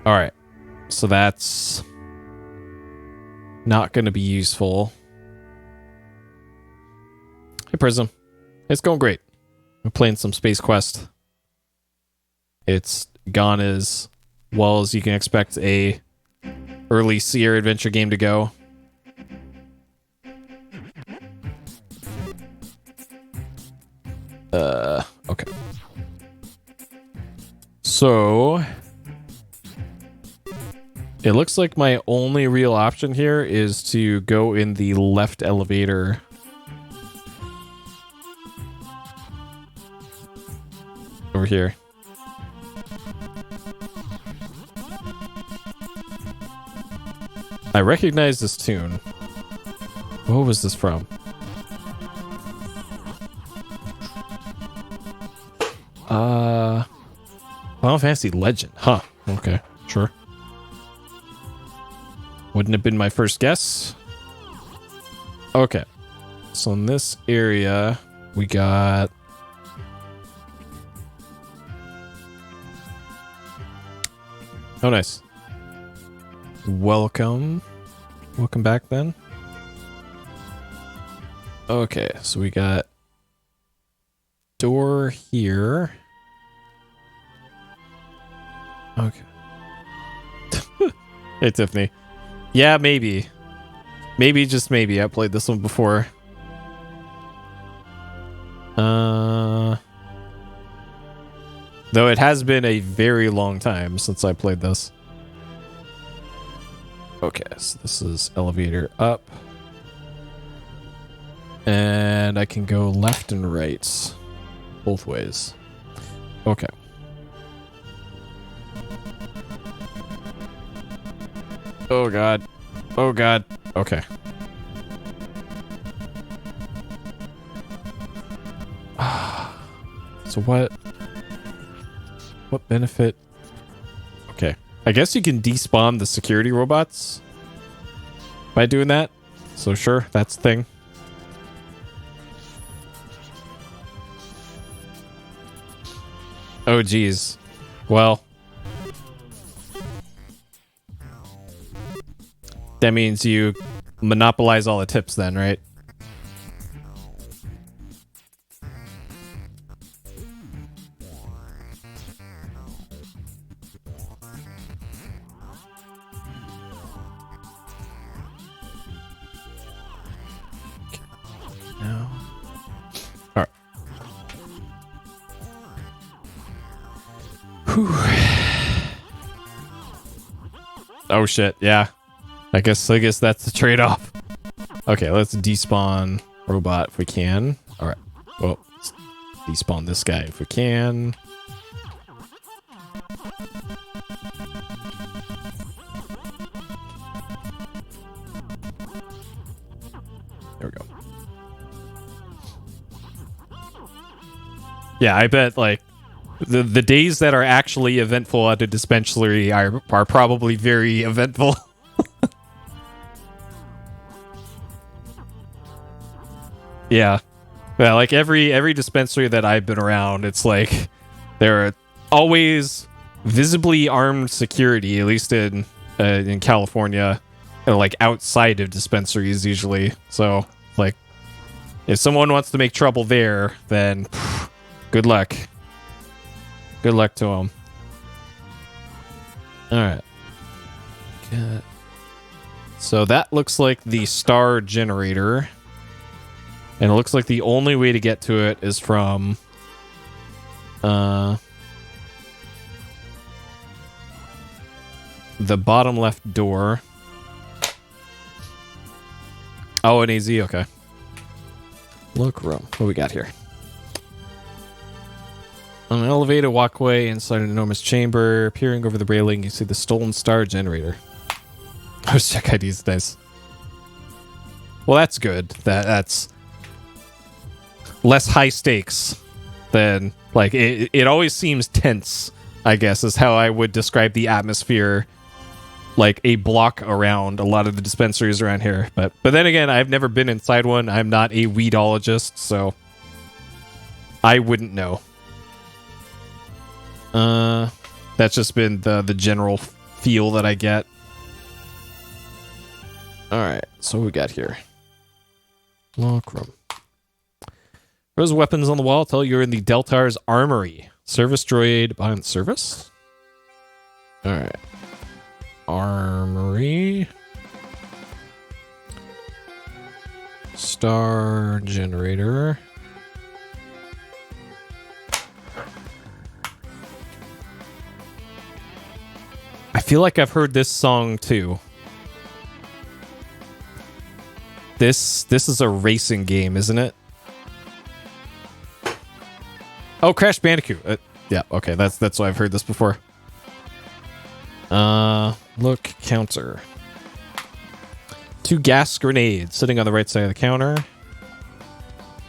Alright. So that's not going to be useful. Hey, Prism. It's going great. I'm playing some Space Quest. It's gone as well as you can expect a early Sierra adventure game to go. Okay. So it looks like my only real option here is to go in the left elevator. Over here. I recognize this tune. What was this from? Final Fantasy Legend. Huh. Okay. Sure. Wouldn't have been my first guess. Okay. So in this area, we got... Oh, nice. Welcome. Welcome back, then. Okay, so we got door here. Okay. Hey, Tiffany. Yeah, maybe. Maybe, just maybe. I played this one before. Though it has been a very long time since I played this. Okay, so this is elevator up. And I can go left and right. Both ways. Okay. Oh god. Oh god. Okay. So what benefit? Okay. I guess you can despawn the security robots by doing that. So sure, that's the thing. Oh geez. Well, that means you monopolize all the tips then, right? No. All right. Whew. Oh shit, yeah. I guess that's the trade-off. Okay, let's despawn robot if we can. All right. Well, let's despawn this guy if we can. There we go. Yeah, I bet like the days that are actually eventful at a dispensary are probably very eventful. Yeah. Yeah, like every dispensary that I've been around, it's like there are always visibly armed security, at least in California, like outside of dispensaries usually. So, like if someone wants to make trouble there, then good luck. Good luck to them. All right. Okay. So that looks like the star generator. And it looks like the only way to get to it is from the bottom left door. Oh, an AZ, okay. Look room. What we got here? On an elevated walkway inside an enormous chamber, peering over the railing, you see the stolen star generator. Oh, check IDs, nice. Well, that's good. That's less high stakes than like it always seems tense, I guess, is how I would describe the atmosphere, like a block around a lot of the dispensaries around here. But then again, I've never been inside one. I'm not a weedologist, so I wouldn't know. That's just been the general feel that I get. All right, so what we got here? Lock room. Those weapons on the wall tell you're in the Deltar's armory. Service droid behind service. All right. Armory. Star generator. I feel like I've heard this song too. This is a racing game, isn't it? Oh, Crash Bandicoot. Yeah, okay, that's why I've heard this before. Look, counter. 2 gas grenades sitting on the right side of the counter.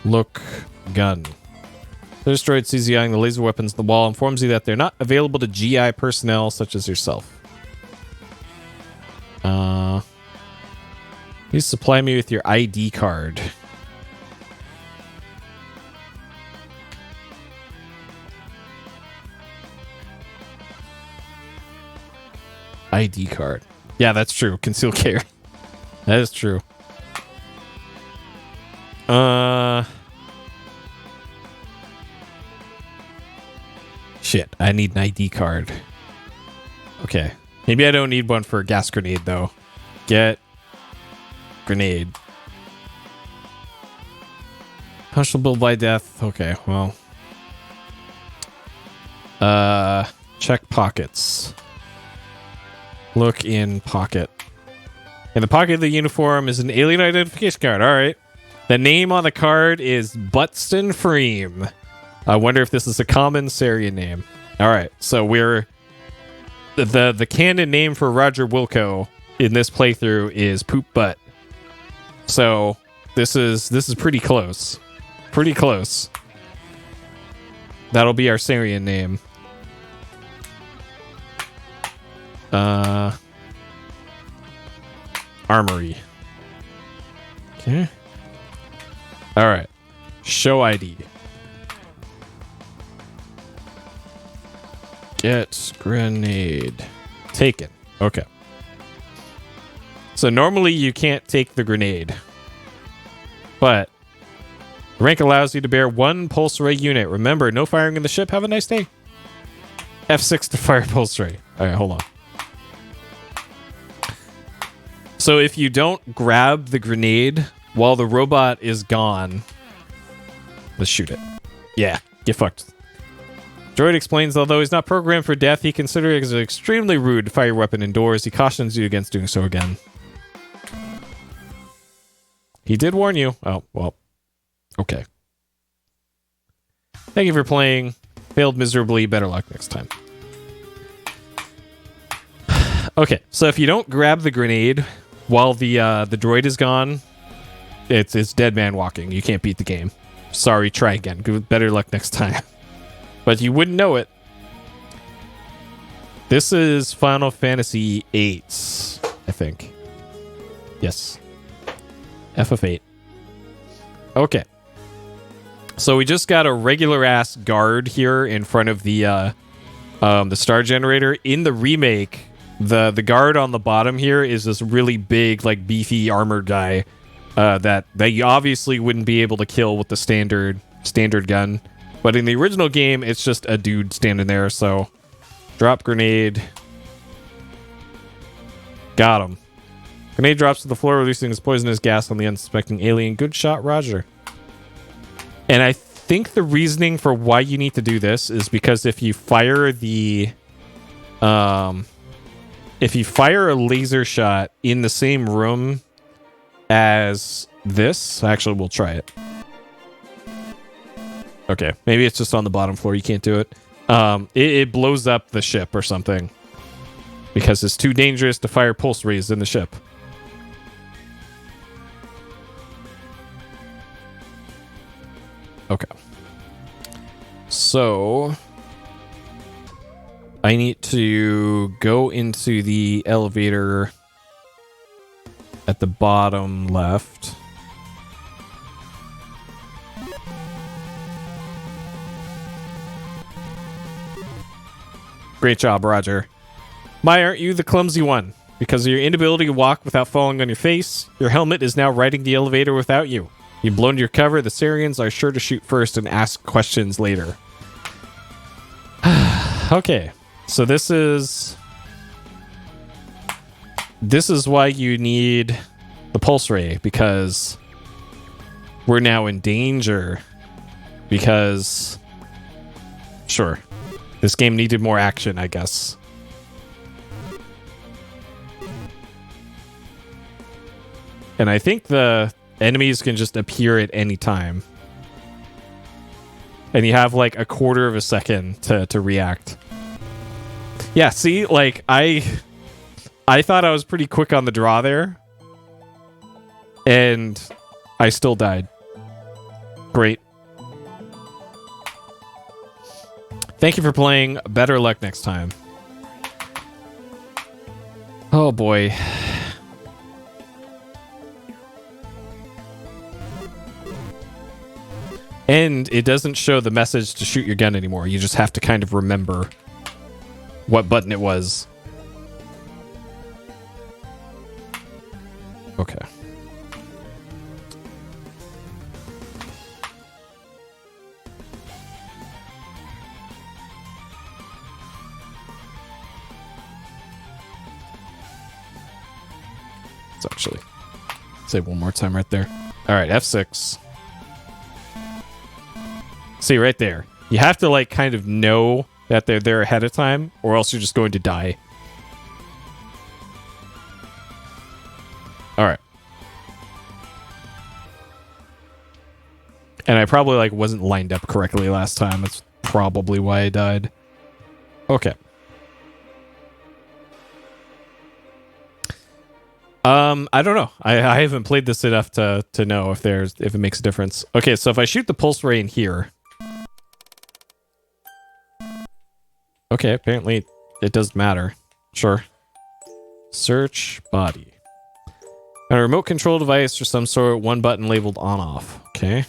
Look, gun. The destroyed sees you eyeing the laser weapons on the wall, informs you that they're not available to GI personnel such as yourself. Please supply me with your ID card. ID card. Yeah, that's true. Concealed carry. That is true. Shit, I need an ID card. Okay. Maybe I don't need one for a gas grenade, though. Get grenade. Punishable by death. Okay, well. Check pockets. Look in pocket. In the pocket of the uniform is an alien identification card. All right. The name on the card is Butston Freem. I wonder if this is a common Sarien name. All right. So we're the canon name for Roger Wilco in this playthrough is Poop Butt. So this is pretty close. Pretty close. That'll be our Sarien name. Armory. Okay. All right. Show ID. Get grenade. Taken. Okay. So normally you can't take the grenade. But rank allows you to bear 1 pulse ray unit. Remember, no firing in the ship. Have a nice day. F6 to fire pulse ray. All right, hold on. So if you don't grab the grenade while the robot is gone, let's shoot it. Yeah, get fucked. Droid explains, although he's not programmed for death, he considers it extremely rude to fire your weapon indoors. He cautions you against doing so again. He did warn you. Oh, well. Okay. Thank you for playing. Failed miserably. Better luck next time. Okay, so if you don't grab the grenade while the droid is gone, it's dead man walking. You can't beat the game. Sorry, try again. Better luck next time. But you wouldn't know it. This is Final Fantasy VIII, I think. Yes. FF8. Okay. So we just got a regular ass guard here in front of the star generator. In the remake, the guard on the bottom here is this really big, like beefy armored guy that you obviously wouldn't be able to kill with the standard gun. But in the original game, it's just a dude standing there. So drop grenade. Got him. Grenade drops to the floor, releasing its poisonous gas on the unsuspecting alien. Good shot, Roger. And I think the reasoning for why you need to do this is because if you fire a laser shot in the same room as this, actually, we'll try it. Okay, maybe it's just on the bottom floor. You can't do it. It blows up the ship or something because it's too dangerous to fire pulse rays in the ship. Okay. So I need to go into the elevator at the bottom left. Great job, Roger. Why aren't you the clumsy one? Because of your inability to walk without falling on your face, your helmet is now riding the elevator without you. You've blown your cover. The Sarians are sure to shoot first and ask questions later. Okay, so this is why you need the pulse ray, because we're now in danger. Because, sure, this game needed more action, I guess. And I think the enemies can just appear at any time. And you have like a quarter of a second to react. Yeah, see, like I thought I was pretty quick on the draw there. And I still died. Great. Thank you for playing. Better luck next time. Oh boy. And it doesn't show the message to shoot your gun anymore. You just have to kind of remember what button it was. Okay. Let's actually say one more time right there. All right, F6. See, right there. You have to, like, kind of know that they're there ahead of time, or else you're just going to die. All right. And I probably, like, wasn't lined up correctly last time. That's probably why I died. Okay. I don't know. I haven't played this enough to know if it makes a difference. Okay, so if I shoot the pulse ray in here. Okay, apparently it doesn't matter. Sure. Search body. A remote control device or some sort, one button labeled on off. Okay.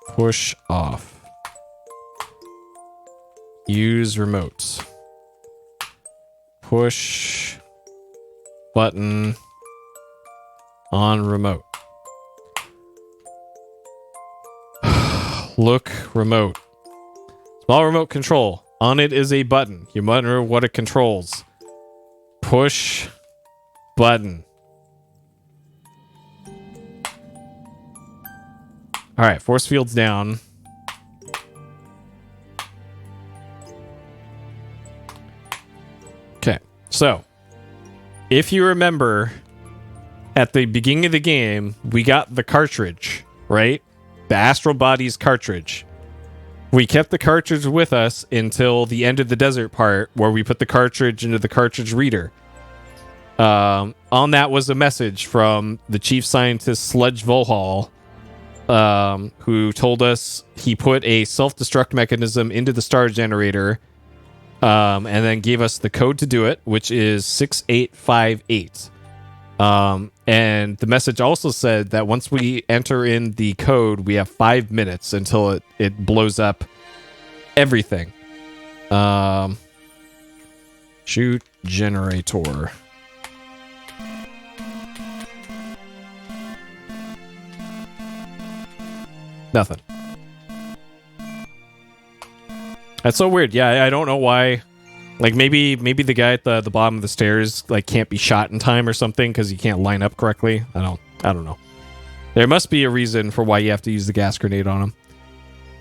Push off. Use remote. Push button on remote. Look remote. Small remote control. On it is a button. You wonder what it controls. Push button. All right, force field's down. Okay, so if you remember, at the beginning of the game, we got the cartridge, right? The Astral Bodies cartridge. We kept the cartridge with us until the end of the desert part, where we put the cartridge into the cartridge reader. On that was a message from the chief scientist, Sludge Volhall, who told us he put a self-destruct mechanism into the star generator, and then gave us the code to do it, which is 6858. And the message also said that once we enter in the code, we have 5 minutes until it blows up everything. Shoot generator. Nothing. That's so weird. Yeah, I don't know why. Like, maybe the guy at the bottom of the stairs, like, can't be shot in time or something because he can't line up correctly. I don't know. There must be a reason for why you have to use the gas grenade on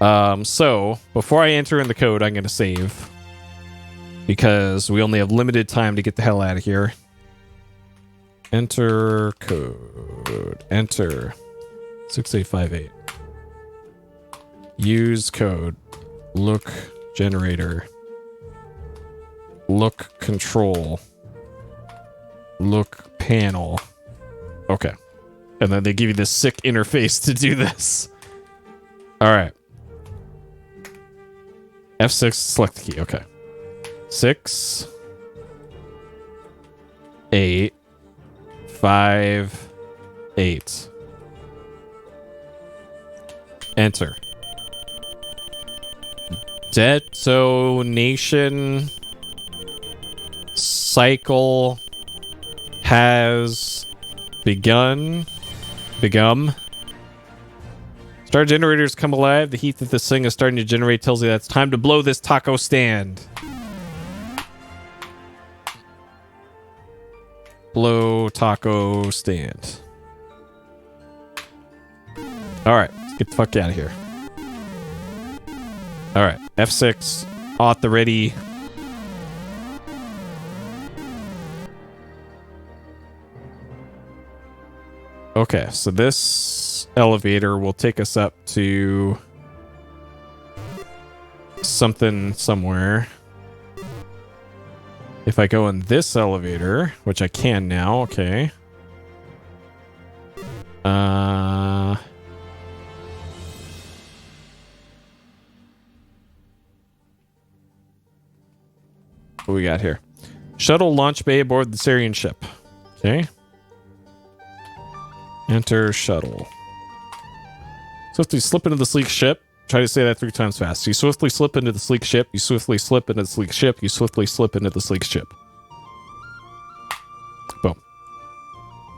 him. So before I enter in the code, I'm gonna save because we only have limited time to get the hell out of here. Enter code. Enter 6858. Use code. Look generator. Look control. Look panel. Okay. And then they give you this sick interface to do this. All right. F6, select the key. Okay. 6, 8, 5, 8. Enter. Detonation cycle has begun. Star generators come alive. The heat that this thing is starting to generate tells you that it's time to blow this taco stand. Blow taco stand. Alright, let's get the fuck out of here. Alright, F6, auth the ready. Okay, so this elevator will take us up to something somewhere. If I go in this elevator, which I can now, okay. What we got here? Shuttle launch bay aboard the Sarien ship. Okay. Enter shuttle. Swiftly slip into the sleek ship. Try to say that 3 times fast. You swiftly slip into the sleek ship. You swiftly slip into the sleek ship. You swiftly slip into the sleek ship. Boom.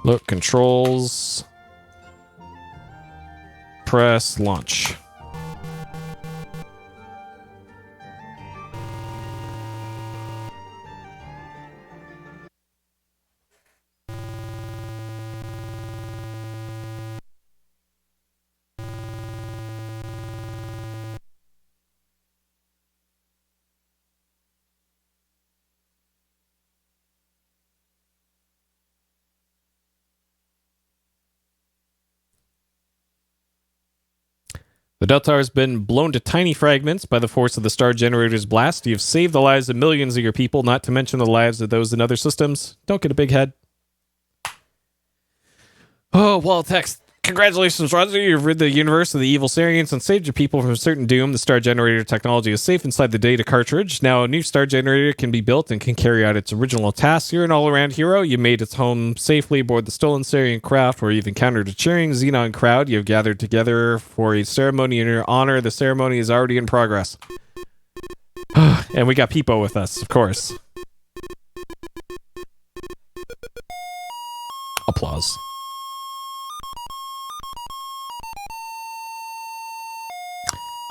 Look, controls. Press launch. The Delta has been blown to tiny fragments by the force of the star generator's blast. You've saved the lives of millions of your people, not to mention the lives of those in other systems. Don't get a big head. Oh, well, text. Congratulations, Roger. You've rid the universe of the evil Sarians and saved your people from certain doom. The star generator technology is safe inside the data cartridge. Now, a new star generator can be built and can carry out its original tasks. You're an all-around hero. You made its home safely aboard the stolen Sarien craft, where you've encountered a cheering Xenon crowd. You've gathered together for a ceremony in your honor. The ceremony is already in progress. And we got Peepo with us, of course. Applause.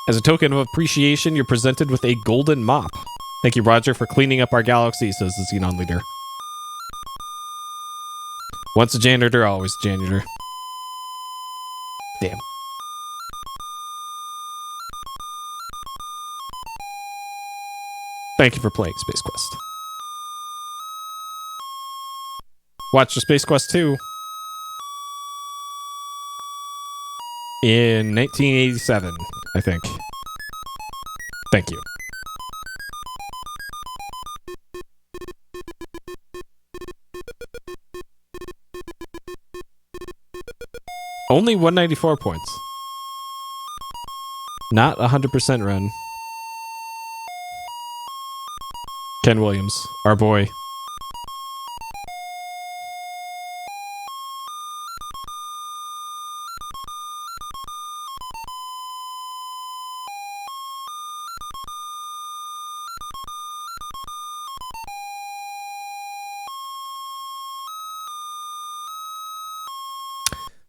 As a token of appreciation, you're presented with a golden mop. Thank you, Roger, for cleaning up our galaxy, says the Xenon leader. Once a janitor, always a janitor. Damn. Thank you for playing Space Quest. Watch the Space Quest 2 in 1987, I think. Thank you. Only 194 points. Not 100% run. Ken Williams, our boy.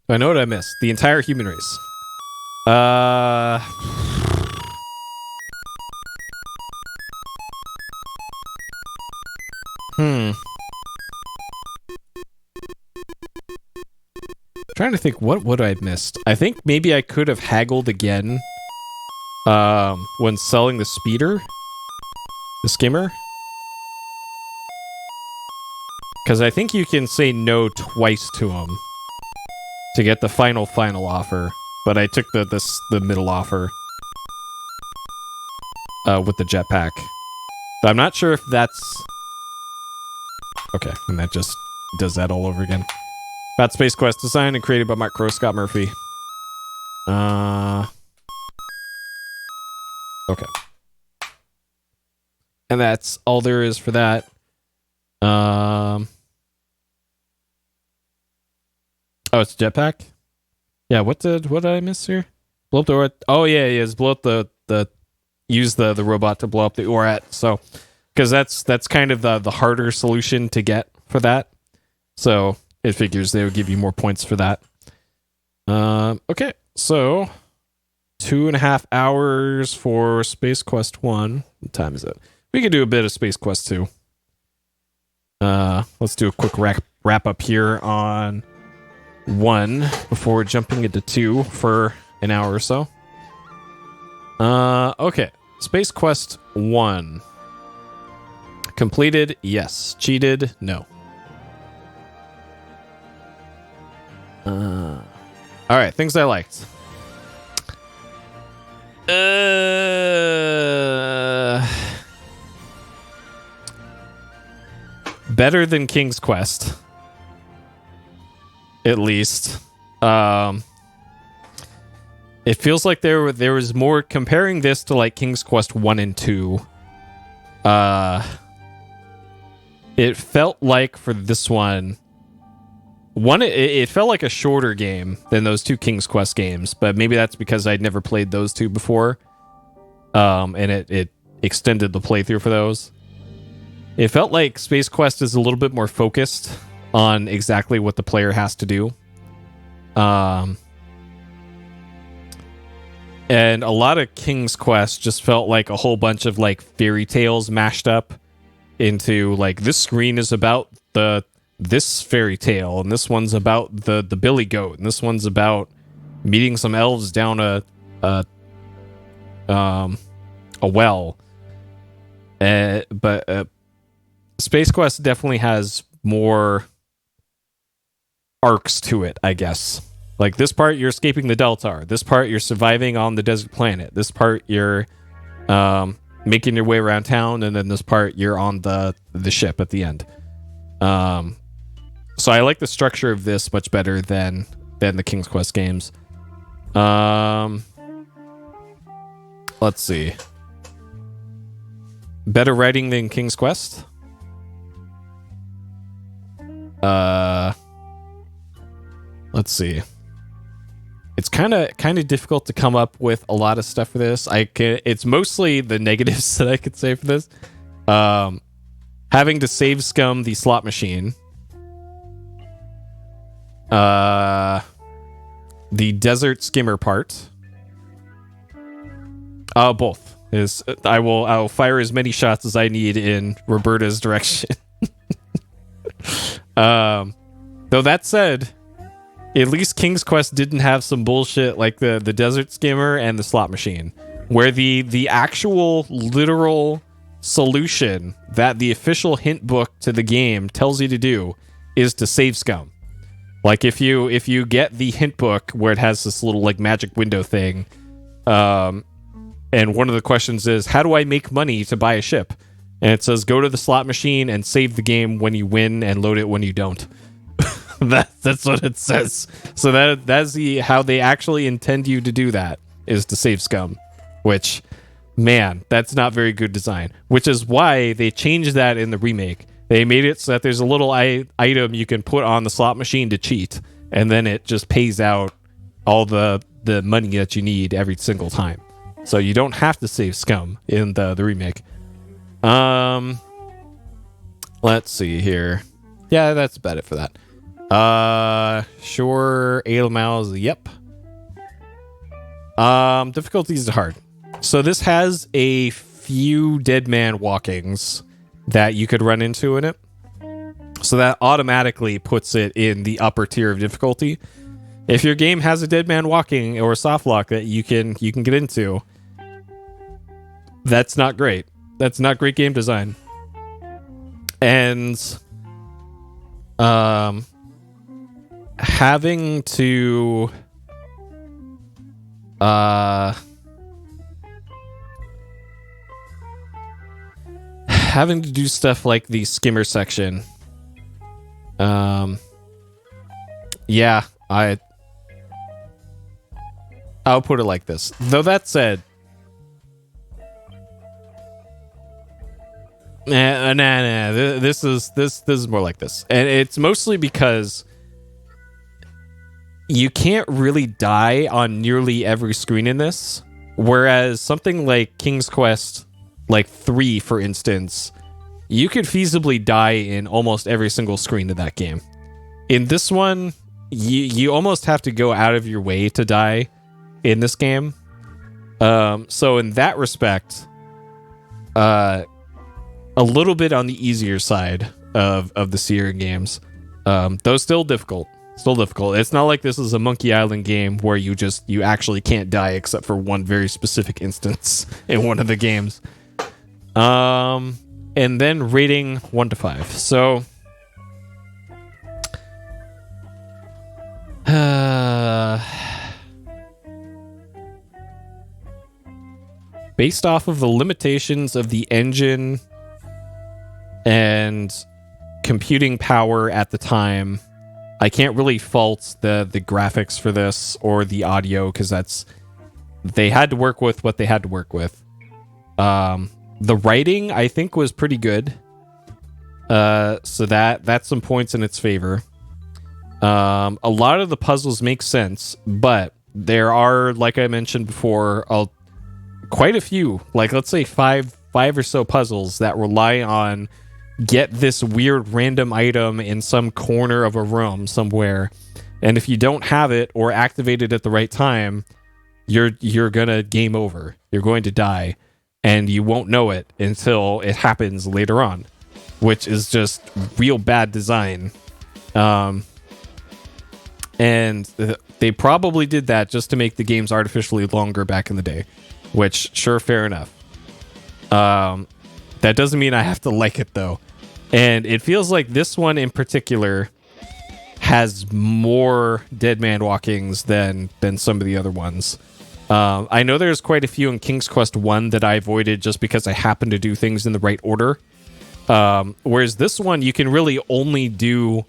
I know what I missed. The entire human race. Trying to think, what would I have missed? I think maybe I could have haggled again when selling the speeder, the skimmer. Because I think you can say no twice to him to get the final offer, but I took the middle offer with the jetpack. But I'm not sure if that's okay, and that just does that all over again. Bat Space Quest, designed and created by Mark Crow, Scott Murphy. Okay, and that's all there is for that. Oh, it's jetpack? Yeah, what did I miss here? Blow up the Orat. Oh yeah, it's blow up the use the robot to blow up the Orat. So because that's kind of the harder solution to get for that. So it figures they would give you more points for that. Okay, so 2.5 hours for Space Quest 1. What time is it? We could do a bit of Space Quest 2. Let's do a quick wrap up here on 1 before jumping into 2 for an hour or so. Okay. Space Quest 1. Completed? Yes. Cheated? No. Alright, things I liked. Better than King's Quest. At least. It feels like there was more comparing this to like King's Quest 1 and 2. It felt like for this one it felt like a shorter game than those two King's Quest games, but maybe that's because I'd never played those two before. And it extended the playthrough for those. It felt like Space Quest is a little bit more focused on exactly what the player has to do. And a lot of King's Quest just felt like a whole bunch of like fairy tales mashed up into like, this screen is about this fairy tale, and this one's about the billy goat, and this one's about meeting some elves down a well. But Space Quest definitely has more arcs to it, I guess. Like this part, you're escaping the Delta. This part, you're surviving on the desert planet. This part, you're making your way around town, and then this part, you're on the ship at the end. So I like the structure of this much better than the King's Quest games. Let's see. Better writing than King's Quest? Let's see. It's kind of difficult to come up with a lot of stuff for this. It's mostly the negatives that I could say for this. Having to save scum the slot machine. The desert skimmer part. Both. I will fire as many shots as I need in Roberta's direction. Though that said, at least King's Quest didn't have some bullshit like the desert skimmer and the slot machine, where the actual literal solution that the official hint book to the game tells you to do is to save scum. Like if you get the hint book where it has this little like magic window thing, and one of the questions is, how do I make money to buy a ship? And it says, go to the slot machine and save the game when you win and load it when you don't. That's what it says. So that's how they actually intend you to do that, is to save scum. Which, man, that's not very good design. Which is why they changed that in the remake. They made it so that there's a little item you can put on the slot machine to cheat, and then it just pays out all the money that you need every single time. So you don't have to save scum in the remake. Let's see here. Yeah, that's about it for that. Sure, 8 miles, yep. Difficulties is hard. So this has a few dead man walkings that you could run into in it. So that automatically puts it in the upper tier of difficulty. If your game has a dead man walking or a soft lock that you can get into, that's not great. That's not great game design. And having to do stuff like the skimmer section. Yeah, I'll put it like this. Though that said, nah. This is more like this, and it's mostly because you can't really die on nearly every screen in this, whereas something like King's Quest, like 3, for instance, you could feasibly die in almost every single screen of that game. In this one, you almost have to go out of your way to die in this game. So in that respect, a little bit on the easier side of the Sarien games, though still difficult. It's not like this is a Monkey Island game where you actually can't die except for one very specific instance in one of the games. And then rating 1 to 5. So based off of the limitations of the engine and computing power at the time, I can't really fault the graphics for this or the audio, because they had to work with what they had to work with. The writing, I think, was pretty good. So that's some points in its favor. A lot of the puzzles make sense, but there are, like I mentioned before, quite a few, like let's say five or so puzzles that rely on get this weird random item in some corner of a room somewhere, and if you don't have it or activate it at the right time, you're gonna game over. You're going to die, and you won't know it until it happens later on, which is just real bad design. And they probably did that just to make the games artificially longer back in the day, which, sure, fair enough. That doesn't mean I have to like it, though. And it feels like this one in particular has more dead man walkings than some of the other ones. I know there's quite a few in King's Quest 1 that I avoided just because I happened to do things in the right order. Whereas this one, you can really only do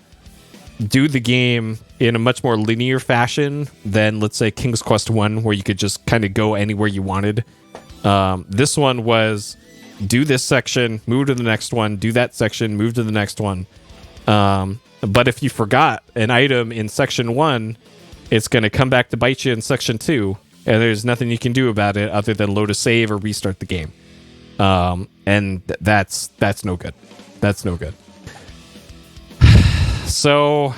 the game in a much more linear fashion than, let's say, King's Quest 1, where you could just kind of go anywhere you wanted. This one was do this section, move to the next one, do that section, move to the next one. But if you forgot an item in section 1, it's going to come back to bite you in section 2, and there's nothing you can do about it other than load a save or restart the game. And that's no good. That's no good. So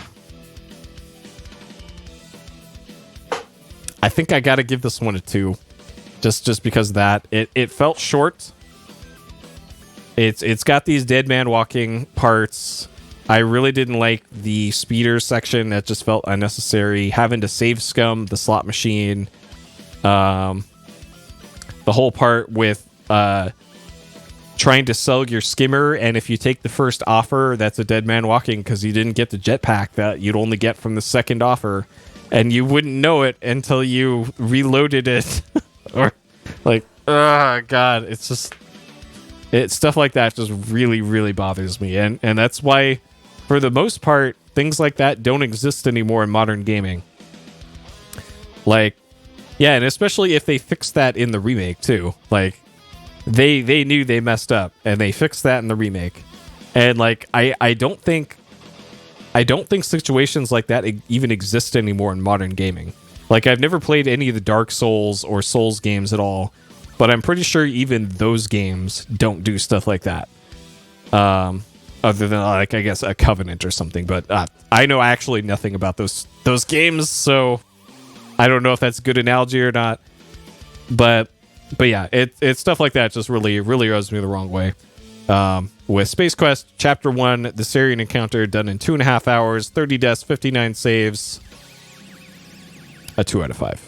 I think I got to give this one a 2, just because of that. It felt short. It's got these dead man walking parts. I really didn't like the speeder section. That just felt unnecessary. Having to save scum the slot machine. The whole part with trying to sell your skimmer, and if you take the first offer, that's a dead man walking because you didn't get the jetpack that you'd only get from the second offer, and you wouldn't know it until you reloaded it. Or like, oh god, it's stuff like that just really, really bothers me, and that's why, for the most part, things like that don't exist anymore in modern gaming. Like, yeah, and especially if they fix that in the remake too. Like, they knew they messed up, and they fixed that in the remake. And like, I don't think situations like that even exist anymore in modern gaming. Like, I've never played any of the Dark Souls or Souls games at all, but I'm pretty sure even those games don't do stuff like that. Other than, like, I guess a Covenant or something. But I know actually nothing about those games, so I don't know if that's a good analogy or not. But yeah, it's stuff like that just really, really rubs me the wrong way. With Space Quest Chapter 1, the Sarien encounter done in 2.5 hours, 30 deaths, 59 saves. A 2 out of 5.